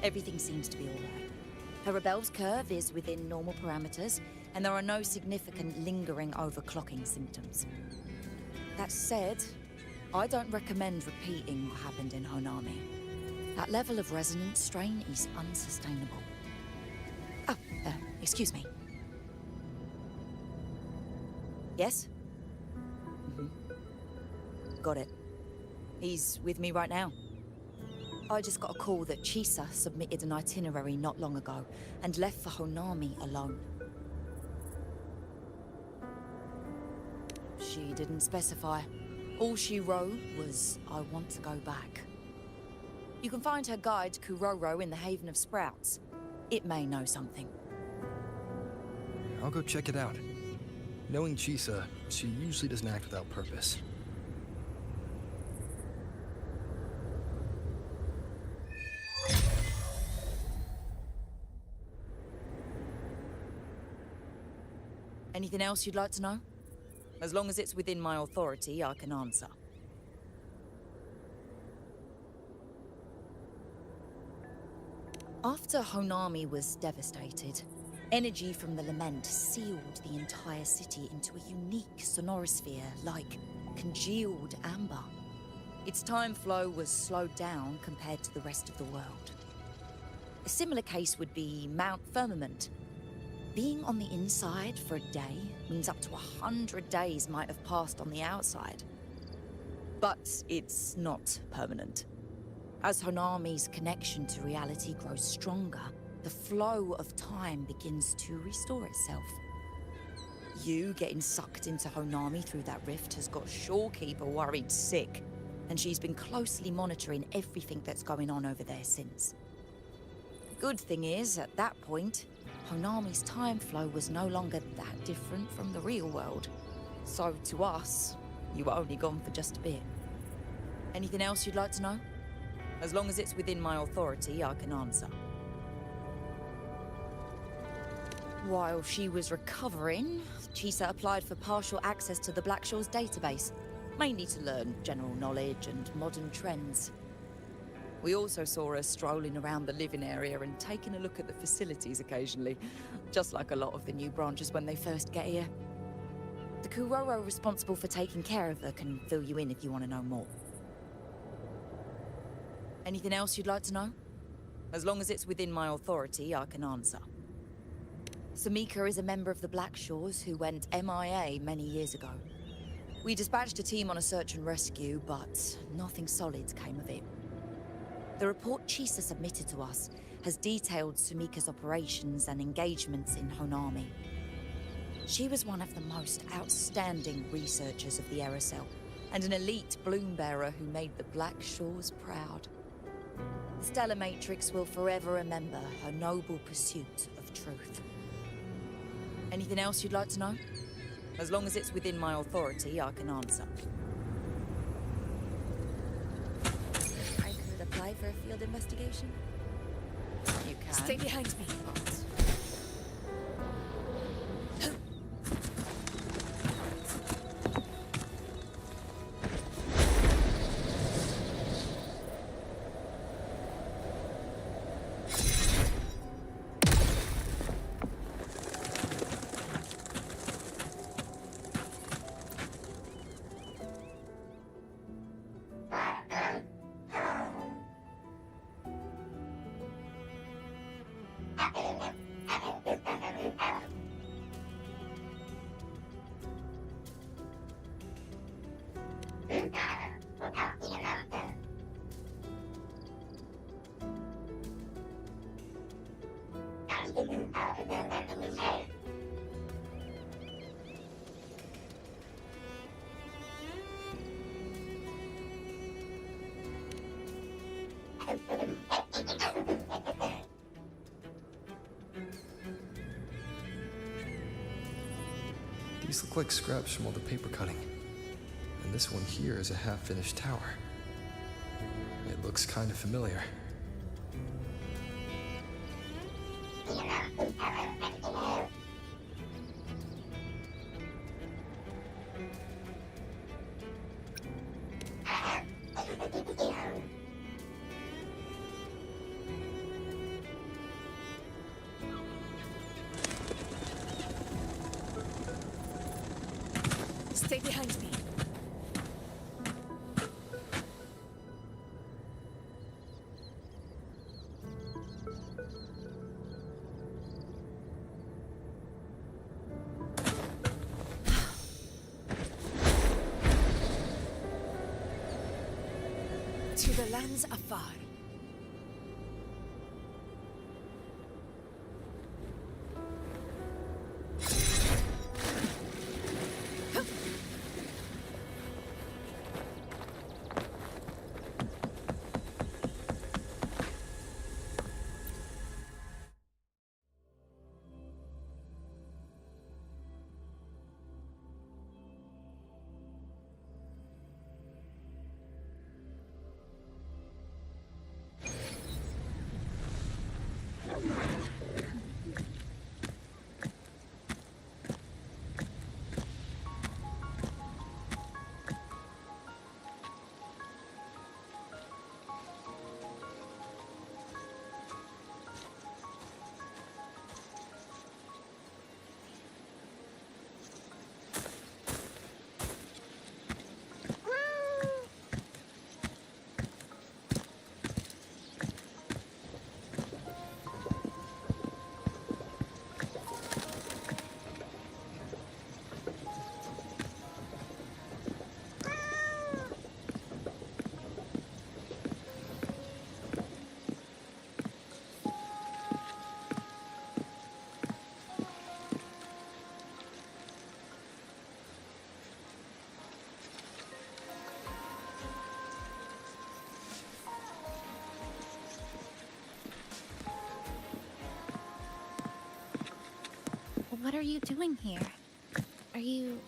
Speaker 19: Everything seems to be all right. Her rebel's curve is within normal parameters, and there are no significant lingering overclocking symptoms. That said, I don't recommend repeating what happened in Honami. That level of resonance strain is unsustainable. Oh, excuse me. Yes? Got it. He's with me right now. I just got a call that Chisa submitted an itinerary not long ago and left for Honami alone. She didn't specify. All she wrote was, "I want to go back." You can find her guide, Kuro, in the Haven of Sprouts. It may know something.
Speaker 4: I'll go check it out. Knowing Chisa, she usually doesn't act without purpose.
Speaker 2: Anything else you'd like to know? As long as it's within my authority, I can answer. After Honami was devastated, energy from the lament sealed the entire city into a unique sonorosphere like congealed amber. Its time flow was slowed down compared to the rest of the world. A similar case would be Mount Firmament. Being on the inside for a day means up to 100 days might have passed on the outside. But it's not permanent. As Honami's connection to reality grows stronger, the flow of time begins to restore itself. You getting sucked into Honami through that rift has got Shorekeeper worried sick, and she's been closely monitoring everything that's going on over there since. Good thing is, at that point, Honami's time flow was no longer that different from the real world. So to us, you were only gone for just a bit. Anything else you'd like to know? As long as it's within my authority, I can answer. While she was recovering, Chisa applied for partial access to the Black Shores database, mainly to learn general knowledge and modern trends. We also saw her strolling around the living area and taking a look at the facilities occasionally, just like a lot of the new branches when they first get here. The Kuro responsible for taking care of her can fill you in if you want to know more. Anything else you'd like to know? As long as it's within my authority, I can answer. Samika is a member of the Black Shores who went MIA many years ago. We dispatched a team on a search and rescue, but nothing solid came of it. The report Chisa submitted to us has detailed Sumika's operations and engagements in Honami. She was one of the most outstanding researchers of the Aerosol, and an elite bloom bearer who made the Black Shores proud. The Stellar Matrix will forever remember her noble pursuit of truth. Anything else you'd like to know? As long as it's within my authority, I can answer. I could apply for a field investigation. You can.
Speaker 22: Stay behind me.
Speaker 4: These look like scraps from all the paper cutting. And this one here is a half-finished tower. It looks kind of familiar.
Speaker 22: Stay behind me. To the lands afar.
Speaker 11: What are you doing here? Are you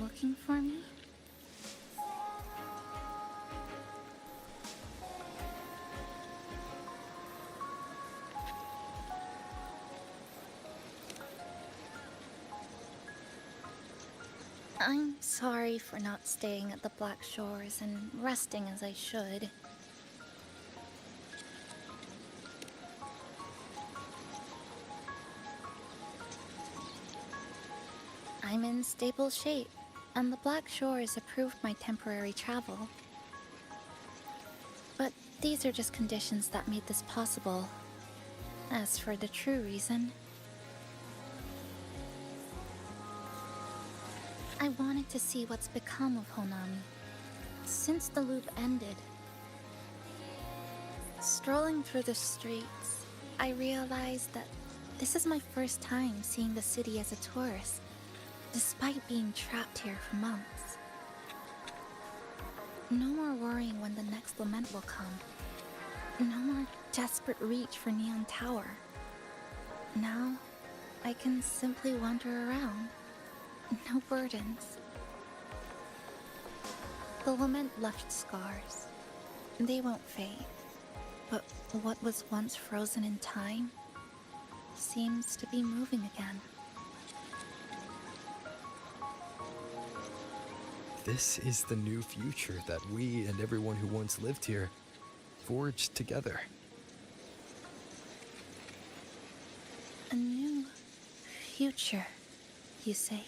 Speaker 11: looking for me? I'm sorry for not staying at the Black Shores and resting as I should. I'm in stable shape, and the Black Shores approved my temporary travel. But these are just conditions that made this possible. As for the true reason, I wanted to see what's become of Honami. Since the loop ended, strolling through the streets, I realized that this is my first time seeing the city as a tourist, despite being trapped here for months. No more worrying when the next lament will come. No more desperate reach for Neon Tower. Now, I can simply wander around. No burdens. The lament left scars. They won't fade. But what was once frozen in time seems to be moving again.
Speaker 4: This is the new future that we and everyone who once lived here forged together.
Speaker 11: A new future, you say?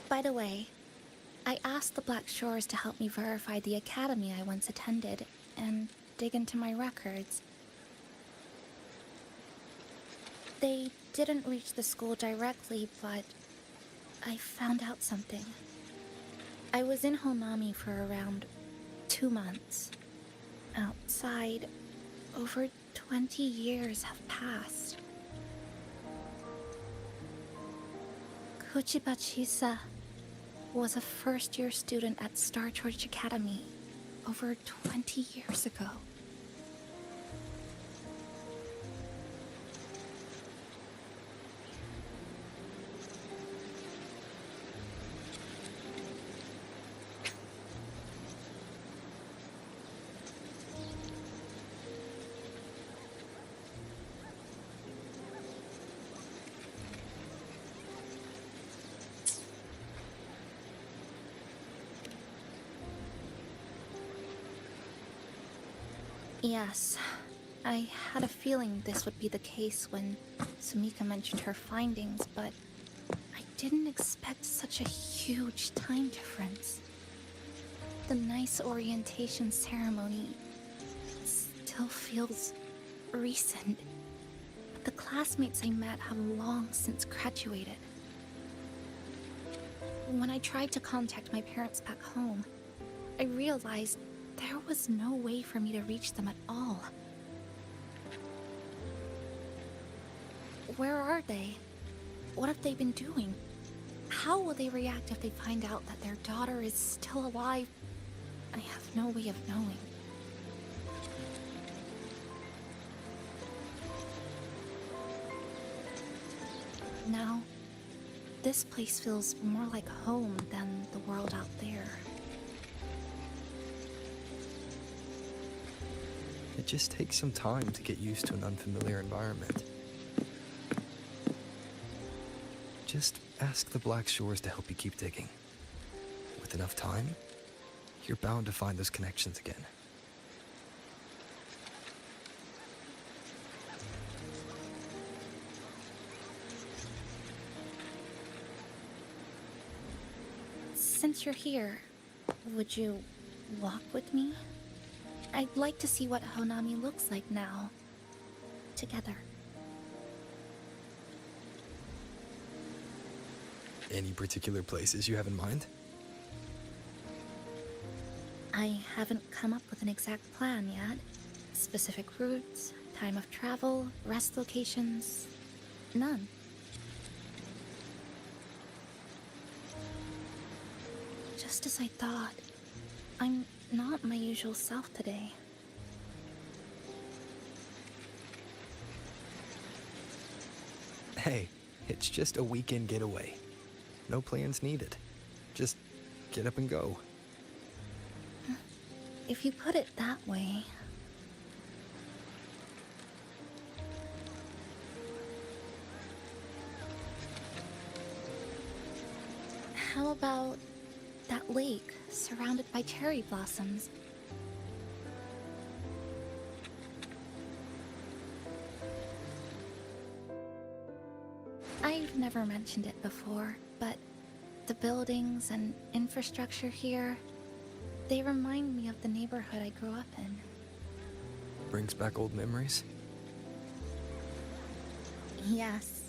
Speaker 11: By the way, I asked the Black Shores to help me verify the academy I once attended and dig into my records. They didn't reach the school directly, but I found out something. I was in Honami for around 2 months. Outside, over 20 years have passed. Kuchiba Chisa was a first-year student at Star Church Academy over 20 years ago. Yes, I had a feeling this would be the case when Sumika mentioned her findings, but I didn't expect such a huge time difference. The nice orientation ceremony still feels recent, but the classmates I met have long since graduated. When I tried to contact my parents back home, I realized there was no way for me to reach them at all. Where are they? What have they been doing? How will they react if they find out that their daughter is still alive? I have no way of knowing. Now, this place feels more like home than the world out there.
Speaker 4: It just takes some time to get used to an unfamiliar environment. Just ask the Black Shores to help you keep digging. With enough time, you're bound to find those connections again.
Speaker 11: Since you're here, would you walk with me? I'd like to see what Honami looks like now. Together.
Speaker 4: Any particular places you have in mind?
Speaker 11: I haven't come up with an exact plan yet. Specific routes, time of travel, rest locations, none. Just as I thought, I'm not my usual self today.
Speaker 4: Hey, it's just a weekend getaway. No plans needed. Just get up and go.
Speaker 11: If you put it that way... How about that lake surrounded by cherry blossoms? I've never mentioned it before, but the buildings and infrastructure here, they remind me of the neighborhood I grew up in.
Speaker 4: Brings back old memories?
Speaker 11: Yes.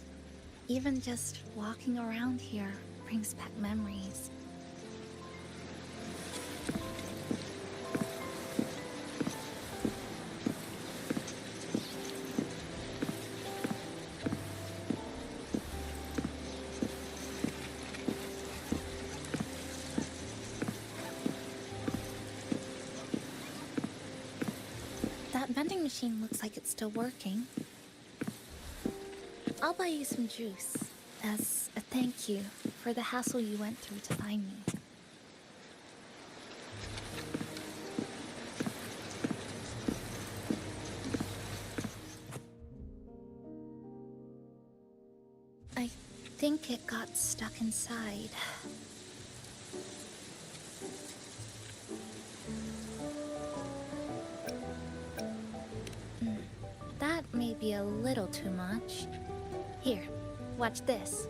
Speaker 11: Even just walking around here brings back memories. That vending machine looks like it's still working. I'll buy you some juice as a thank you for the hassle you went through to find me. I think it got stuck inside. That may be a little too much. Here, watch this.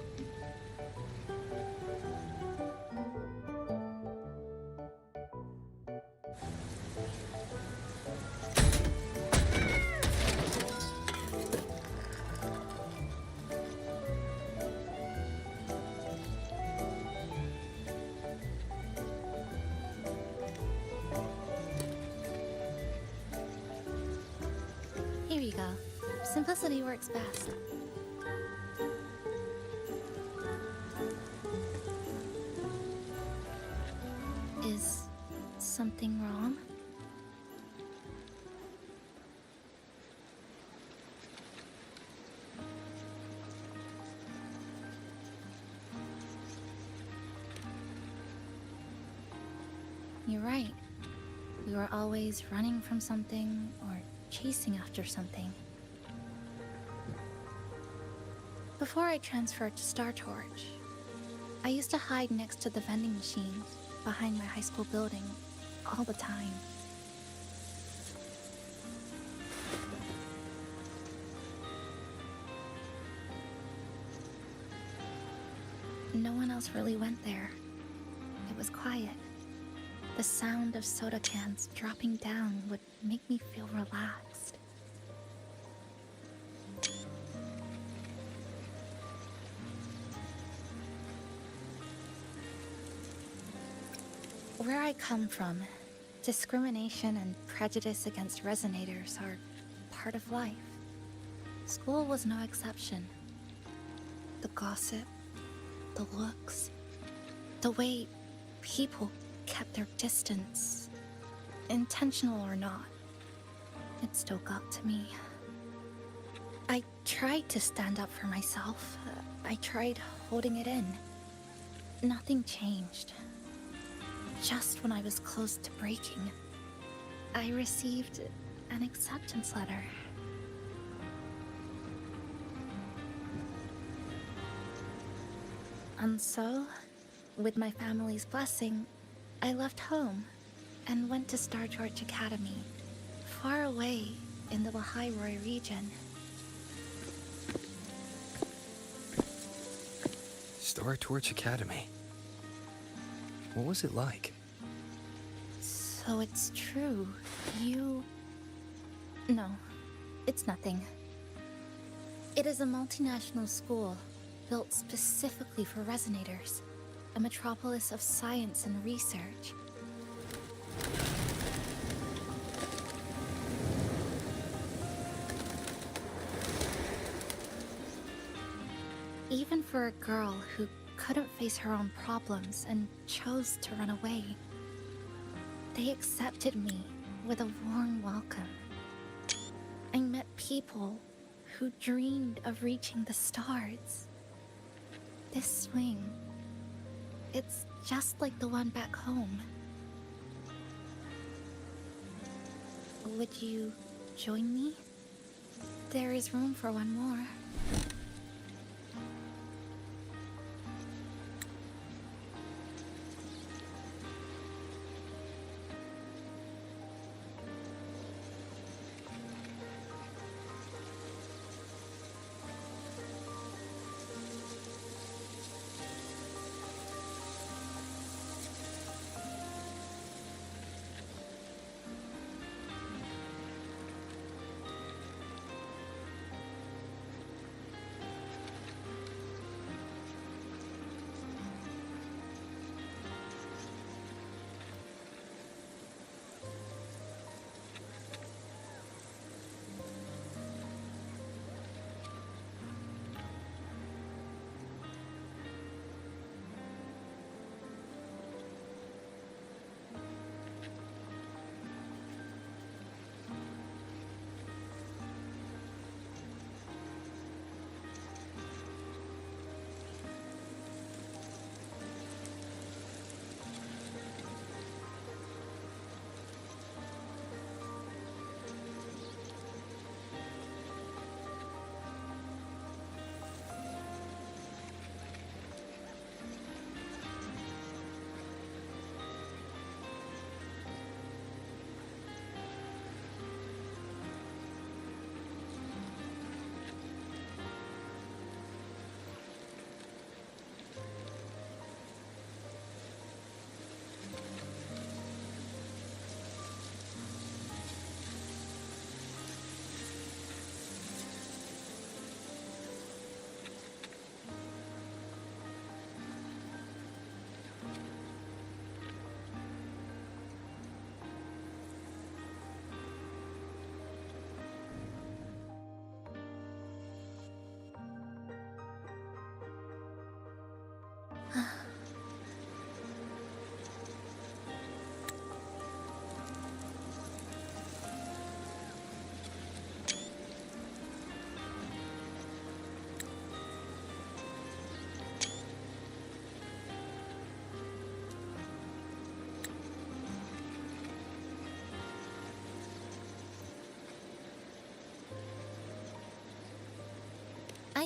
Speaker 11: Here you go. Simplicity works best. Is something wrong? You're right. We were always running from something or chasing after something. Before I transferred to Star Torch, I used to hide next to the vending machines behind my high school building all the time. No one else really went there. It was quiet. The sound of soda cans dropping down would make me feel relaxed. Where I come from, discrimination and prejudice against Resonators are part of life. School was no exception. The gossip, the looks, the way people kept their distance, intentional or not, it still got to me. I tried to stand up for myself. I tried holding it in. Nothing changed. Just when I was close to breaking, I received an acceptance letter. And so, with my family's blessing, I left home and went to Star Torch Academy, far away in the Baha'i region.
Speaker 4: Star Torch Academy. What was it like?
Speaker 11: So it's true. You... No, it's nothing. It is a multinational school built specifically for Resonators, a metropolis of science and research. Even for a girl who couldn't face her own problems and chose to run away, they accepted me with a warm welcome. I met people who dreamed of reaching the stars. This swing, it's just like the one back home. Would you join me? There is room for one more.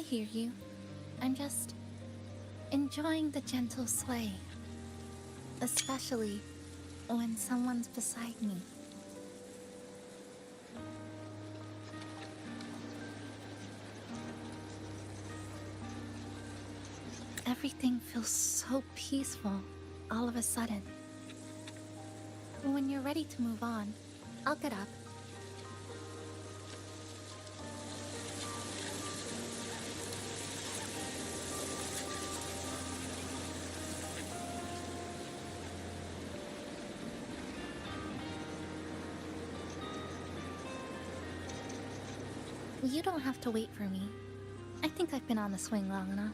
Speaker 11: hear you. I'm just enjoying the gentle sway. Especially when someone's beside me. Everything feels so peaceful all of a sudden. When you're ready to move on, I'll get up. You don't have to wait for me. I think I've been on the swing long enough.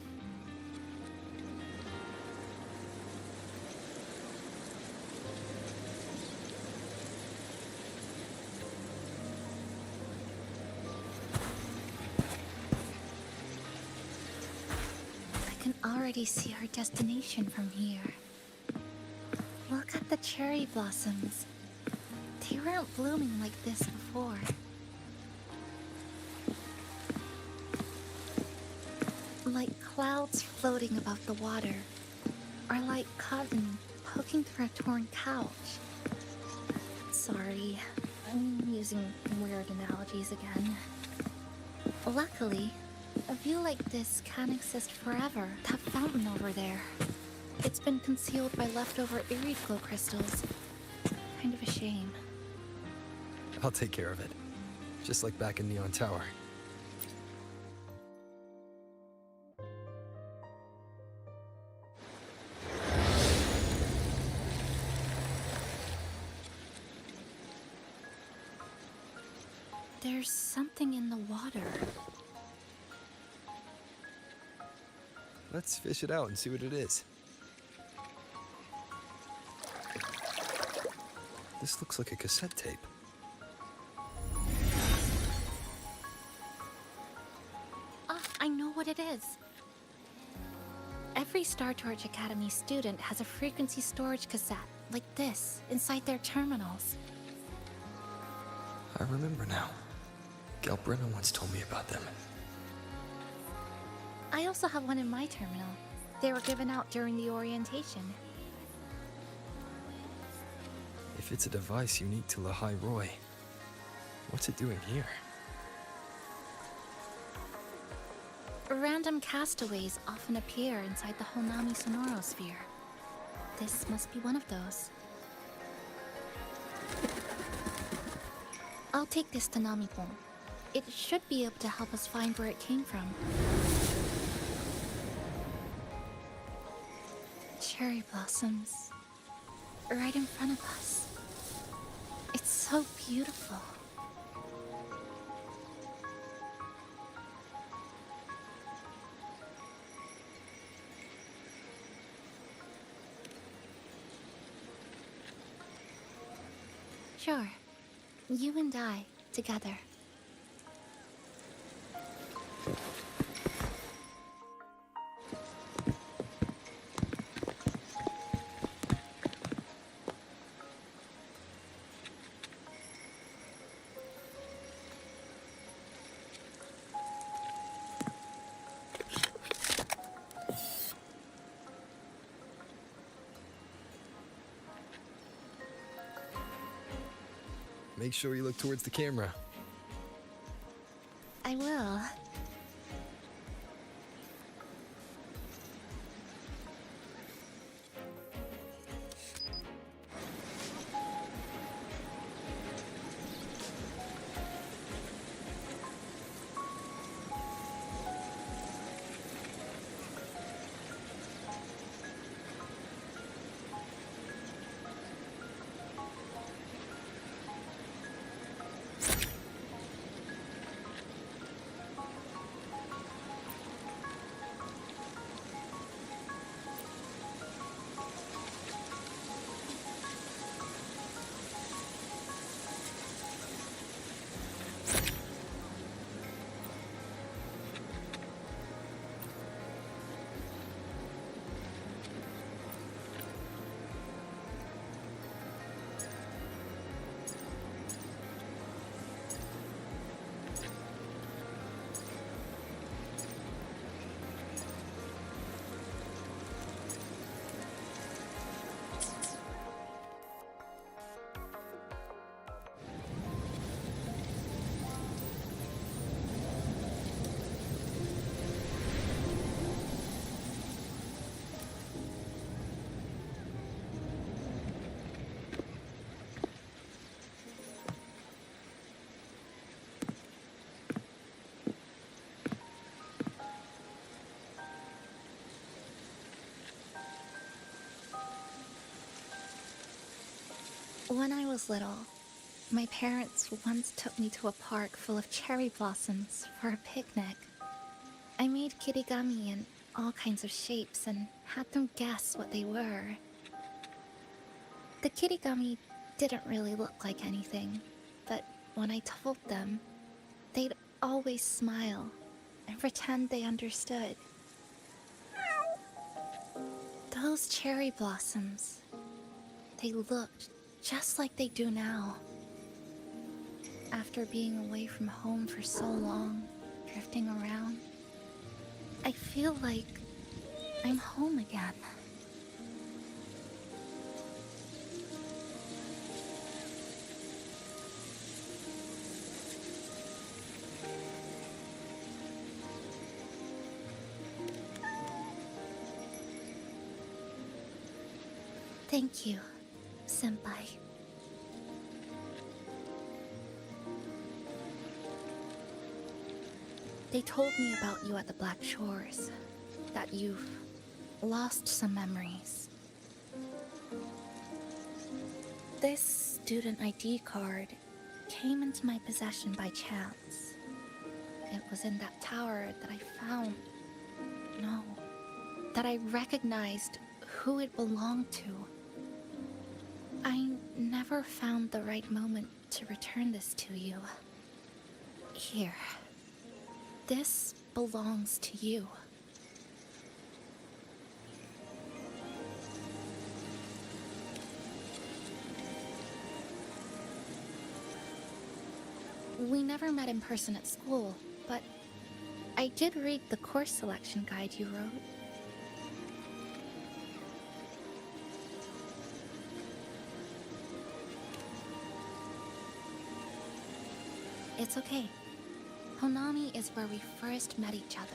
Speaker 11: I can already see our destination from here. Look at the cherry blossoms. They weren't blooming like this before. Like clouds floating above the water, or like cotton poking through a torn couch. Sorry, I'm using weird analogies again. Luckily, a view like this can't exist forever. That fountain over there, it's been concealed by leftover irid glow crystals. Kind of a shame.
Speaker 4: I'll take care of it. Just like back in Neon Tower.
Speaker 11: There's something in the water.
Speaker 4: Let's fish it out and see what it is. This looks like a cassette tape.
Speaker 11: Ah, I know what it is. Every Star Torch Academy student has a frequency storage cassette, like this, inside their terminals.
Speaker 4: I remember now. Galbrina once told me about them.
Speaker 11: I also have one in my terminal. They were given out during the orientation.
Speaker 4: If it's a device unique to Lahai Roy, what's it doing here?
Speaker 11: Random castaways often appear inside the Honami sonorosphere. This must be one of those. I'll take this to Namipon. It should be able to help us find where it came from. Cherry blossoms. Right in front of us. It's so beautiful. Sure. You and I, together.
Speaker 4: Make sure you look towards the camera.
Speaker 11: I will. When I was little, my parents once took me to a park full of cherry blossoms for a picnic. I made kirigami in all kinds of shapes and had them guess what they were. The kirigami didn't really look like anything, but when I told them, they'd always smile and pretend they understood. Those cherry blossoms, they looked just like they do now. After being away from home for so long, drifting around, I feel like I'm home again. Thank you, Senpai. They told me about you at the Black Shores, that you've lost some memories. This student ID card came into my possession by chance. It was in that tower that I found. No, that I recognized who it belonged to. I never found the right moment to return this to you. Here. This belongs to you. We never met in person at school, but I did read the course selection guide you wrote. It's okay. Honami is where we first met each other.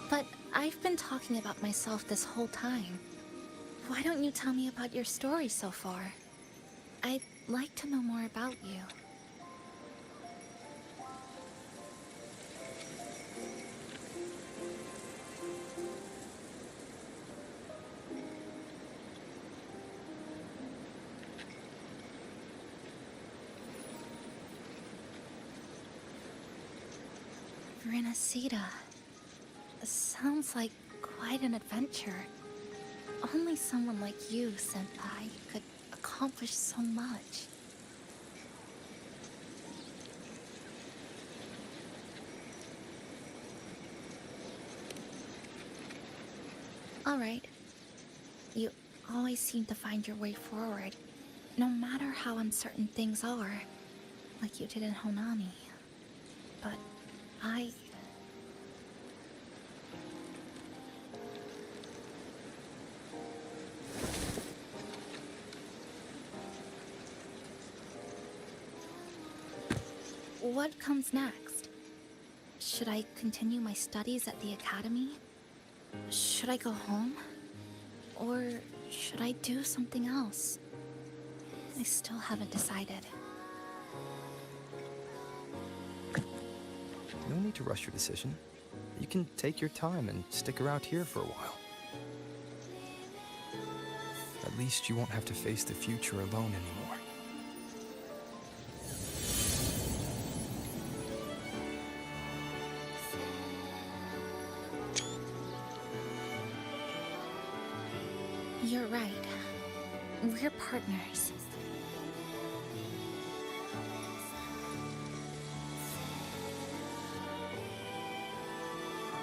Speaker 11: But I've been talking about myself this whole time. Why don't you tell me about your story so far? I'd like to know more about you. Resonator. Sounds like quite an adventure. Only someone like you, Senpai, could accomplish so much. Alright. You always seem to find your way forward, no matter how uncertain things are, like you did in Honami. But What comes next? Should I continue my studies at the academy? Should I go home? Or should I do something else? I still haven't decided.
Speaker 4: No need to rush your decision. You can take your time and stick around here for a while. At least you won't have to face the future alone anymore.
Speaker 11: You're right. We're partners.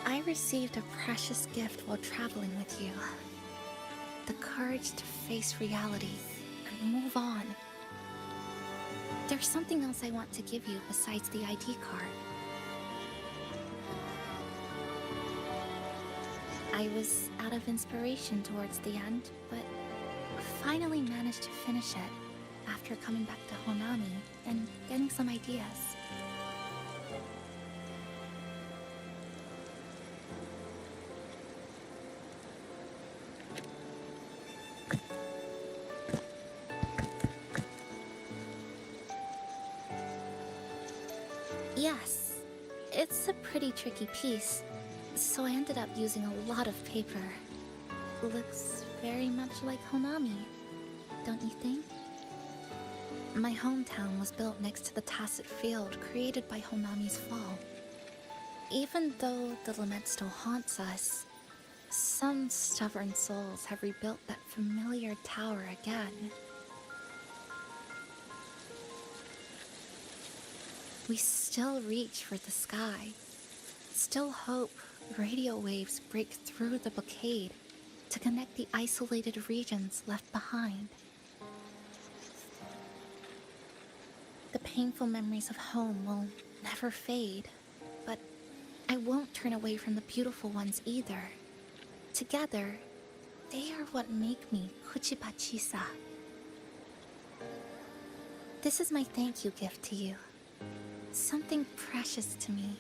Speaker 11: I received a precious gift while traveling with you. The courage to face reality and move on. There's something else I want to give you besides the ID card. I was out of inspiration towards the end, but finally managed to finish it after coming back to Honami and getting some ideas. Yes, it's a pretty tricky piece. So I ended up using a lot of paper. Looks very much like Honami, don't you think? My hometown was built next to the tacit field created by Honami's fall. Even though the lament still haunts us, some stubborn souls have rebuilt that familiar tower again. We still reach for the sky, still hope radio waves break through the blockade to connect the isolated regions left behind. The painful memories of home will never fade, but I won't turn away from the beautiful ones either. Together, they are what make me Kuchiba Chisa. This is my thank you gift to you. Something precious to me.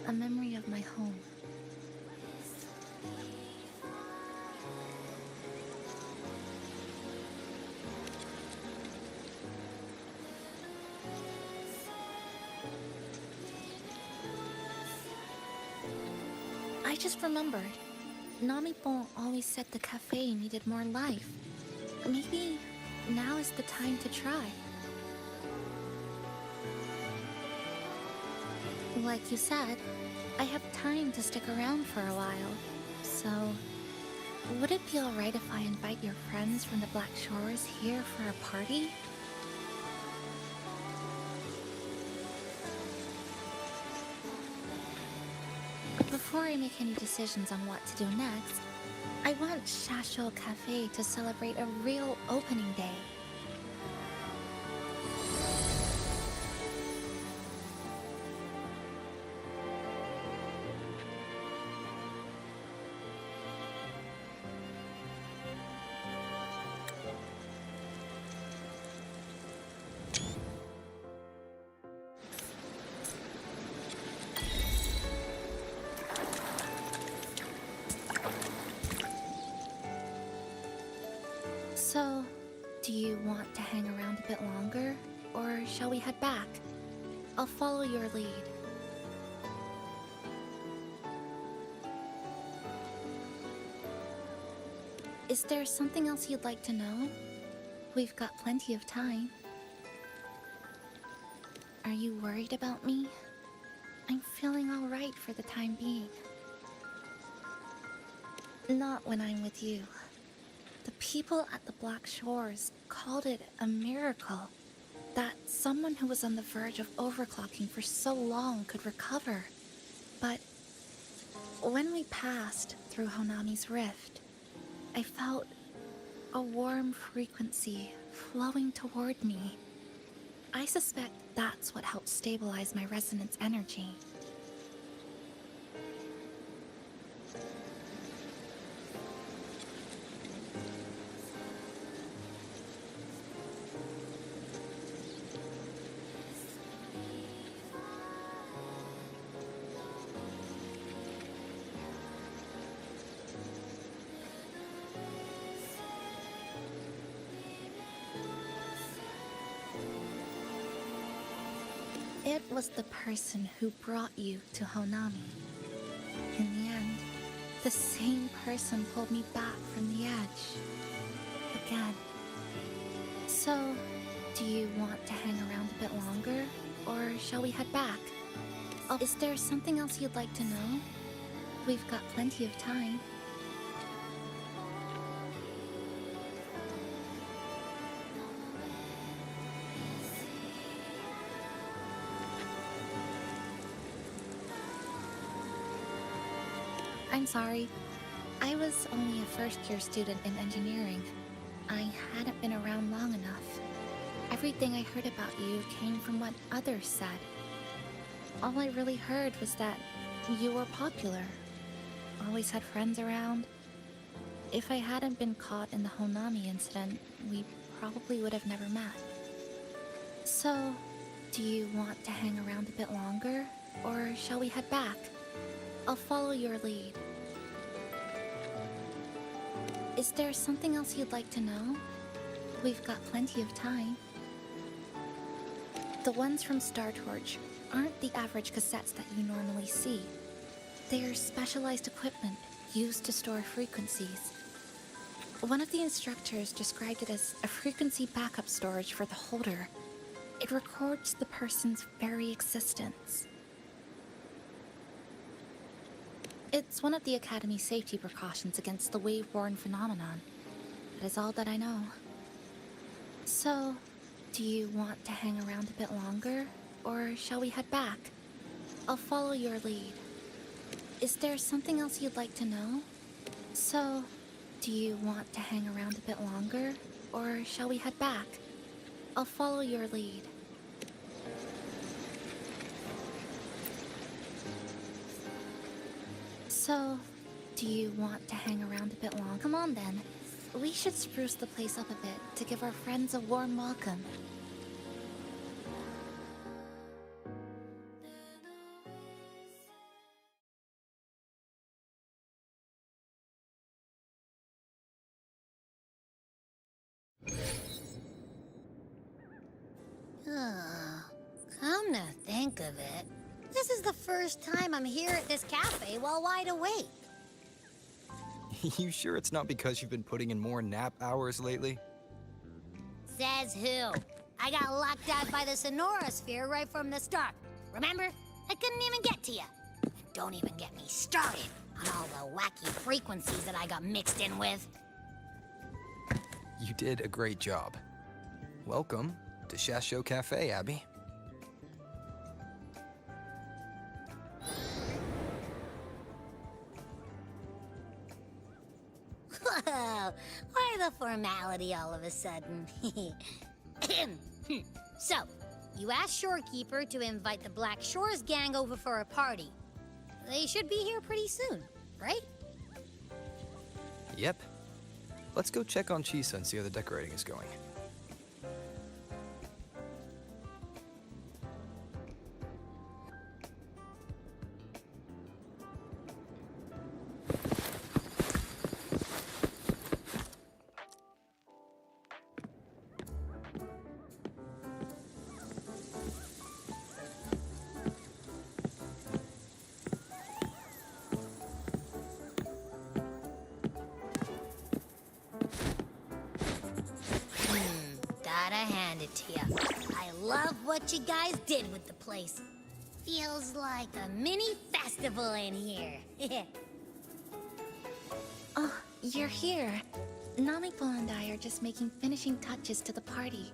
Speaker 11: A memory of my home. I just remembered. Namipon always said the cafe needed more life. Maybe now is the time to try. Like you said, I have time to stick around for a while, so would it be alright if I invite your friends from the Black Shores here for a party? Before I make any decisions on what to do next, I want Shasho Cafe to celebrate a real opening day. So, do you want to hang around a bit longer, or shall we head back? I'll follow your lead. Is there something else you'd like to know? We've got plenty of time. Are you worried about me? I'm feeling all right for the time being. Not when I'm with you. The people at the Black Shores called it a miracle that someone who was on the verge of overclocking for so long could recover. But when we passed through Honami's rift, I felt a warm frequency flowing toward me. I suspect that's what helped stabilize my resonance energy. It was the person who brought you to Honami. In the end, the same person pulled me back from the edge. Again. So, do you want to hang around a bit longer, or shall we head back? Is there something else you'd like to know? We've got plenty of time. I'm sorry. I was only a first-year student in engineering. I hadn't been around long enough. Everything I heard about you came from what others said. All I really heard was that you were popular. Always had friends around. If I hadn't been caught in the Honami incident, we probably would have never met. So, do you want to hang around a bit longer, or shall we head back? I'll follow your lead. Is there something else you'd like to know? We've got plenty of time. The ones from Star Torch aren't the average cassettes that you normally see. They're specialized equipment used to store frequencies. One of the instructors described it as a frequency backup storage for the holder. It records the person's very existence. It's one of the Academy's safety precautions against the wave-worn phenomenon. That is all that I know. So, do you want to hang around a bit longer, or shall we head back? I'll follow your lead. Is there something else you'd like to know? So, do you want to hang around a bit longer, or shall we head back? I'll follow your lead. So, do you want to hang around a bit long? Come on then. We should spruce the place up a bit to give our friends a warm welcome.
Speaker 3: Come to think of it, this is the first time I'm here at this cafe while wide awake.
Speaker 4: You sure it's not because you've been putting in more nap hours lately?
Speaker 3: Says who? I got locked out by the Sonora Sphere right from the start. Remember? I couldn't even get to you. Don't even get me started on all the wacky frequencies that I got mixed in with.
Speaker 4: You did a great job. Welcome to Shasho Cafe, Abby.
Speaker 3: Whoa, why the formality all of a sudden? So, you asked Shorekeeper to invite the Black Shores gang over for a party. They should be here pretty soon, right?
Speaker 4: Yep. Let's go check on Chisa and see how the decorating is going.
Speaker 3: Gotta hand it to you. I love what you guys did with the place. Feels like a mini festival in here.
Speaker 11: Oh, you're here. Namiko and I are just making finishing touches to the party.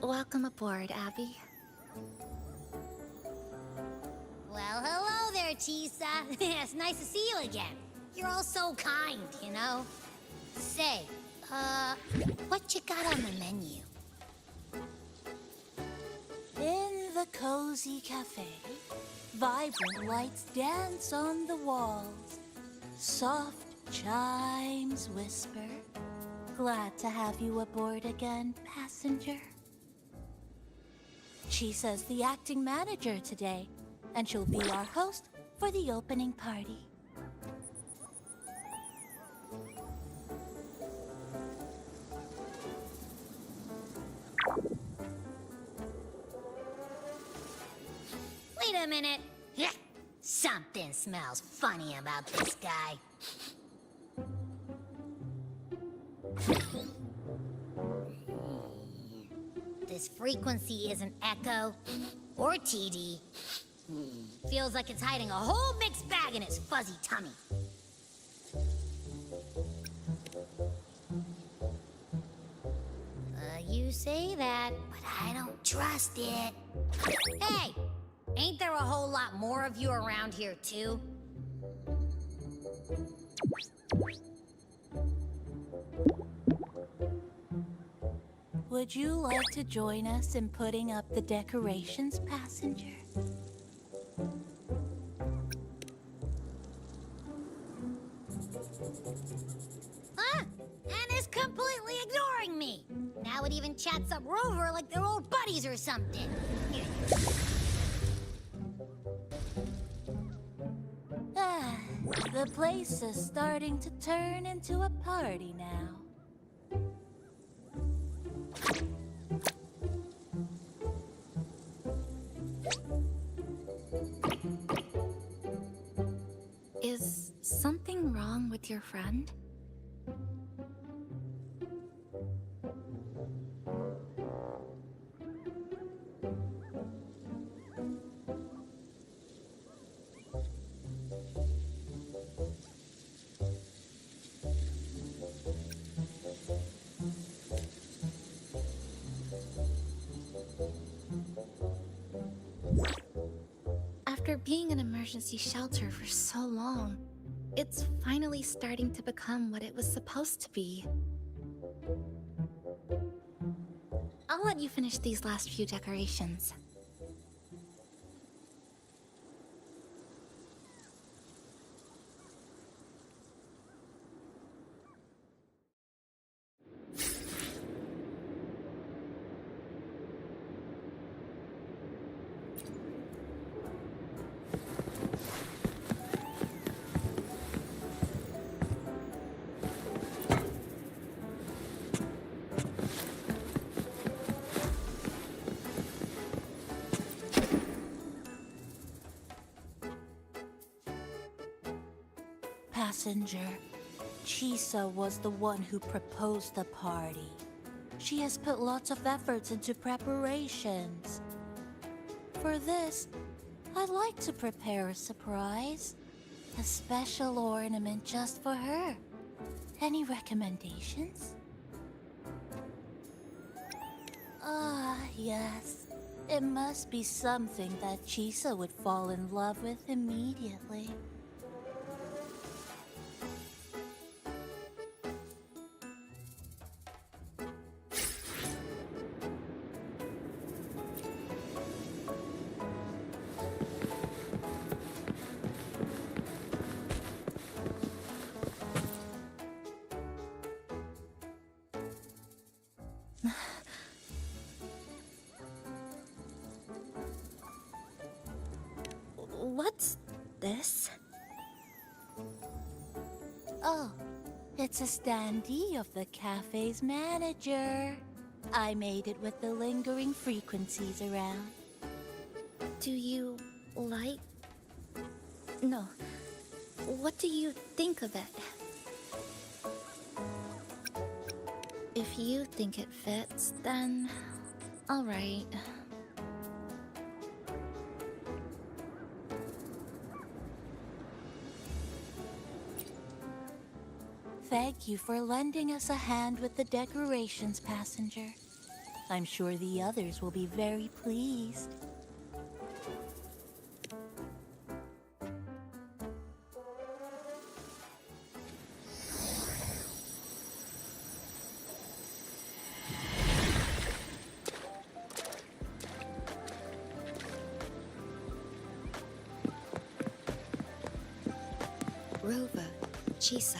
Speaker 11: Welcome aboard, Abby.
Speaker 3: Well, hello there, Chisa. It's nice to see you again. You're all so kind, you know? Say, what you got on the menu?
Speaker 12: In the cozy cafe, vibrant lights dance on the walls. Soft chimes whisper. Glad to have you aboard again, passenger. Chisa's the acting manager today, and she'll be our host for the opening party.
Speaker 3: Wait a minute. Something smells funny about this guy. This frequency isn't echo or TD. Feels like it's hiding a whole mixed bag in its fuzzy tummy. You say that, but I don't trust it. Hey, ain't there a whole lot more of you around here too?
Speaker 12: Would you like to join us in putting up the decorations, passenger?
Speaker 3: Huh? Anna's completely ignoring me. Now it even chats up Rover like they're old buddies or something.
Speaker 12: Ah, The place is starting to turn into a party now.
Speaker 11: Is something wrong with your friend? After being an emergency shelter for so long, it's finally starting to become what it was supposed to be. I'll let you finish these last few decorations.
Speaker 12: Passenger, Chisa was the one who proposed the party. She has put lots of efforts into preparations. For this, I'd like to prepare a surprise. A special ornament just for her. Any recommendations? Ah, yes. It must be something that Chisa would fall in love with immediately.
Speaker 11: What's this?
Speaker 12: Oh, it's a standee of the cafe's manager. I made it with the lingering frequencies around.
Speaker 11: Do you like... No. What do you think of it? If you think it fits, then... all right.
Speaker 12: Thank you for lending us a hand with the decorations, passenger. I'm sure the others will be very pleased.
Speaker 15: Rover, Chisa,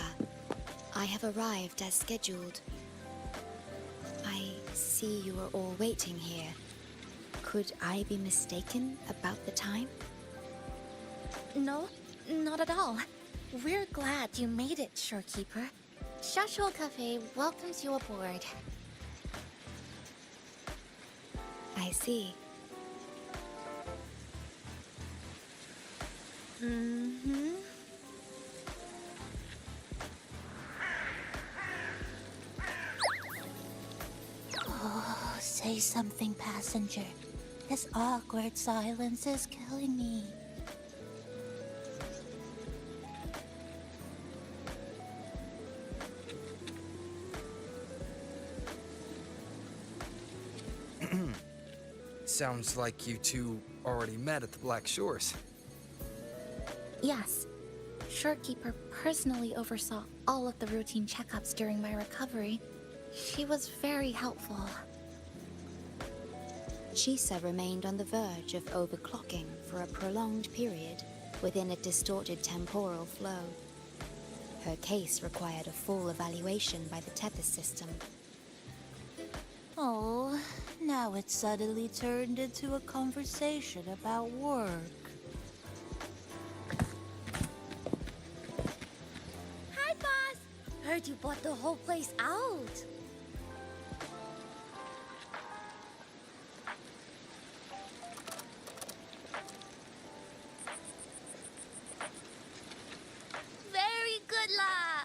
Speaker 15: I have arrived as scheduled. I see you are all waiting here. Could I be mistaken about the time?
Speaker 11: No, not at all. We're glad you made it, Shorekeeper. Shashol Cafe welcomes you aboard.
Speaker 15: I see.
Speaker 11: Mm-hmm.
Speaker 12: Oh, say something, passenger. This awkward silence is killing me.
Speaker 4: Sounds like you two already met at the Black Shores.
Speaker 11: Yes. Shorekeeper personally oversaw all of the routine checkups during my recovery. She was very helpful.
Speaker 15: Chisa remained on the verge of overclocking for a prolonged period within a distorted temporal flow. Her case required a full evaluation by the Tethys system.
Speaker 12: Oh, now it's suddenly turned into a conversation about work.
Speaker 5: heard you bought the whole place out. Very good, La.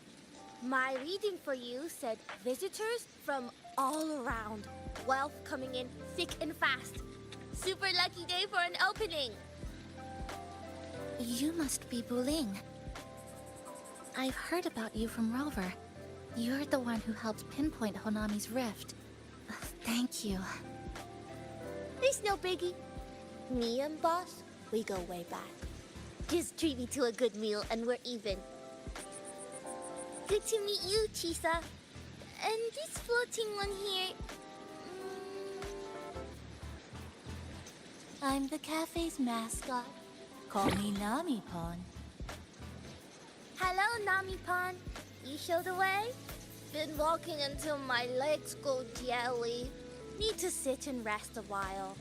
Speaker 5: My reading for you said visitors from all around. Wealth coming in thick and fast. Super lucky day for an opening.
Speaker 11: You must be Buling. I've heard about you from Rover. You're the one who helped pinpoint Honami's rift. Thank you.
Speaker 5: It's no biggie. Me and Boss, we go way back. Just treat me to a good meal and we're even. Good to meet you, Chisa. And this floating one here...
Speaker 12: I'm the cafe's mascot. Call me Nami-pon.
Speaker 5: Hello, Nami-pon. You show the way? Been walking until my legs go jelly. Need to sit and rest a while.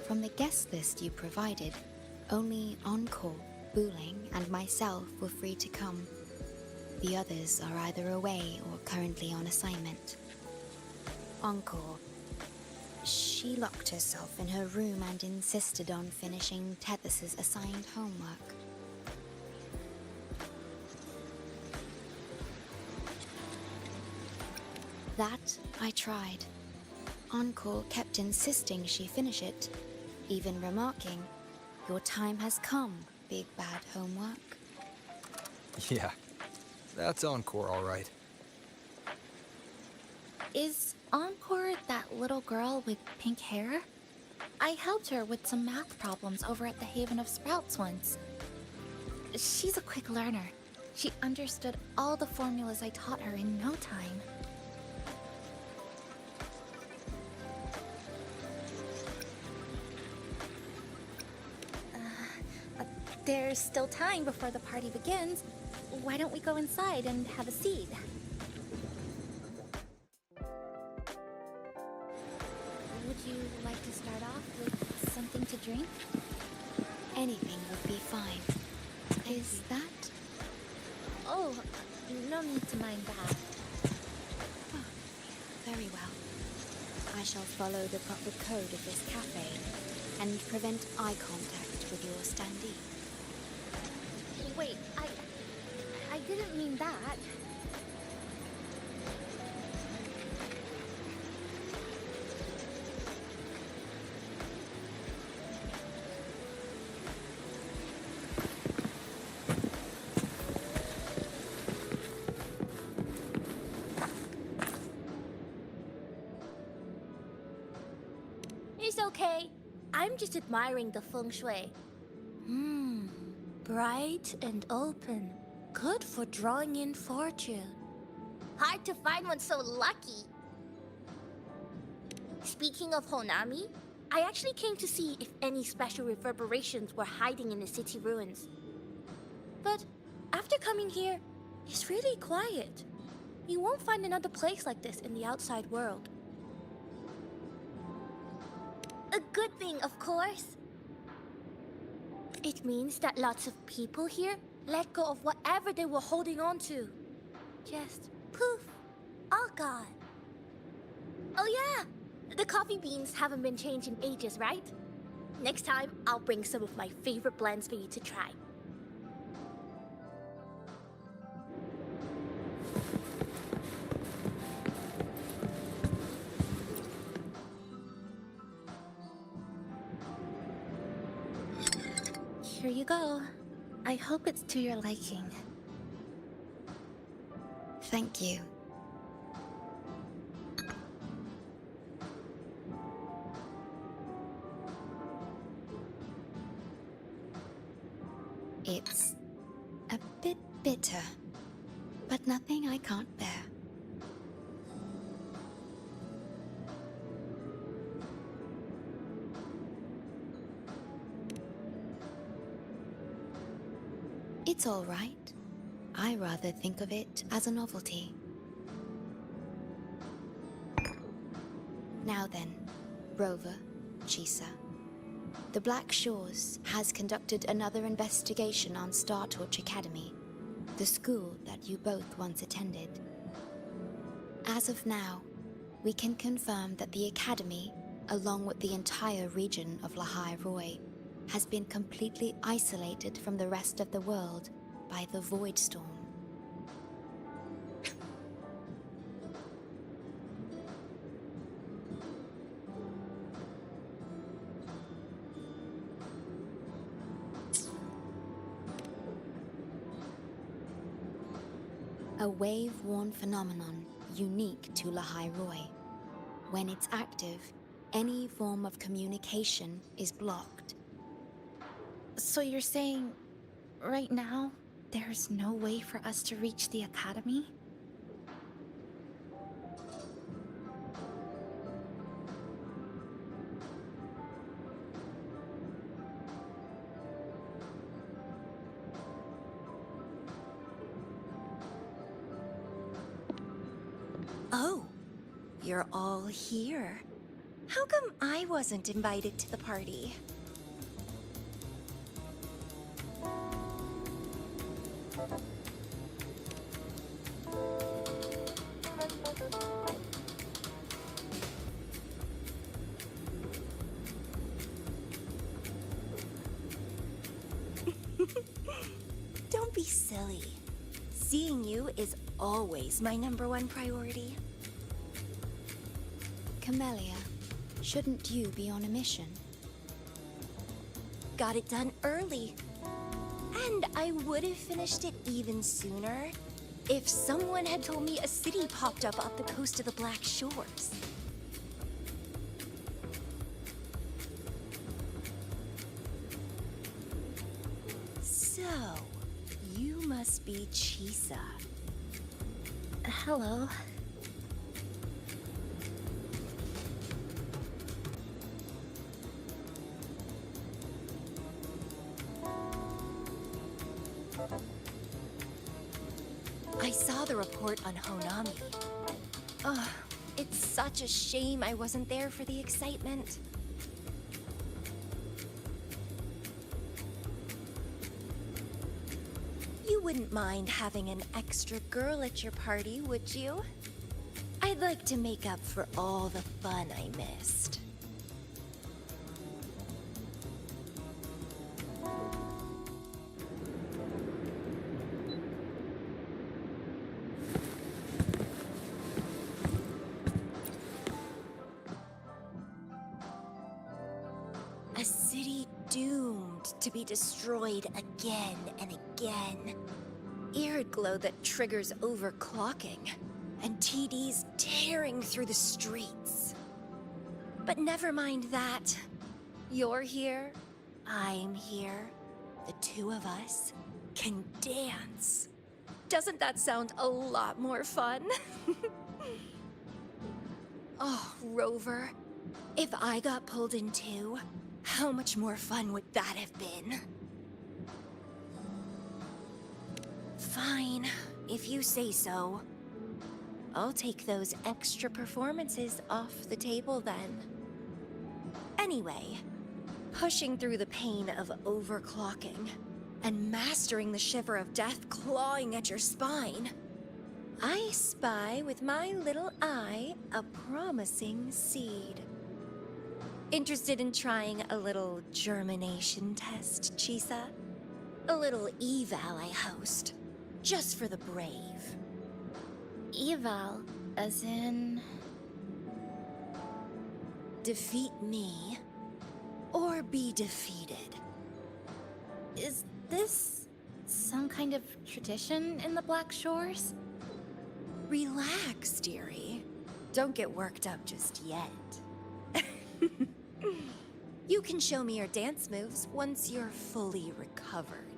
Speaker 15: From the guest list you provided, only Encore, Buling, and myself were free to come. The others are either away or currently on assignment. Encore. She locked herself in her room and insisted on finishing Tethys's assigned homework. That I tried. Encore kept insisting she finish it, even remarking, "Your time has come, big bad homework."
Speaker 4: Yeah, that's Encore, all right.
Speaker 11: Is Encore that little girl with pink hair? I helped her with some math problems over at the Haven of Sprouts once. She's a quick learner. She understood all the formulas I taught her in no time. There's still time before the party begins. Why don't we go inside and have a seat? Would you like to start off with something to drink?
Speaker 15: Anything would be fine. Is that?
Speaker 11: Oh, no need to mind that.
Speaker 15: Oh, very well. I shall follow the proper code of this cafe and prevent eye contact with your standee.
Speaker 11: Wait, I didn't mean that.
Speaker 5: It's okay. I'm just admiring the feng shui. Bright and open. Good for drawing in fortune. Hard to find one so lucky. Speaking of Honami, I actually came to see if any special reverberations were hiding in the city ruins. But after coming here, it's really quiet. You won't find another place like this in the outside world. A good thing, of course. It means that lots of people here let go of whatever they were holding on to. Just poof, all gone. Oh yeah, the coffee beans haven't been changed in ages, right? Next time, I'll bring some of my favorite blends for you to try.
Speaker 11: Here you go. I hope it's to your liking.
Speaker 15: Thank you. It's a bit bitter, but nothing I can't bear. It's all right. I rather think of it as a novelty. Now then, Rover, Chisa. The Black Shores has conducted another investigation on Startorch Academy, the school that you both once attended. As of now, we can confirm that the Academy, along with the entire region of Lahai Roi, has been completely isolated from the rest of the world by the Void Storm. A wave-worn phenomenon unique to Lahai Roi. When it's active, any form of communication is blocked.
Speaker 11: So you're saying, right now, there's no way for us to reach the Academy?
Speaker 7: Oh, you're all here. How come I wasn't invited to the party? Don't be silly. Seeing you is always my #1 priority.
Speaker 15: Camellia, shouldn't you be on a mission?
Speaker 7: Got it done early. And I would have finished it even sooner if someone had told me a city popped up off the coast of the Black Shores. So, you must be Chisa.
Speaker 11: Hello.
Speaker 7: I saw the report on Honami. Ugh, it's such a shame I wasn't there for the excitement. You wouldn't mind having an extra girl at your party, would you? I'd like to make up for all the fun I missed. A city doomed to be destroyed again and again. Arid glow that triggers overclocking, and TDs tearing through the streets. But never mind that. You're here, I'm here. The two of us can dance. Doesn't that sound a lot more fun? Oh, Rover, if I got pulled in too, how much more fun would that have been? Fine, if you say so. I'll take those extra performances off the table then. Anyway, pushing through the pain of overclocking and mastering the shiver of death clawing at your spine, I spy with my little eye a promising seed. Interested in trying a little germination test, Chisa? A little eval I host, just for the brave.
Speaker 11: Eval, as in...
Speaker 7: Defeat me, or be defeated.
Speaker 11: Is this some kind of tradition in the Black Shores?
Speaker 7: Relax, dearie. Don't get worked up just yet. You can show me your dance moves once you're fully recovered.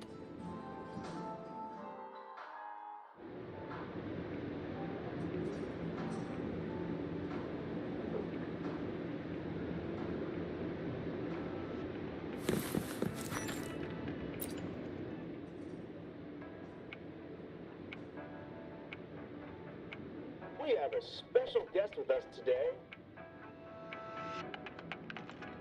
Speaker 10: We have a special guest with us today.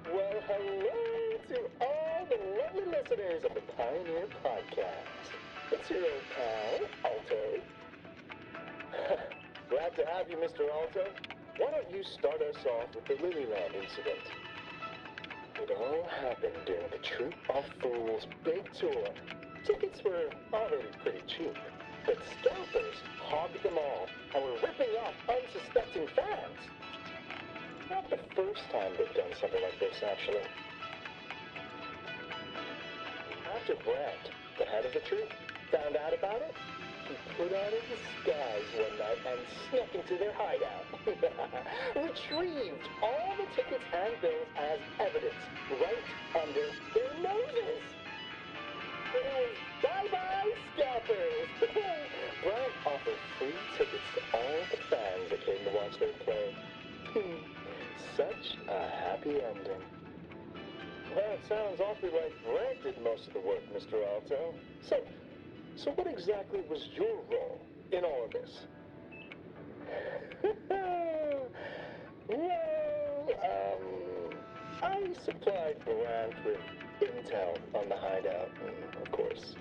Speaker 10: Well, hello to all the lovely listeners of the Pioneer Podcast. It's your old pal, Alto. Glad to have you, Mr. Alto. Why don't you start us off with the Lilyland incident? It all happened during the Troop of Fools big tour. Tickets were already pretty cheap, but scalpers hogged them all and were ripping off unsuspecting fans. Not the first time they've done something like this, actually. After Brant, the head of the troop, found out about it, he put on a disguise one night and snuck into their hideout. Retrieved all the tickets and bills as evidence right under their noses. It was bye-bye scalpers. Brant offered free tickets to all the fans that came to watch their play. Such a happy ending. Well, it sounds awfully like Brant did most of the work, Mr. Alto. So what exactly was your role in all of this? I supplied Brant with intel on the hideout, of course.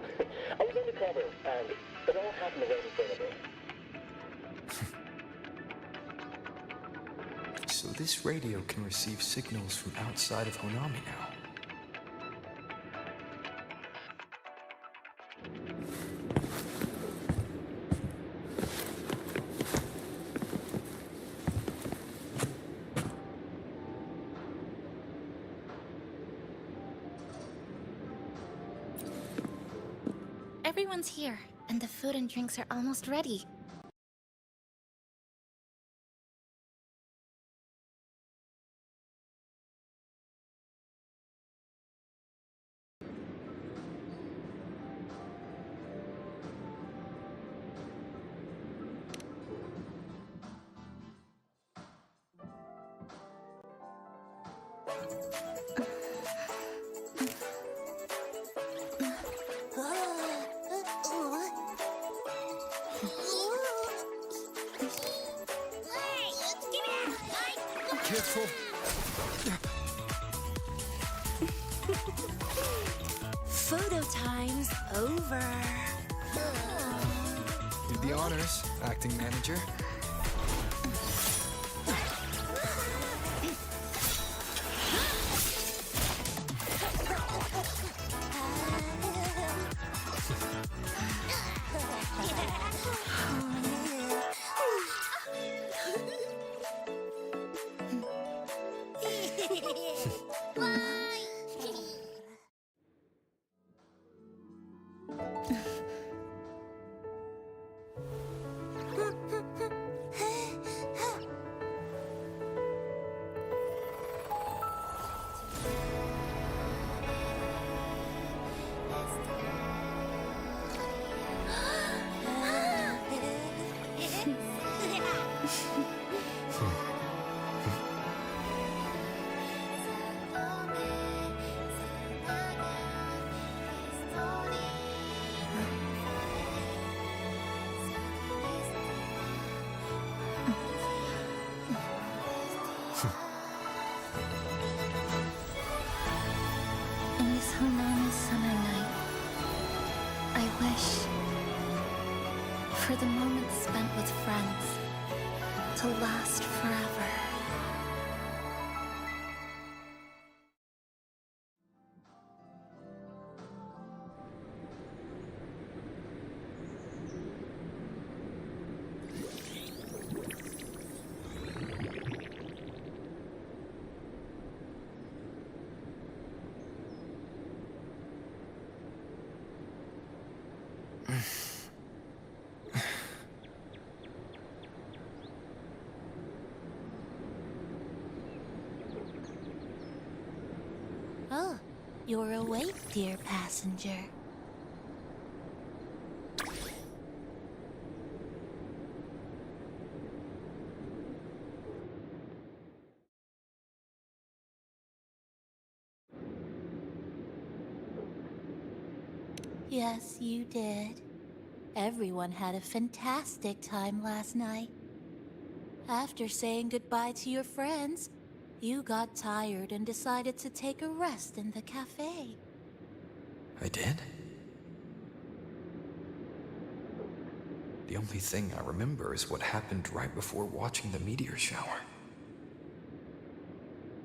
Speaker 10: I was undercover, and it all happened right in front of me.
Speaker 4: So this radio can receive signals from outside of Honami now.
Speaker 11: Everyone's here, and the food and drinks are almost ready.
Speaker 4: Careful.
Speaker 7: Photo time's over.
Speaker 4: Did the honors, acting manager.
Speaker 11: In this Honami summer night, I wish for the moments spent with friends to last forever.
Speaker 12: Oh, you're awake, dear passenger. Yes, you did. Everyone had a fantastic time last night. After saying goodbye to your friends, you got tired and decided to take a rest in the cafe.
Speaker 4: I did? The only thing I remember is what happened right before watching the meteor shower.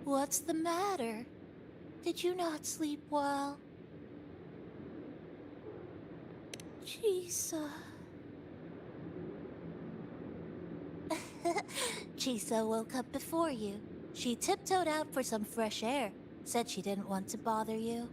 Speaker 12: What's the matter? Did you not sleep well? Chisa. Chisa woke up before you. She tiptoed out for some fresh air. Said she didn't want to bother you.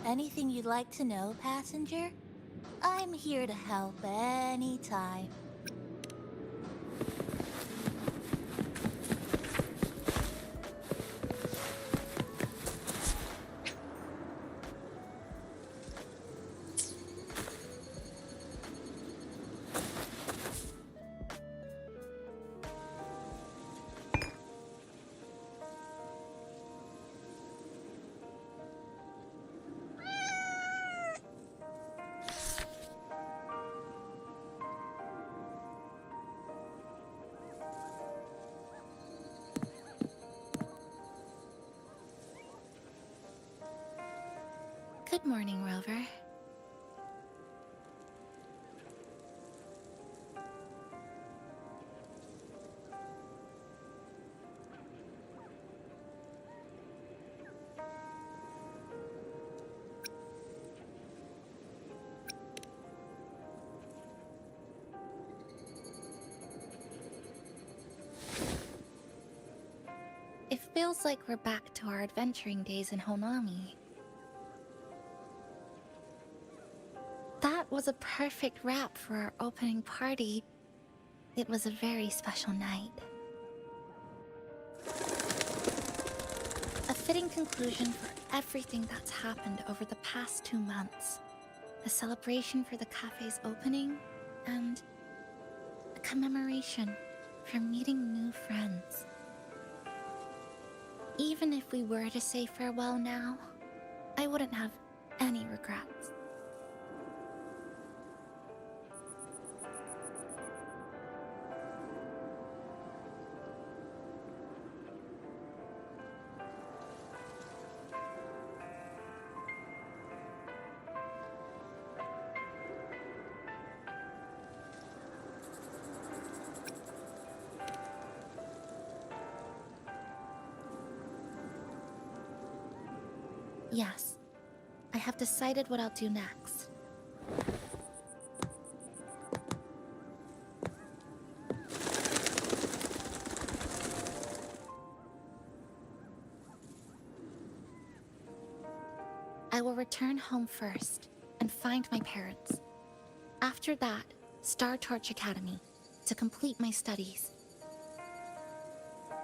Speaker 12: Anything you'd like to know, passenger? I'm here to help anytime.
Speaker 11: Good morning, Rover. It feels like we're back to our adventuring days in Honami. That was a perfect wrap for our opening party. It was a very special night. A fitting conclusion for everything that's happened over the past 2 months. A celebration for the cafe's opening, and a commemoration for meeting new friends. Even if we were to say farewell now, I wouldn't have any regrets. Yes, I have decided what I'll do next. I will return home first and find my parents. After that, Star Torch Academy to complete my studies.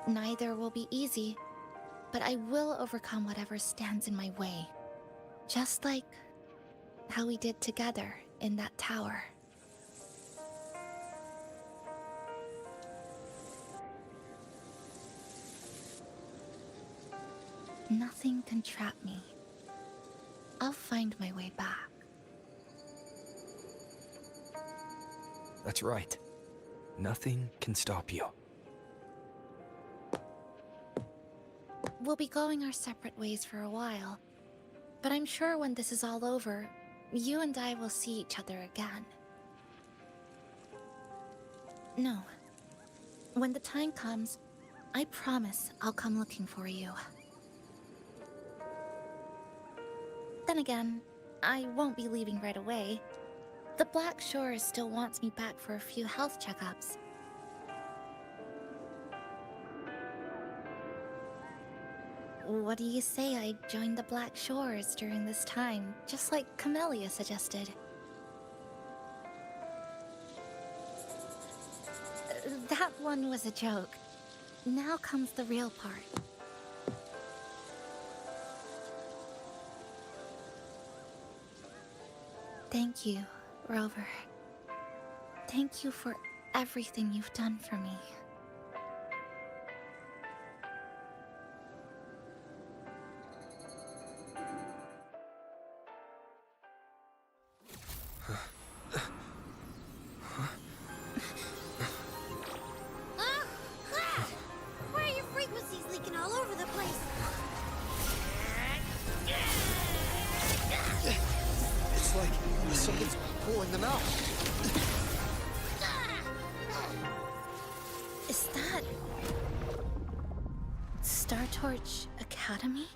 Speaker 11: Neither will be easy, but I will overcome whatever stands in my way. Just like how we did together in that tower. Nothing can trap me. I'll find my way back.
Speaker 4: That's right. Nothing can stop you.
Speaker 11: We'll be going our separate ways for a while, but I'm sure when this is all over, you and I will see each other again. No. When the time comes, I promise I'll come looking for you. Then again, I won't be leaving right away. The Black Shore still wants me back for a few health checkups. What do you say I joined the Black Shores during this time, just like Camellia suggested? That one was a joke. Now comes the real part. Thank you, Rover. Thank you for everything you've done for me.
Speaker 3: Why are your frequencies leaking all over the place?
Speaker 4: It's like something's pulling them out.
Speaker 11: Is that... Star Torch Academy?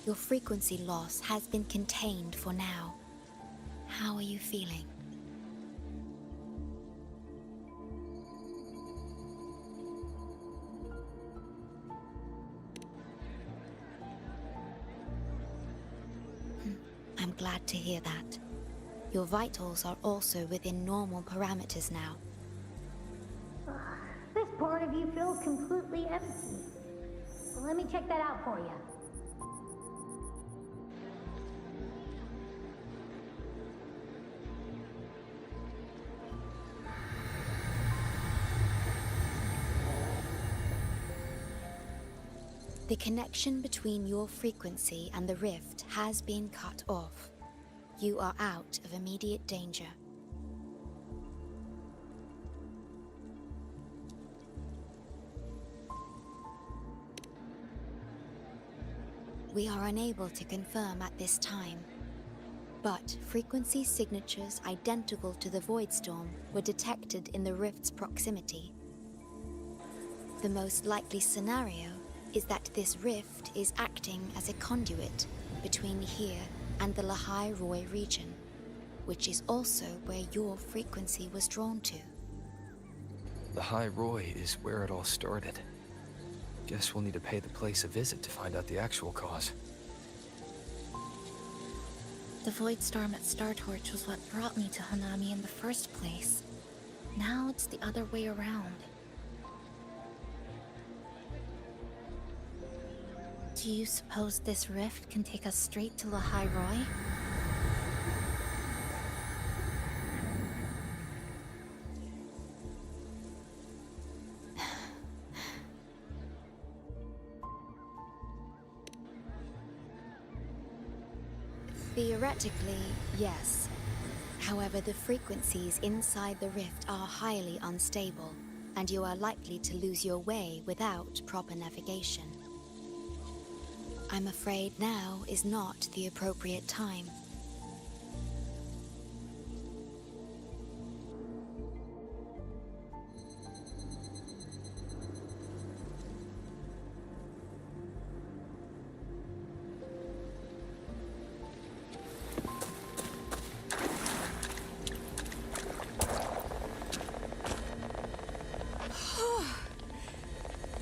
Speaker 15: Your frequency loss has been contained for now. How are you feeling? I'm glad to hear that. Your vitals are also within normal parameters now.
Speaker 3: This part of you feels completely empty. Let me check that out for you.
Speaker 15: The connection between your frequency and the rift has been cut off. You are out of immediate danger. We are unable to confirm at this time, but frequency signatures identical to the Void Storm were detected in the rift's proximity. The most likely scenario is that this rift is acting as a conduit between here and the Lahai Roy region, which is also where your frequency was drawn to.
Speaker 4: The High Roy is where it all started. Guess we'll need to pay the place a visit to find out the actual cause.
Speaker 11: The Void Storm at Star Torch was what brought me to Honami in the first place. Now it's the other way around. Do you suppose this rift can take us straight to Lahai Roy?
Speaker 15: Theoretically, yes. However, the frequencies inside the rift are highly unstable, and you are likely to lose your way without proper navigation. I'm afraid now is not the appropriate time.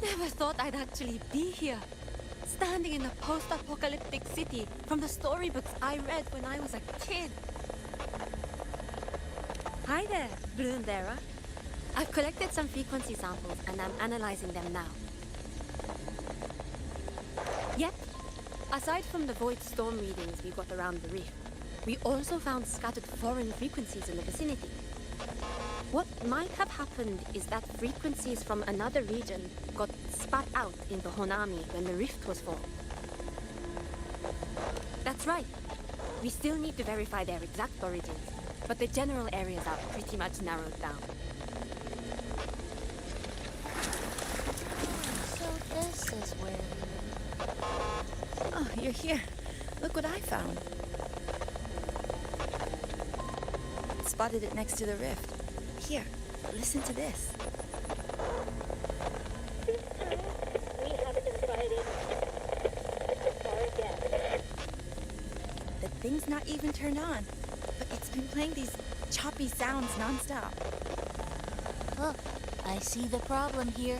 Speaker 1: Never thought I'd actually be here. Standing in a post-apocalyptic city from the storybooks I read when I was a kid. Hi there, Brundera. I've collected some frequency samples and I'm analyzing them now. Yep. Aside from the Void Storm readings we got around the reef, we also found scattered foreign frequencies in the vicinity. What might have happened is that frequencies from another region got spat out into Honami when the rift was formed. That's right. We still need to verify their exact origins, but the general areas are pretty much narrowed down.
Speaker 12: So this is where we...
Speaker 22: Oh, you're here. Look what I found.
Speaker 2: spotted it next to the rift. Here, listen to this.
Speaker 10: This time, we haven't invited far again.
Speaker 2: The thing's not even turned on, but it's been playing these choppy sounds nonstop.
Speaker 12: Look, I see the problem here.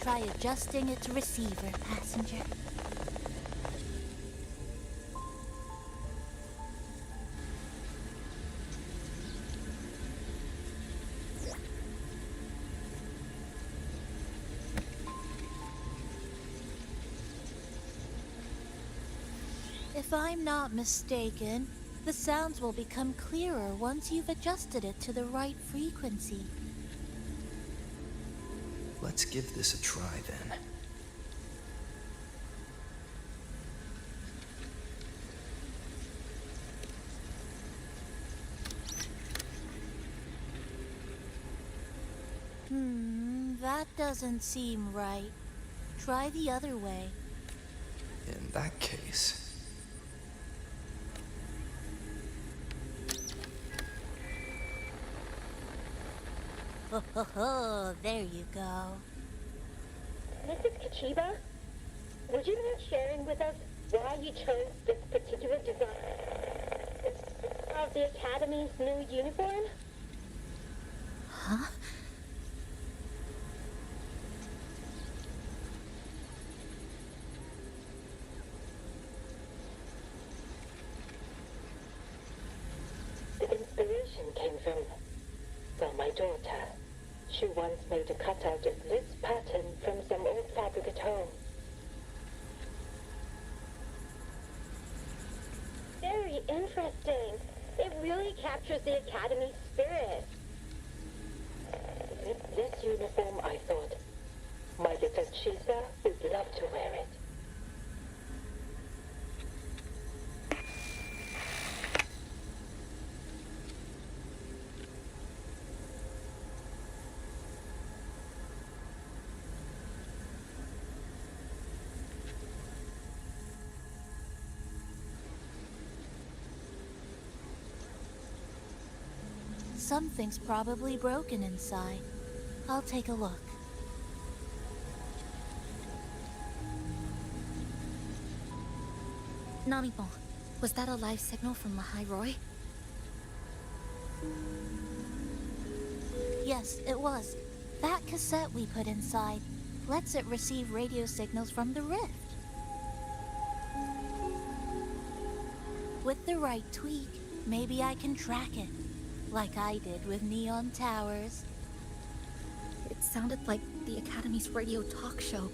Speaker 12: Try adjusting its receiver, passenger. If I'm not mistaken, the sounds will become clearer once you've adjusted it to the right frequency.
Speaker 4: Let's give this a try then.
Speaker 12: That doesn't seem right. Try the other way.
Speaker 4: In that case...
Speaker 12: Oh, there you go.
Speaker 10: Mrs. Kachiba, would you mind sharing with us why you chose this particular design of the Academy's new uniform?
Speaker 12: Huh?
Speaker 10: The inspiration came from, well, my daughter. She once made a cutout of this pattern from some old fabric at home. Very interesting. It really captures the Academy's spirit. With this uniform, I thought, my little Chisa would love to wear it.
Speaker 12: Something's probably broken inside. I'll take a look.
Speaker 11: Namipon, was that a live signal from Lahai Roy?
Speaker 12: Yes, it was. That cassette we put inside lets it receive radio signals from the rift. With the right tweak, maybe I can track it. Like I did with Neon Towers.
Speaker 11: It sounded like the Academy's radio talk show.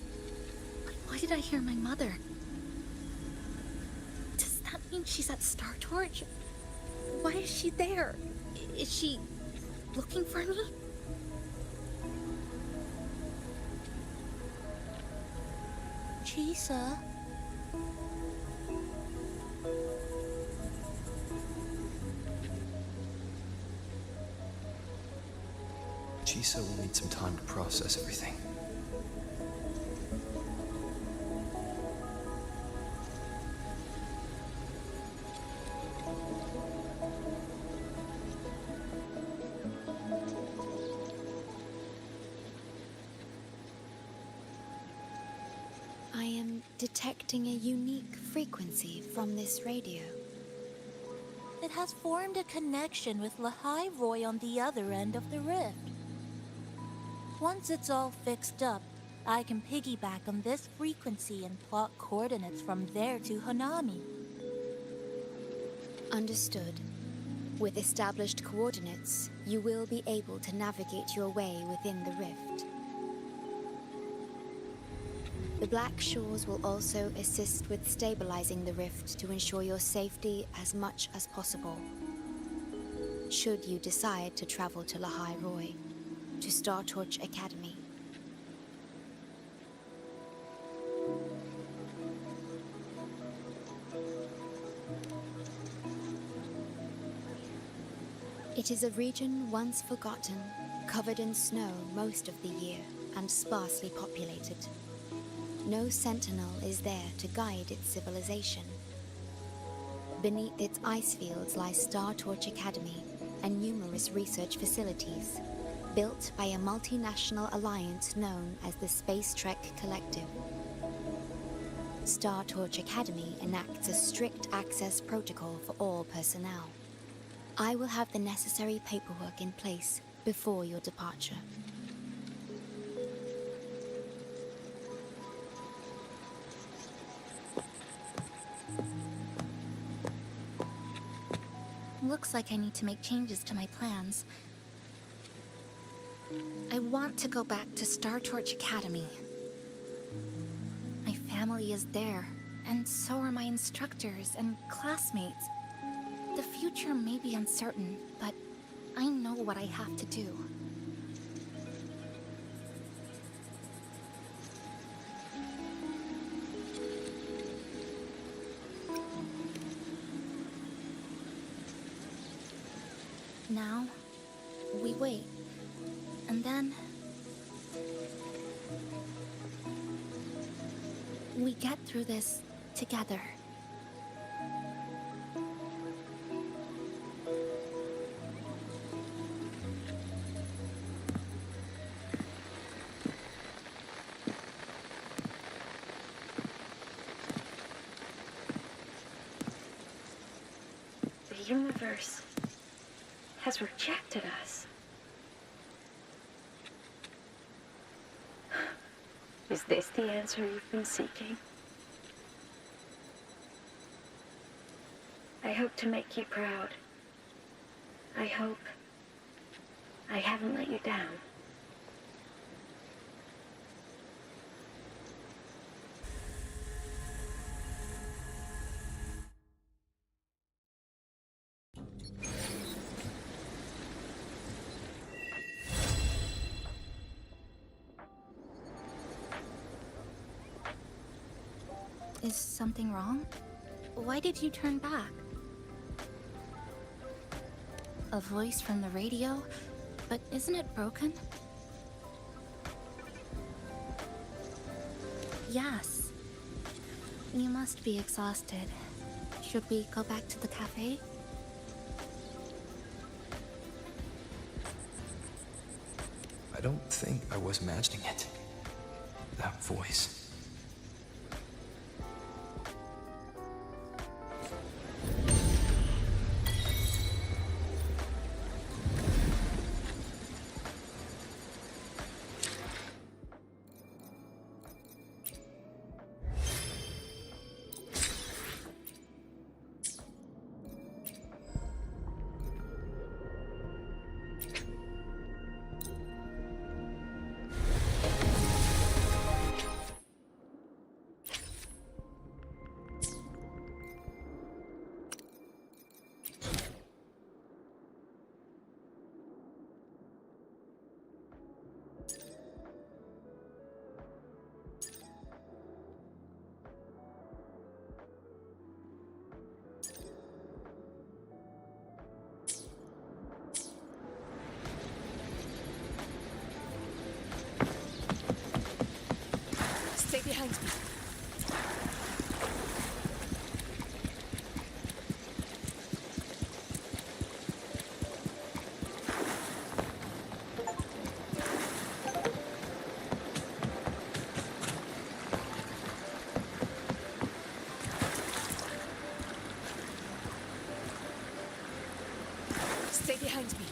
Speaker 11: But why did I hear my mother? Does that mean she's at Star Torch? Why is she there? Is she looking for me?
Speaker 12: Chisa?
Speaker 4: Chisa will need some time to process everything.
Speaker 15: I am detecting a unique frequency from this radio.
Speaker 12: It has formed a connection with Lahai Roy on the other end of the rift. Once it's all fixed up, I can piggyback on this frequency and plot coordinates from there to Honami.
Speaker 15: Understood. With established coordinates, you will be able to navigate your way within the rift. The Black Shores will also assist with stabilizing the rift to ensure your safety as much as possible. Should you decide to travel to Lahai Roy, to Star Torch Academy. It is a region once forgotten, covered in snow most of the year, and sparsely populated. No sentinel is there to guide its civilization. Beneath its ice fields lies Star Torch Academy, and numerous research facilities, built by a multinational alliance known as the Space Trek Collective. Star Torch Academy enacts a strict access protocol for all personnel. I will have the necessary paperwork in place before your departure.
Speaker 11: Looks like I need to make changes to my plans. I want to go back to Star Torch Academy. My family is there, and so are my instructors and classmates. The future may be uncertain, but I know what I have to do. Now, we wait, and then we get through this together.
Speaker 8: The universe has rejected us. Is this the answer you've been seeking? I hope to make you proud. I hope I haven't let you down.
Speaker 11: Is something wrong? Why did you turn back? A voice from the radio? But isn't it broken? Yes. You must be exhausted. Should we go back to the cafe?
Speaker 4: I don't think I was imagining it. That voice.
Speaker 1: Stay behind me. Stay behind me.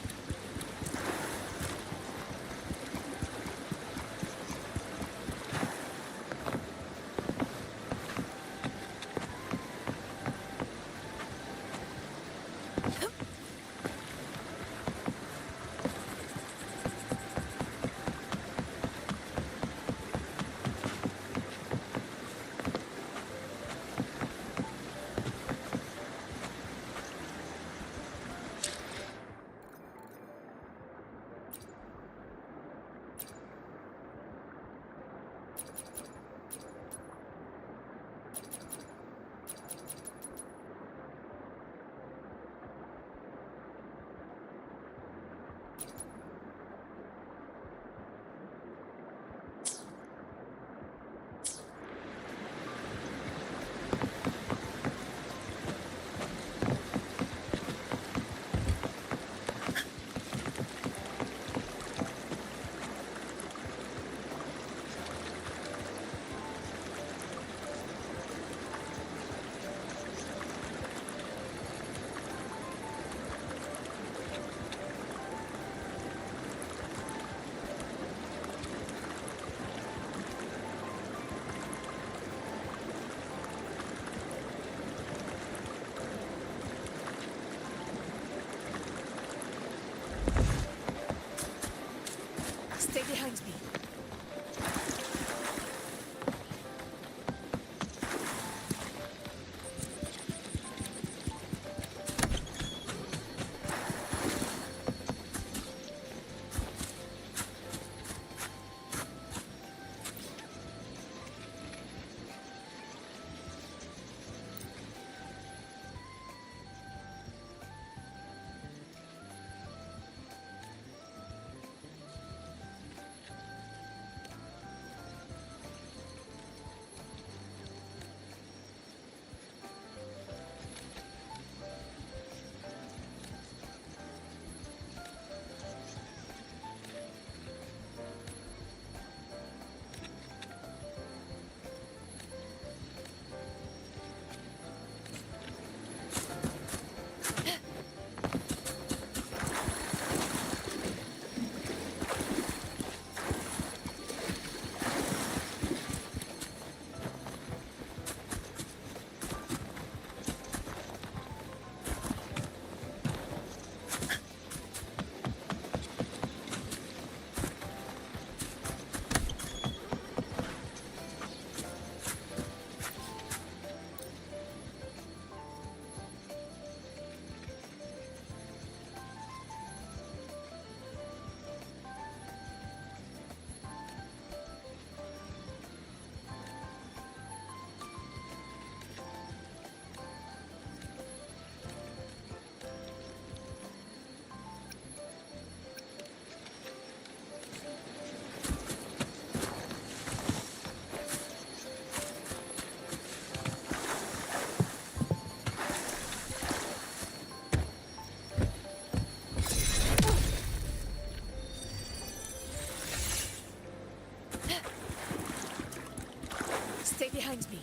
Speaker 2: behind me.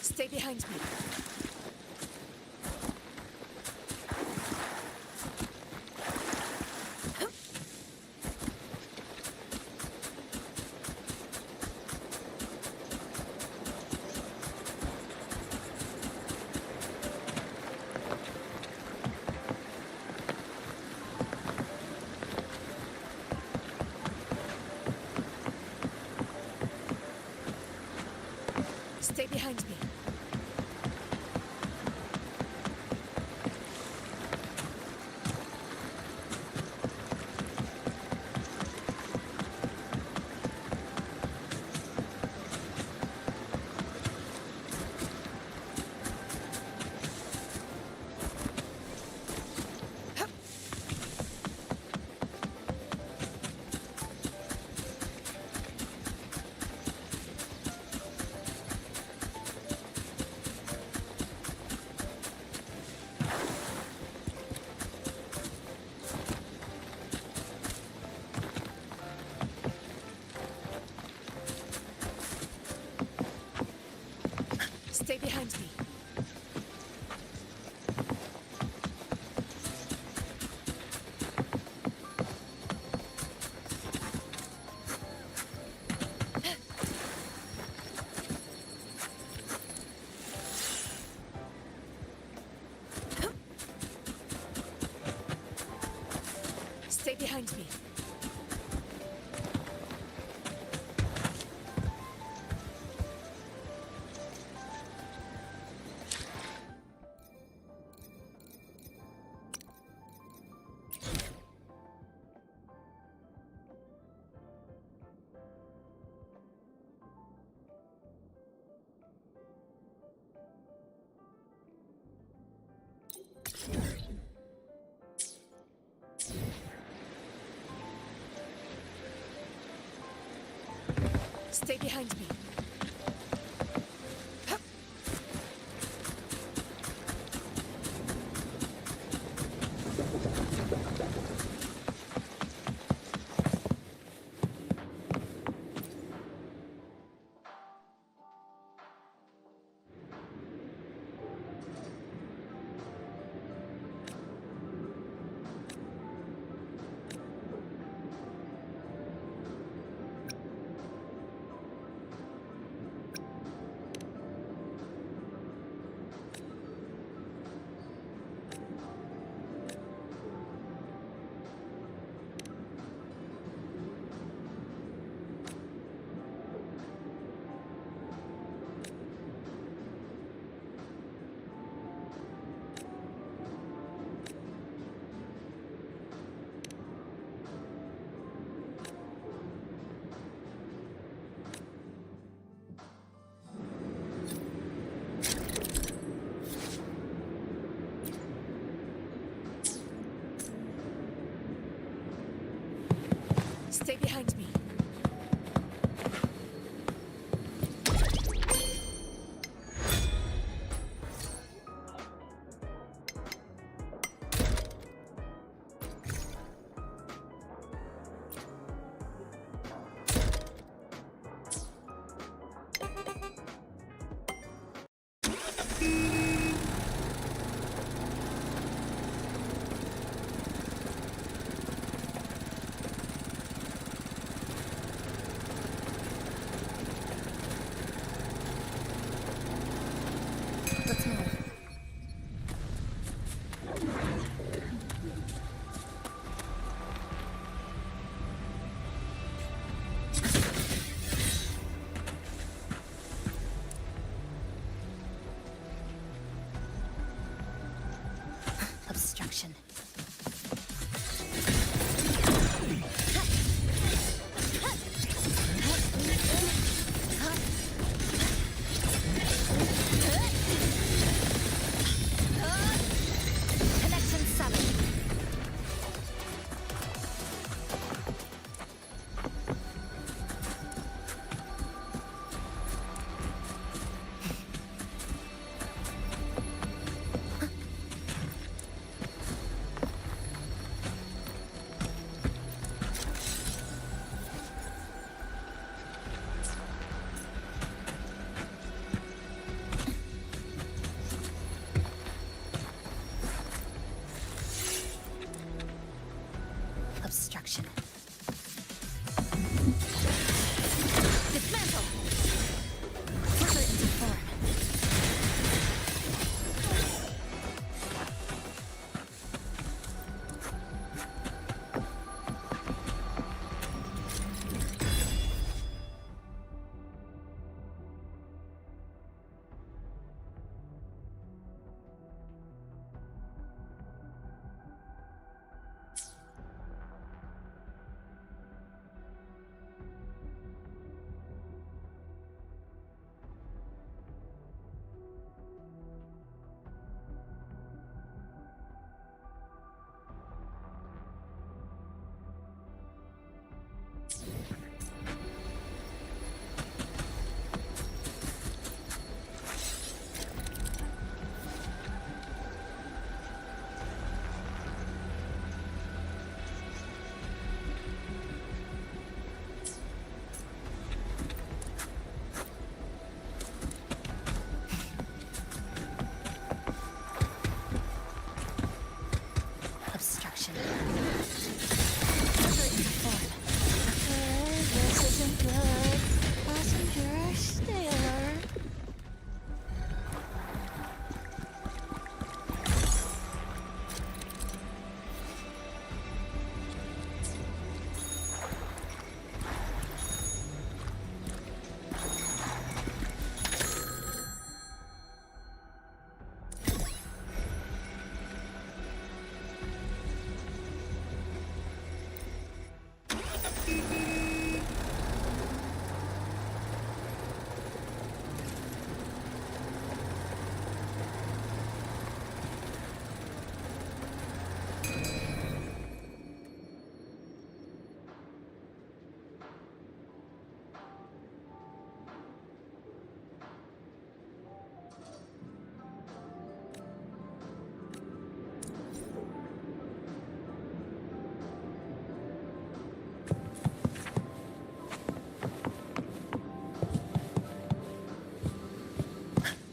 Speaker 2: Stay behind me. Stay behind me. Stay behind me. Stay behind me. Stay behind me. Stay behind me.
Speaker 11: Let's move.
Speaker 3: Obstruction.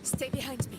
Speaker 1: Stay behind me.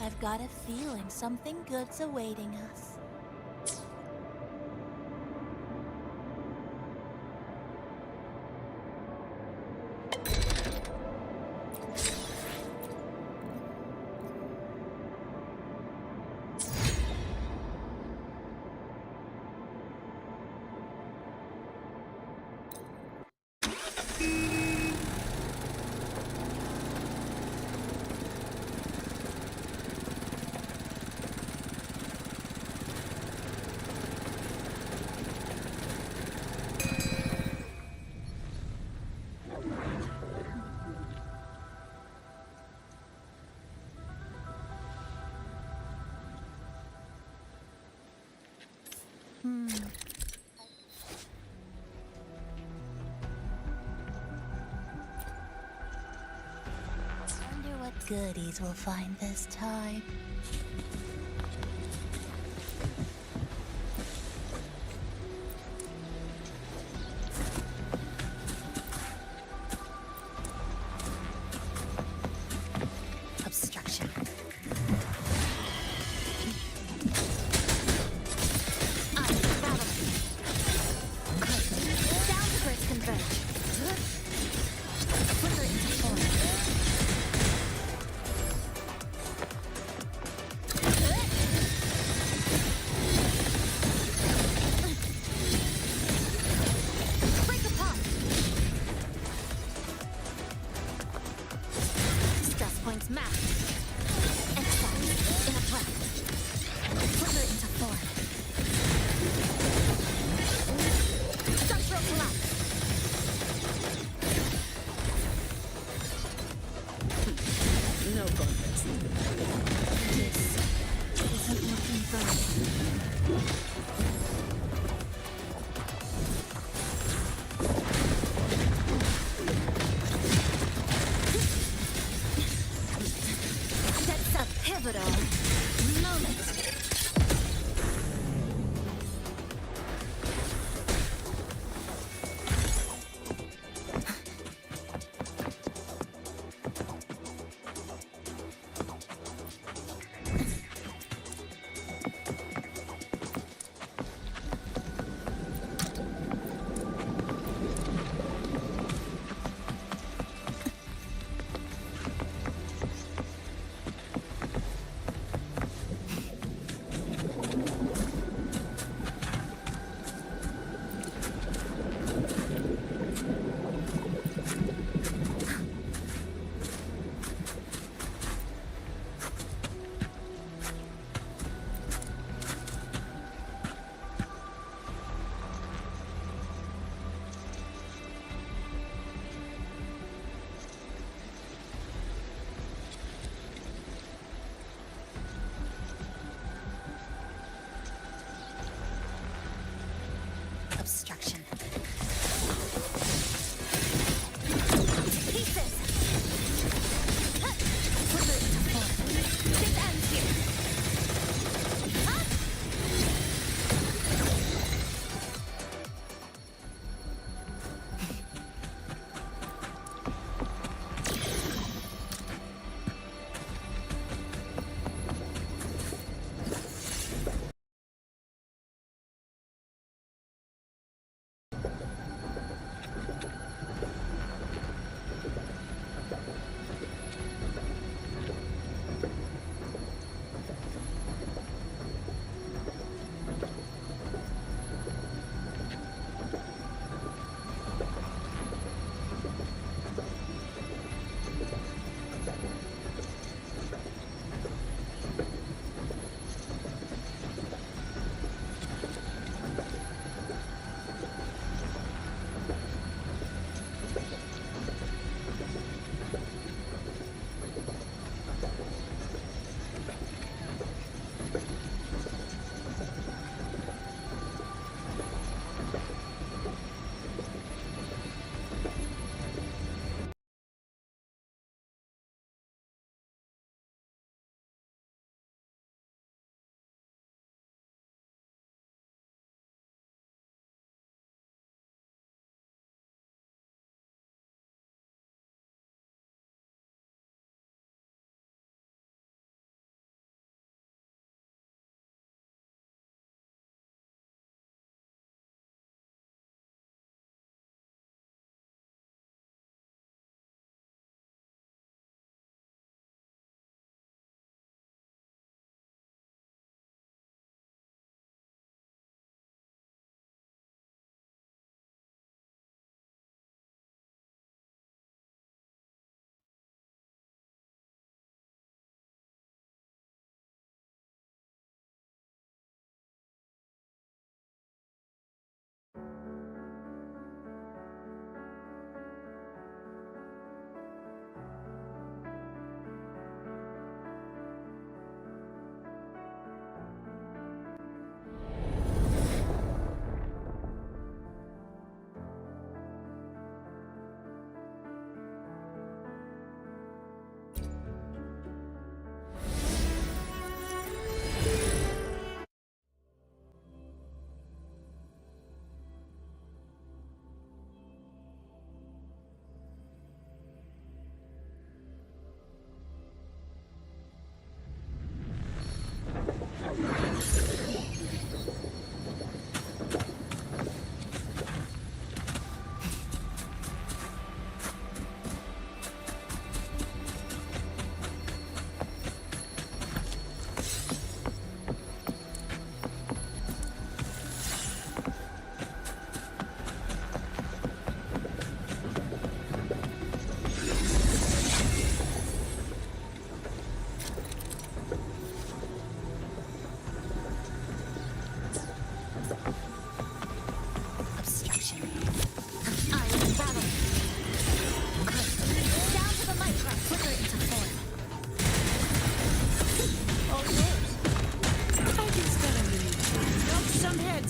Speaker 12: I've got a feeling something good's awaiting us. Wonder what goodies we'll find this time.
Speaker 11: Obstruction.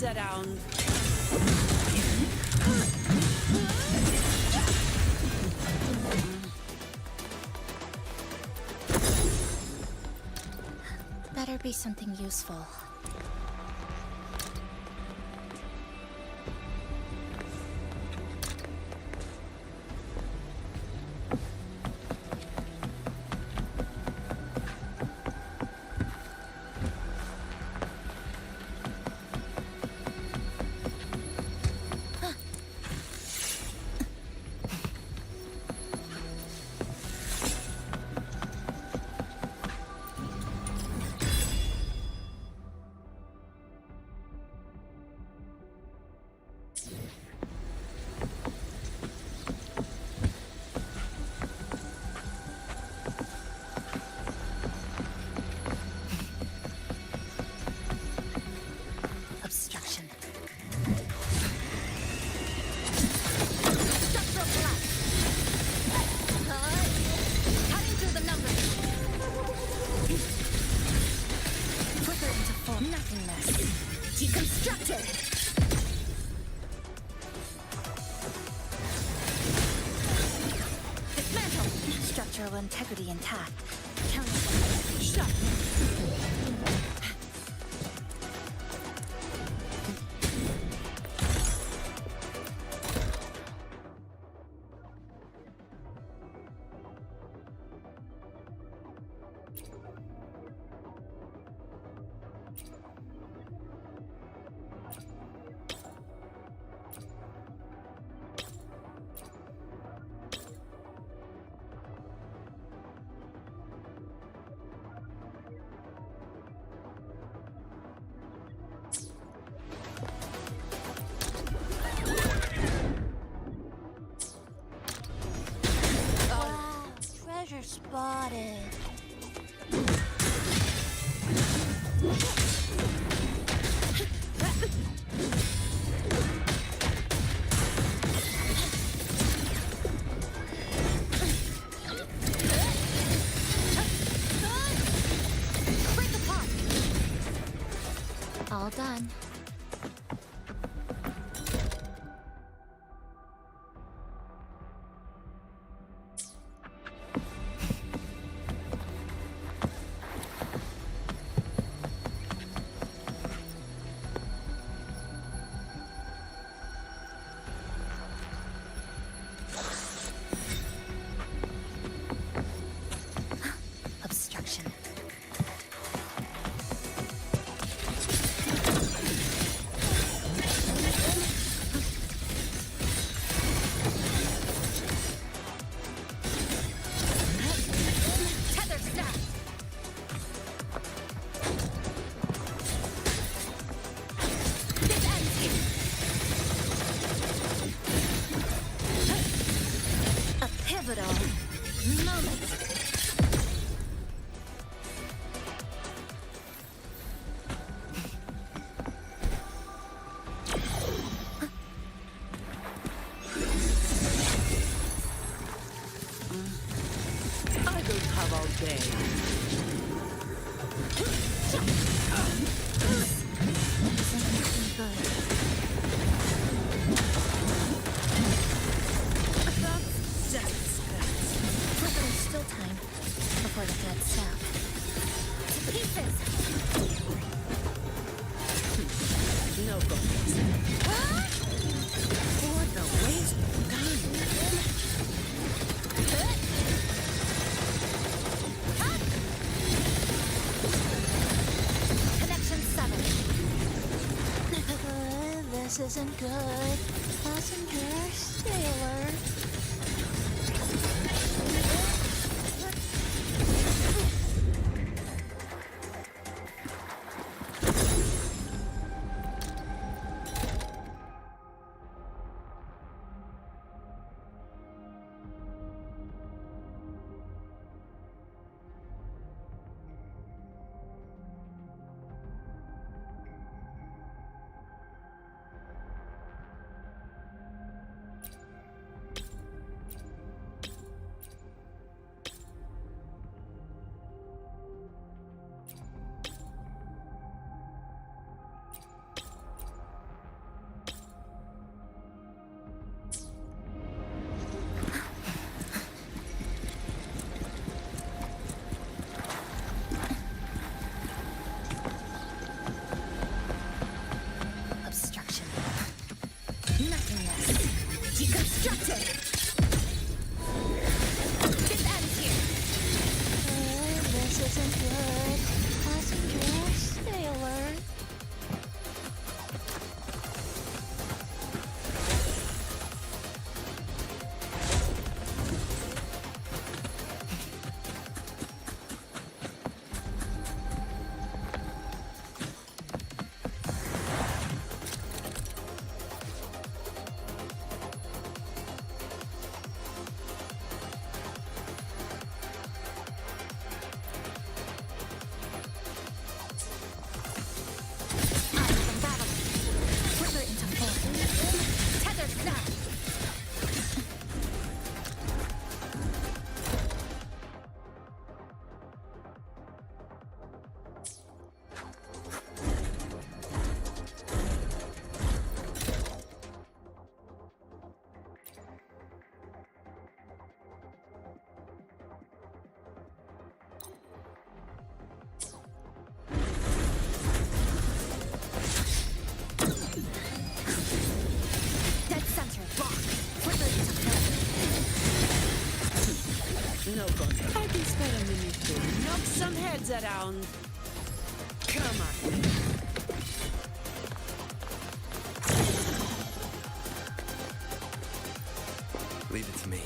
Speaker 9: Around.
Speaker 11: Better be something useful. Integrity intact. Shut.
Speaker 5: Spotted.
Speaker 11: Break apart. All done.
Speaker 12: this isn't good. Passenger, stay alert.
Speaker 9: Around. Come on.
Speaker 4: Leave it to me.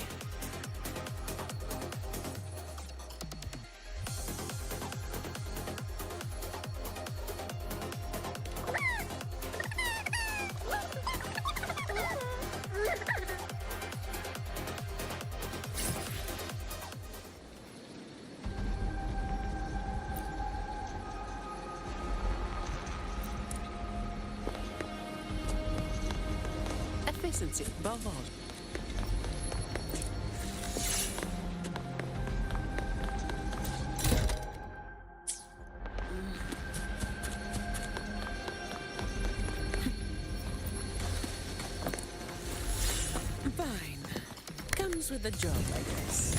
Speaker 9: Efficiency above all. Fine. Comes with a job, I guess.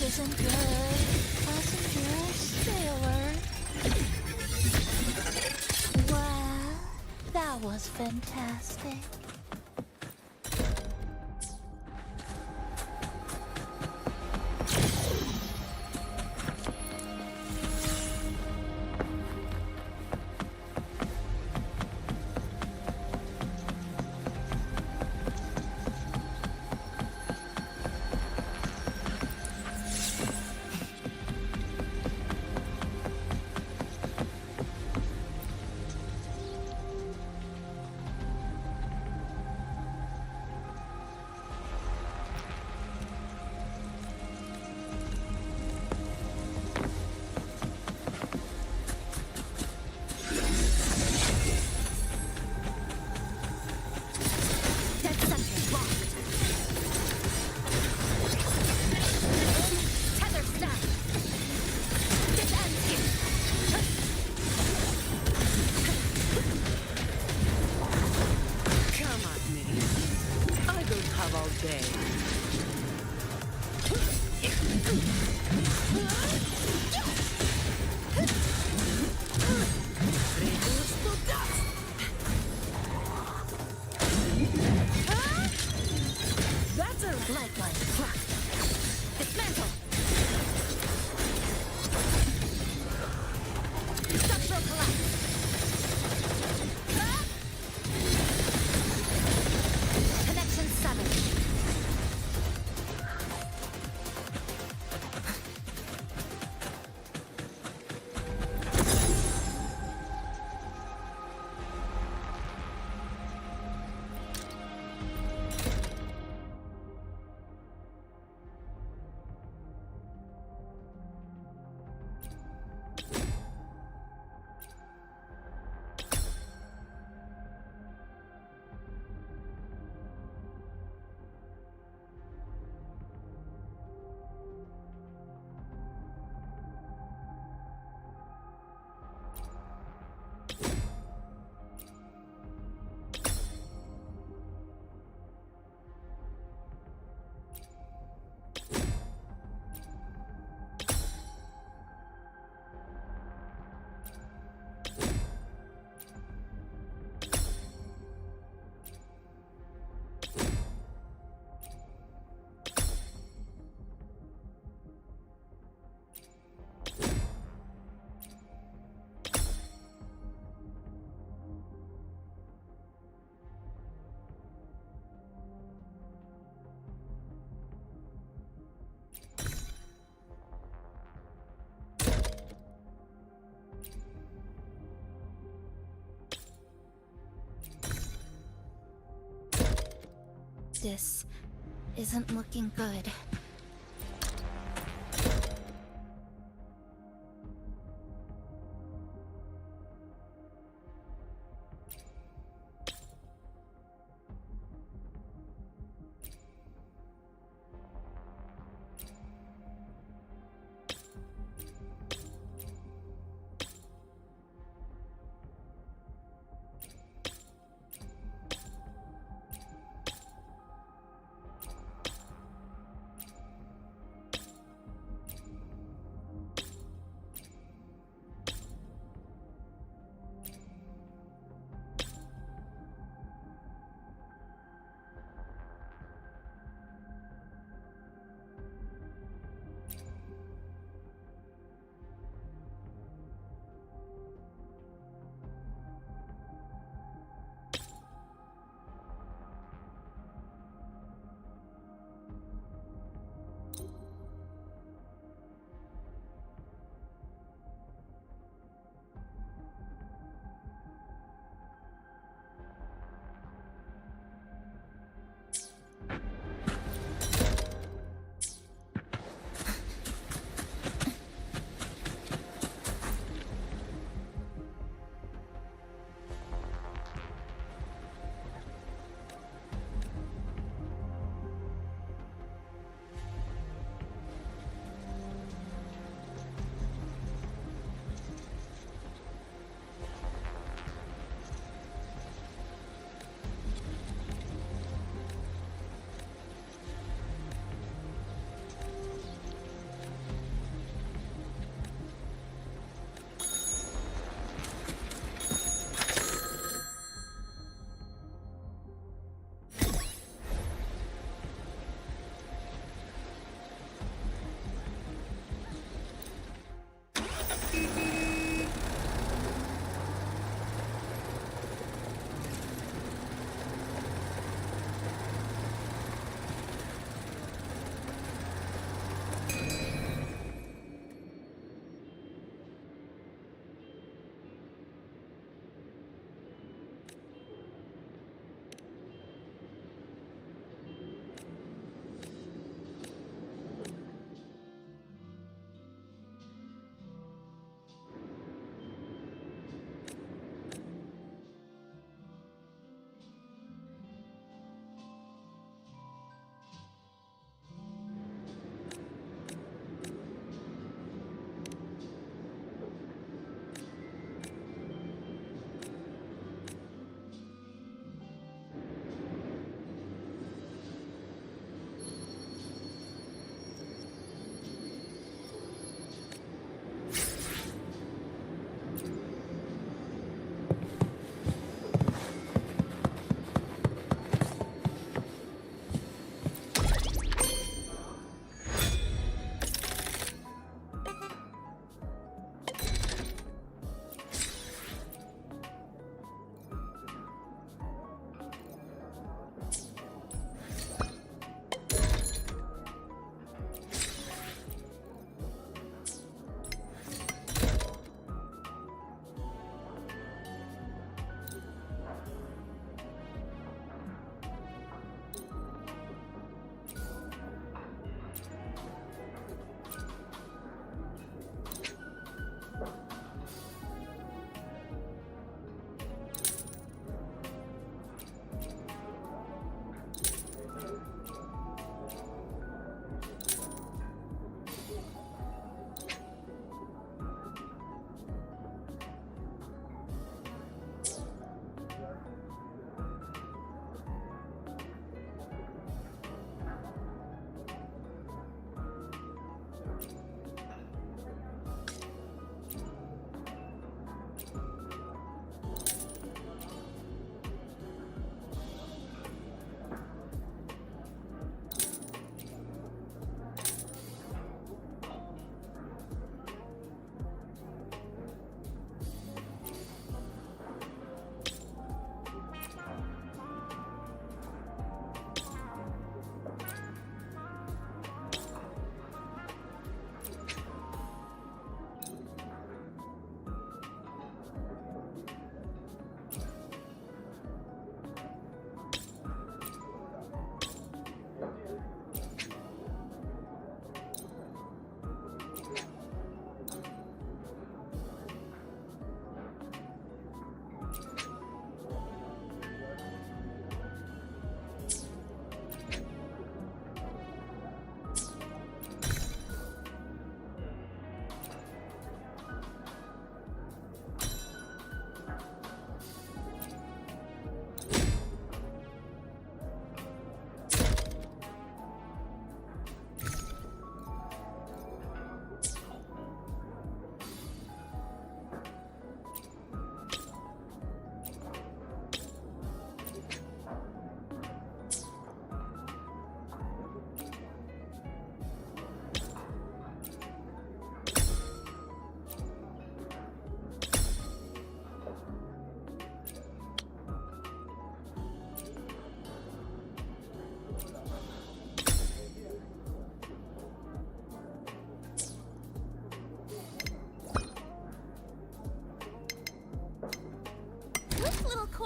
Speaker 12: Isn't good. Passenger, stay alert. Wow, that was fantastic.
Speaker 3: Central collapse. Connection 7.
Speaker 11: This isn't looking good.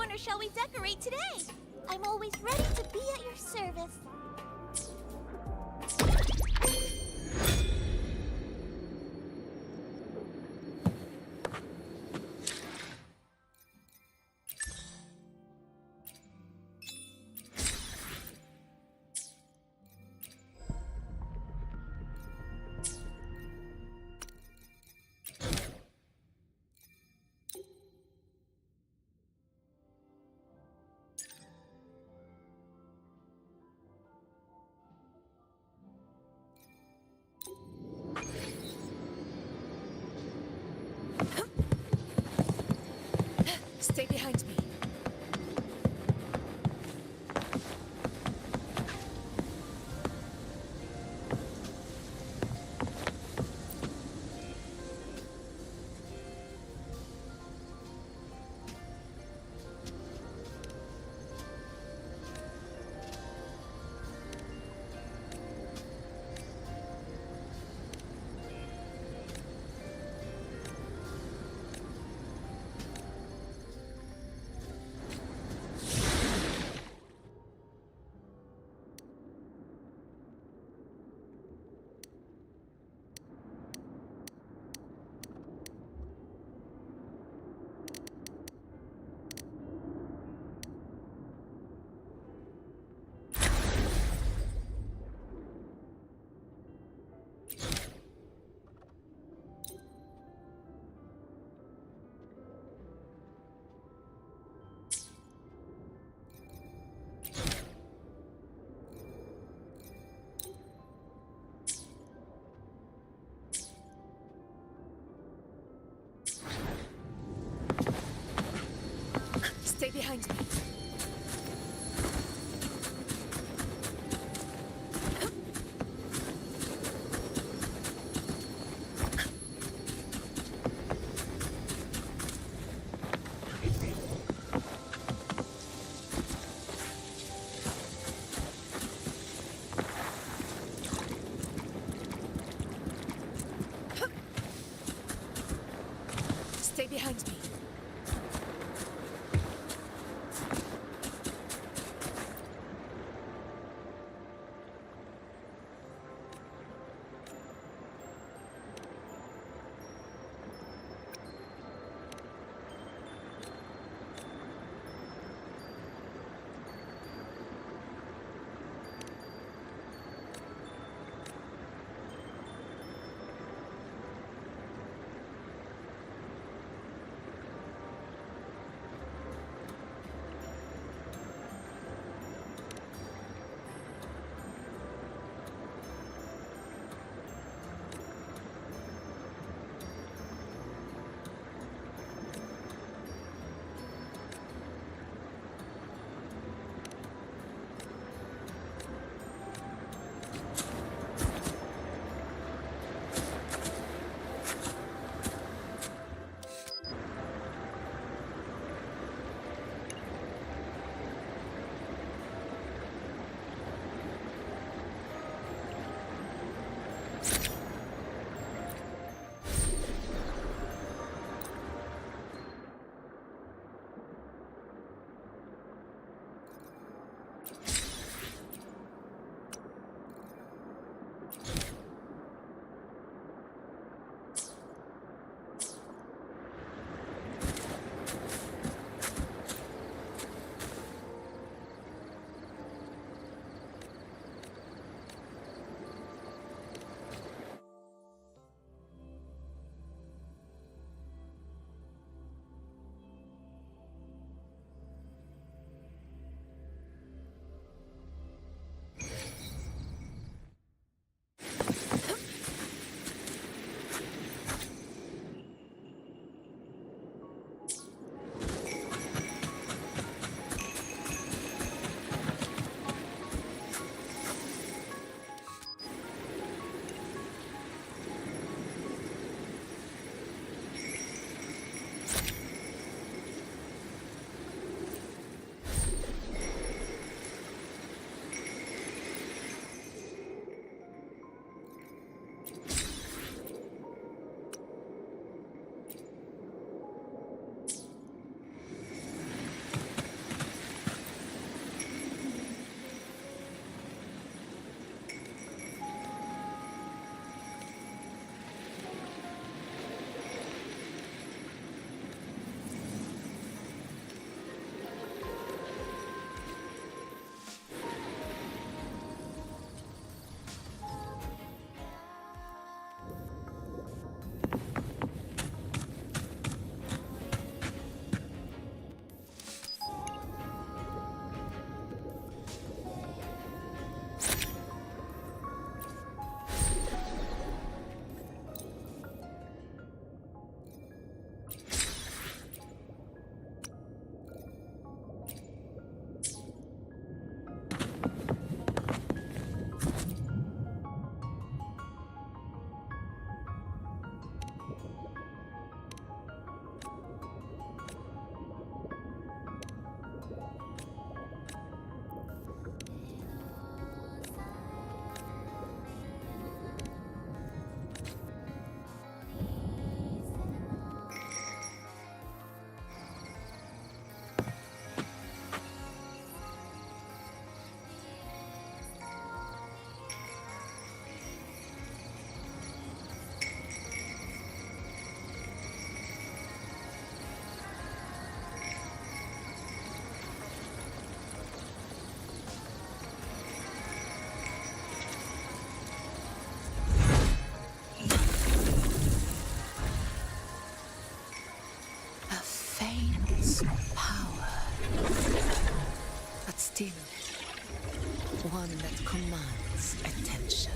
Speaker 5: corner shall we decorate today? I'm always ready to be at your service.
Speaker 7: Stay behind me. Stay behind me. Stay behind me.
Speaker 22: immense power. But still, one that commands attention.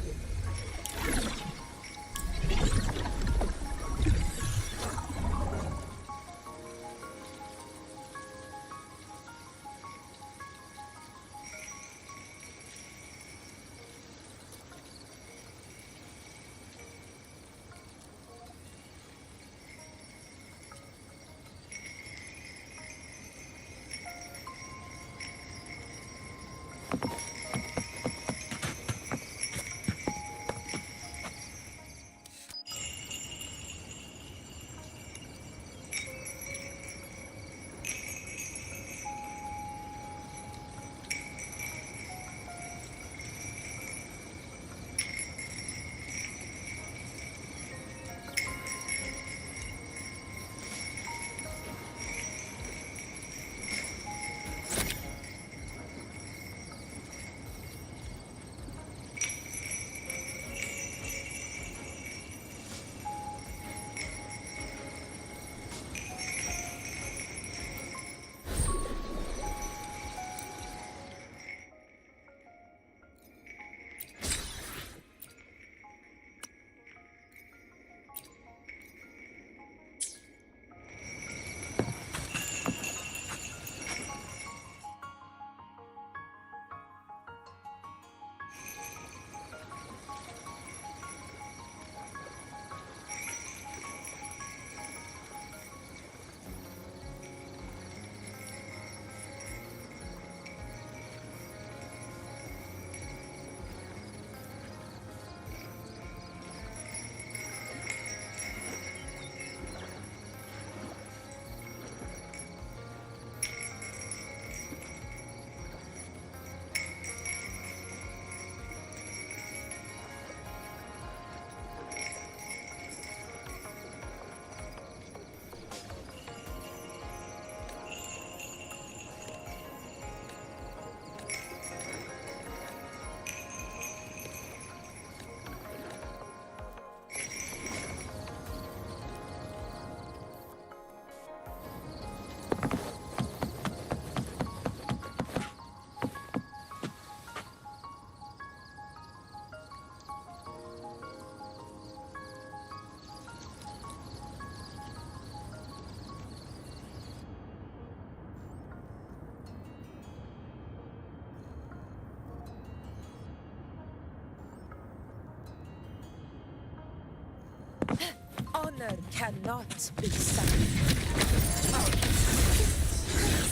Speaker 22: Honor cannot be summoned.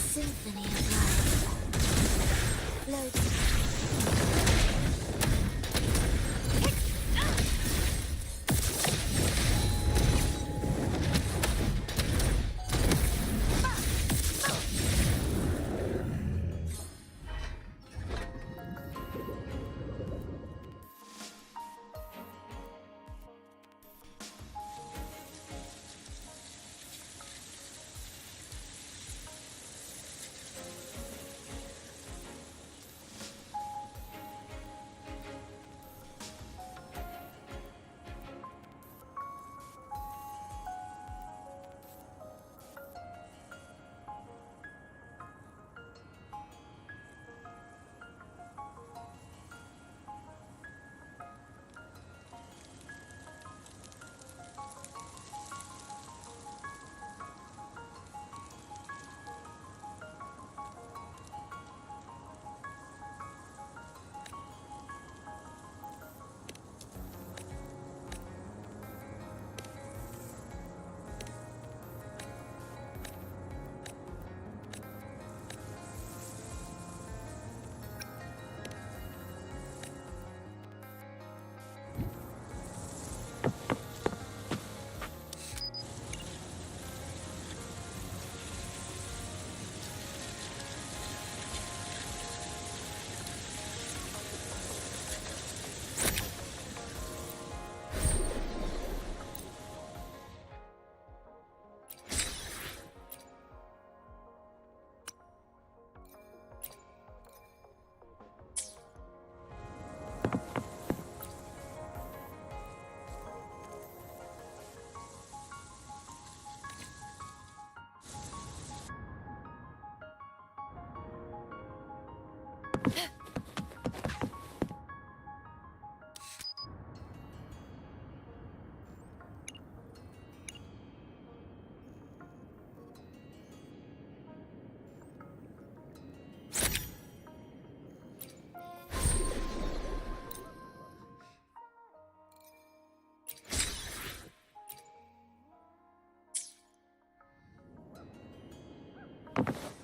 Speaker 3: Symphony of life. Floating.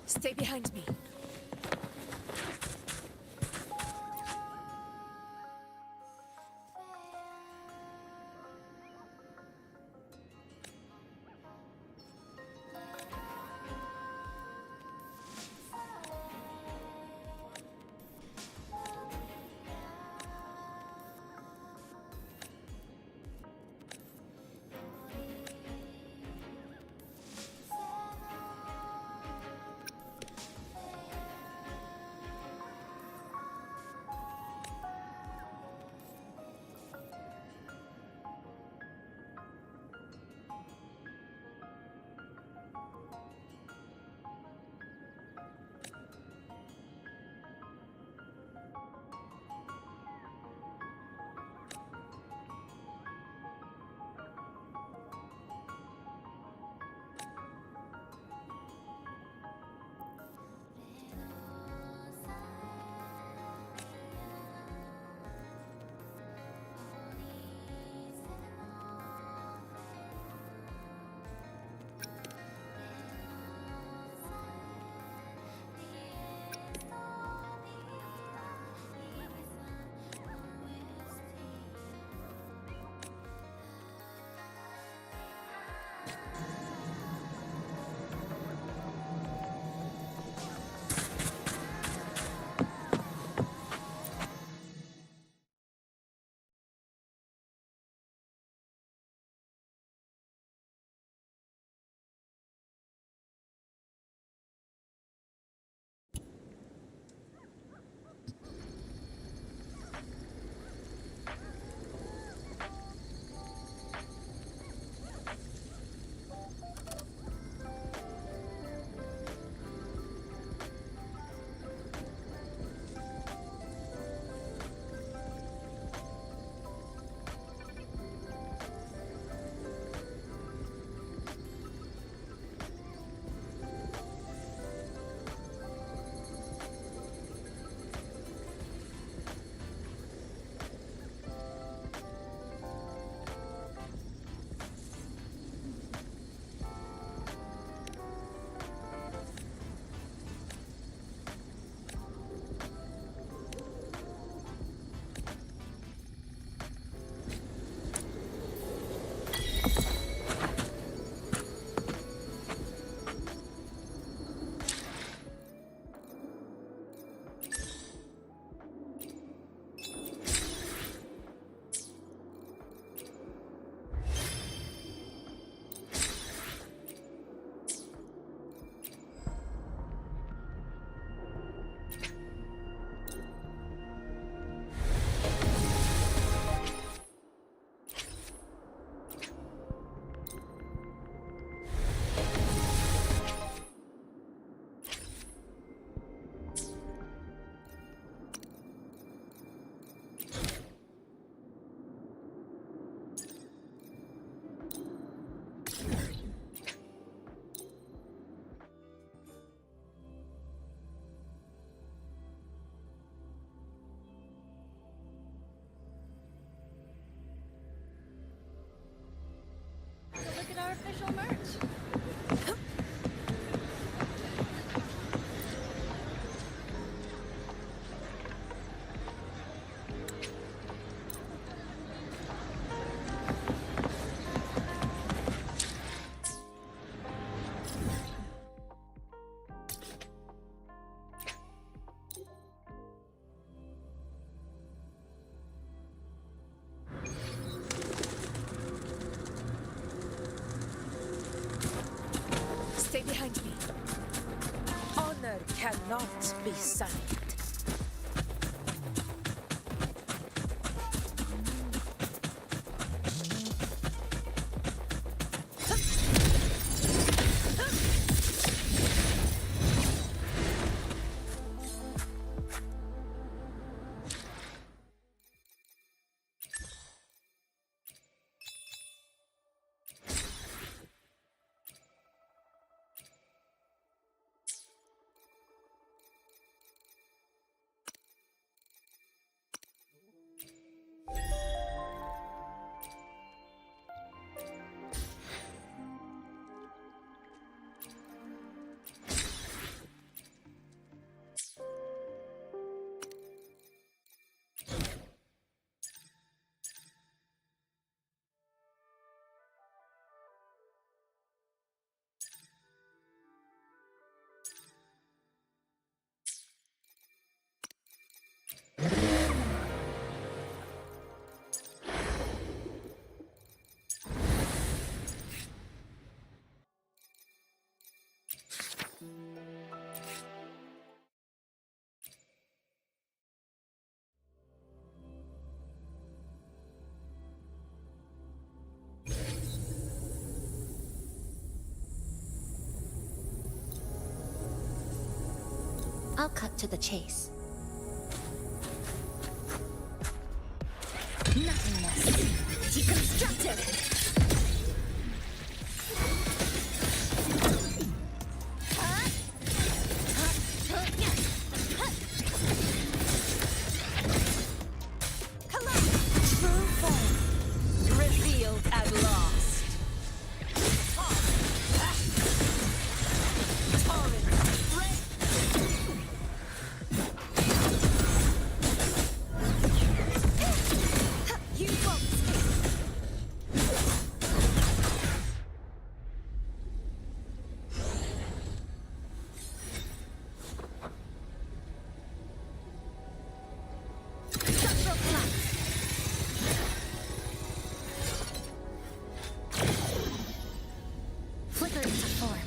Speaker 7: Stay behind me.
Speaker 5: Look at our official merch.
Speaker 7: Stay behind me.
Speaker 19: Honor cannot be signed.
Speaker 11: I'll cut to the chase. Nothingness. Deconstructed!
Speaker 14: True form revealed at last. Torrent,
Speaker 11: You won't escape! Structural collapse! Flicker into form.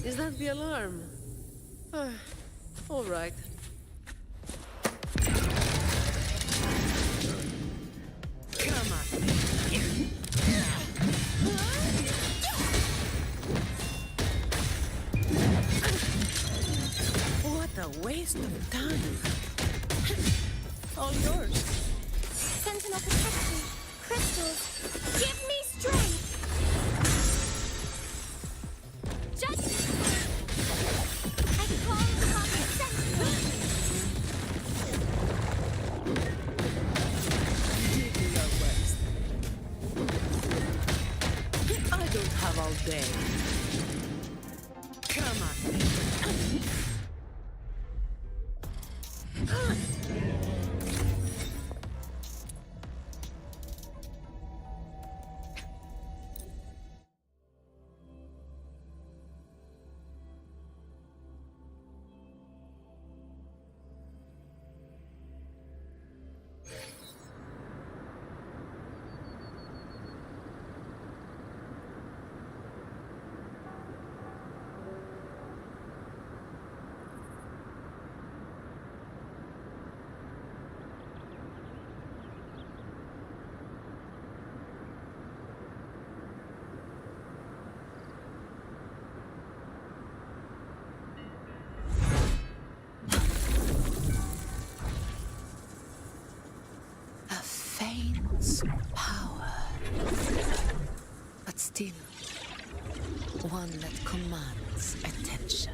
Speaker 16: Is that the alarm? All right. Come on. What a waste of time. All yours.
Speaker 11: Sentinel protection. Crystals. Give me strength! Just... I call upon the Sentinel!
Speaker 16: Do your worst. I don't have all day. Come on.
Speaker 22: Power. But still, one that commands attention.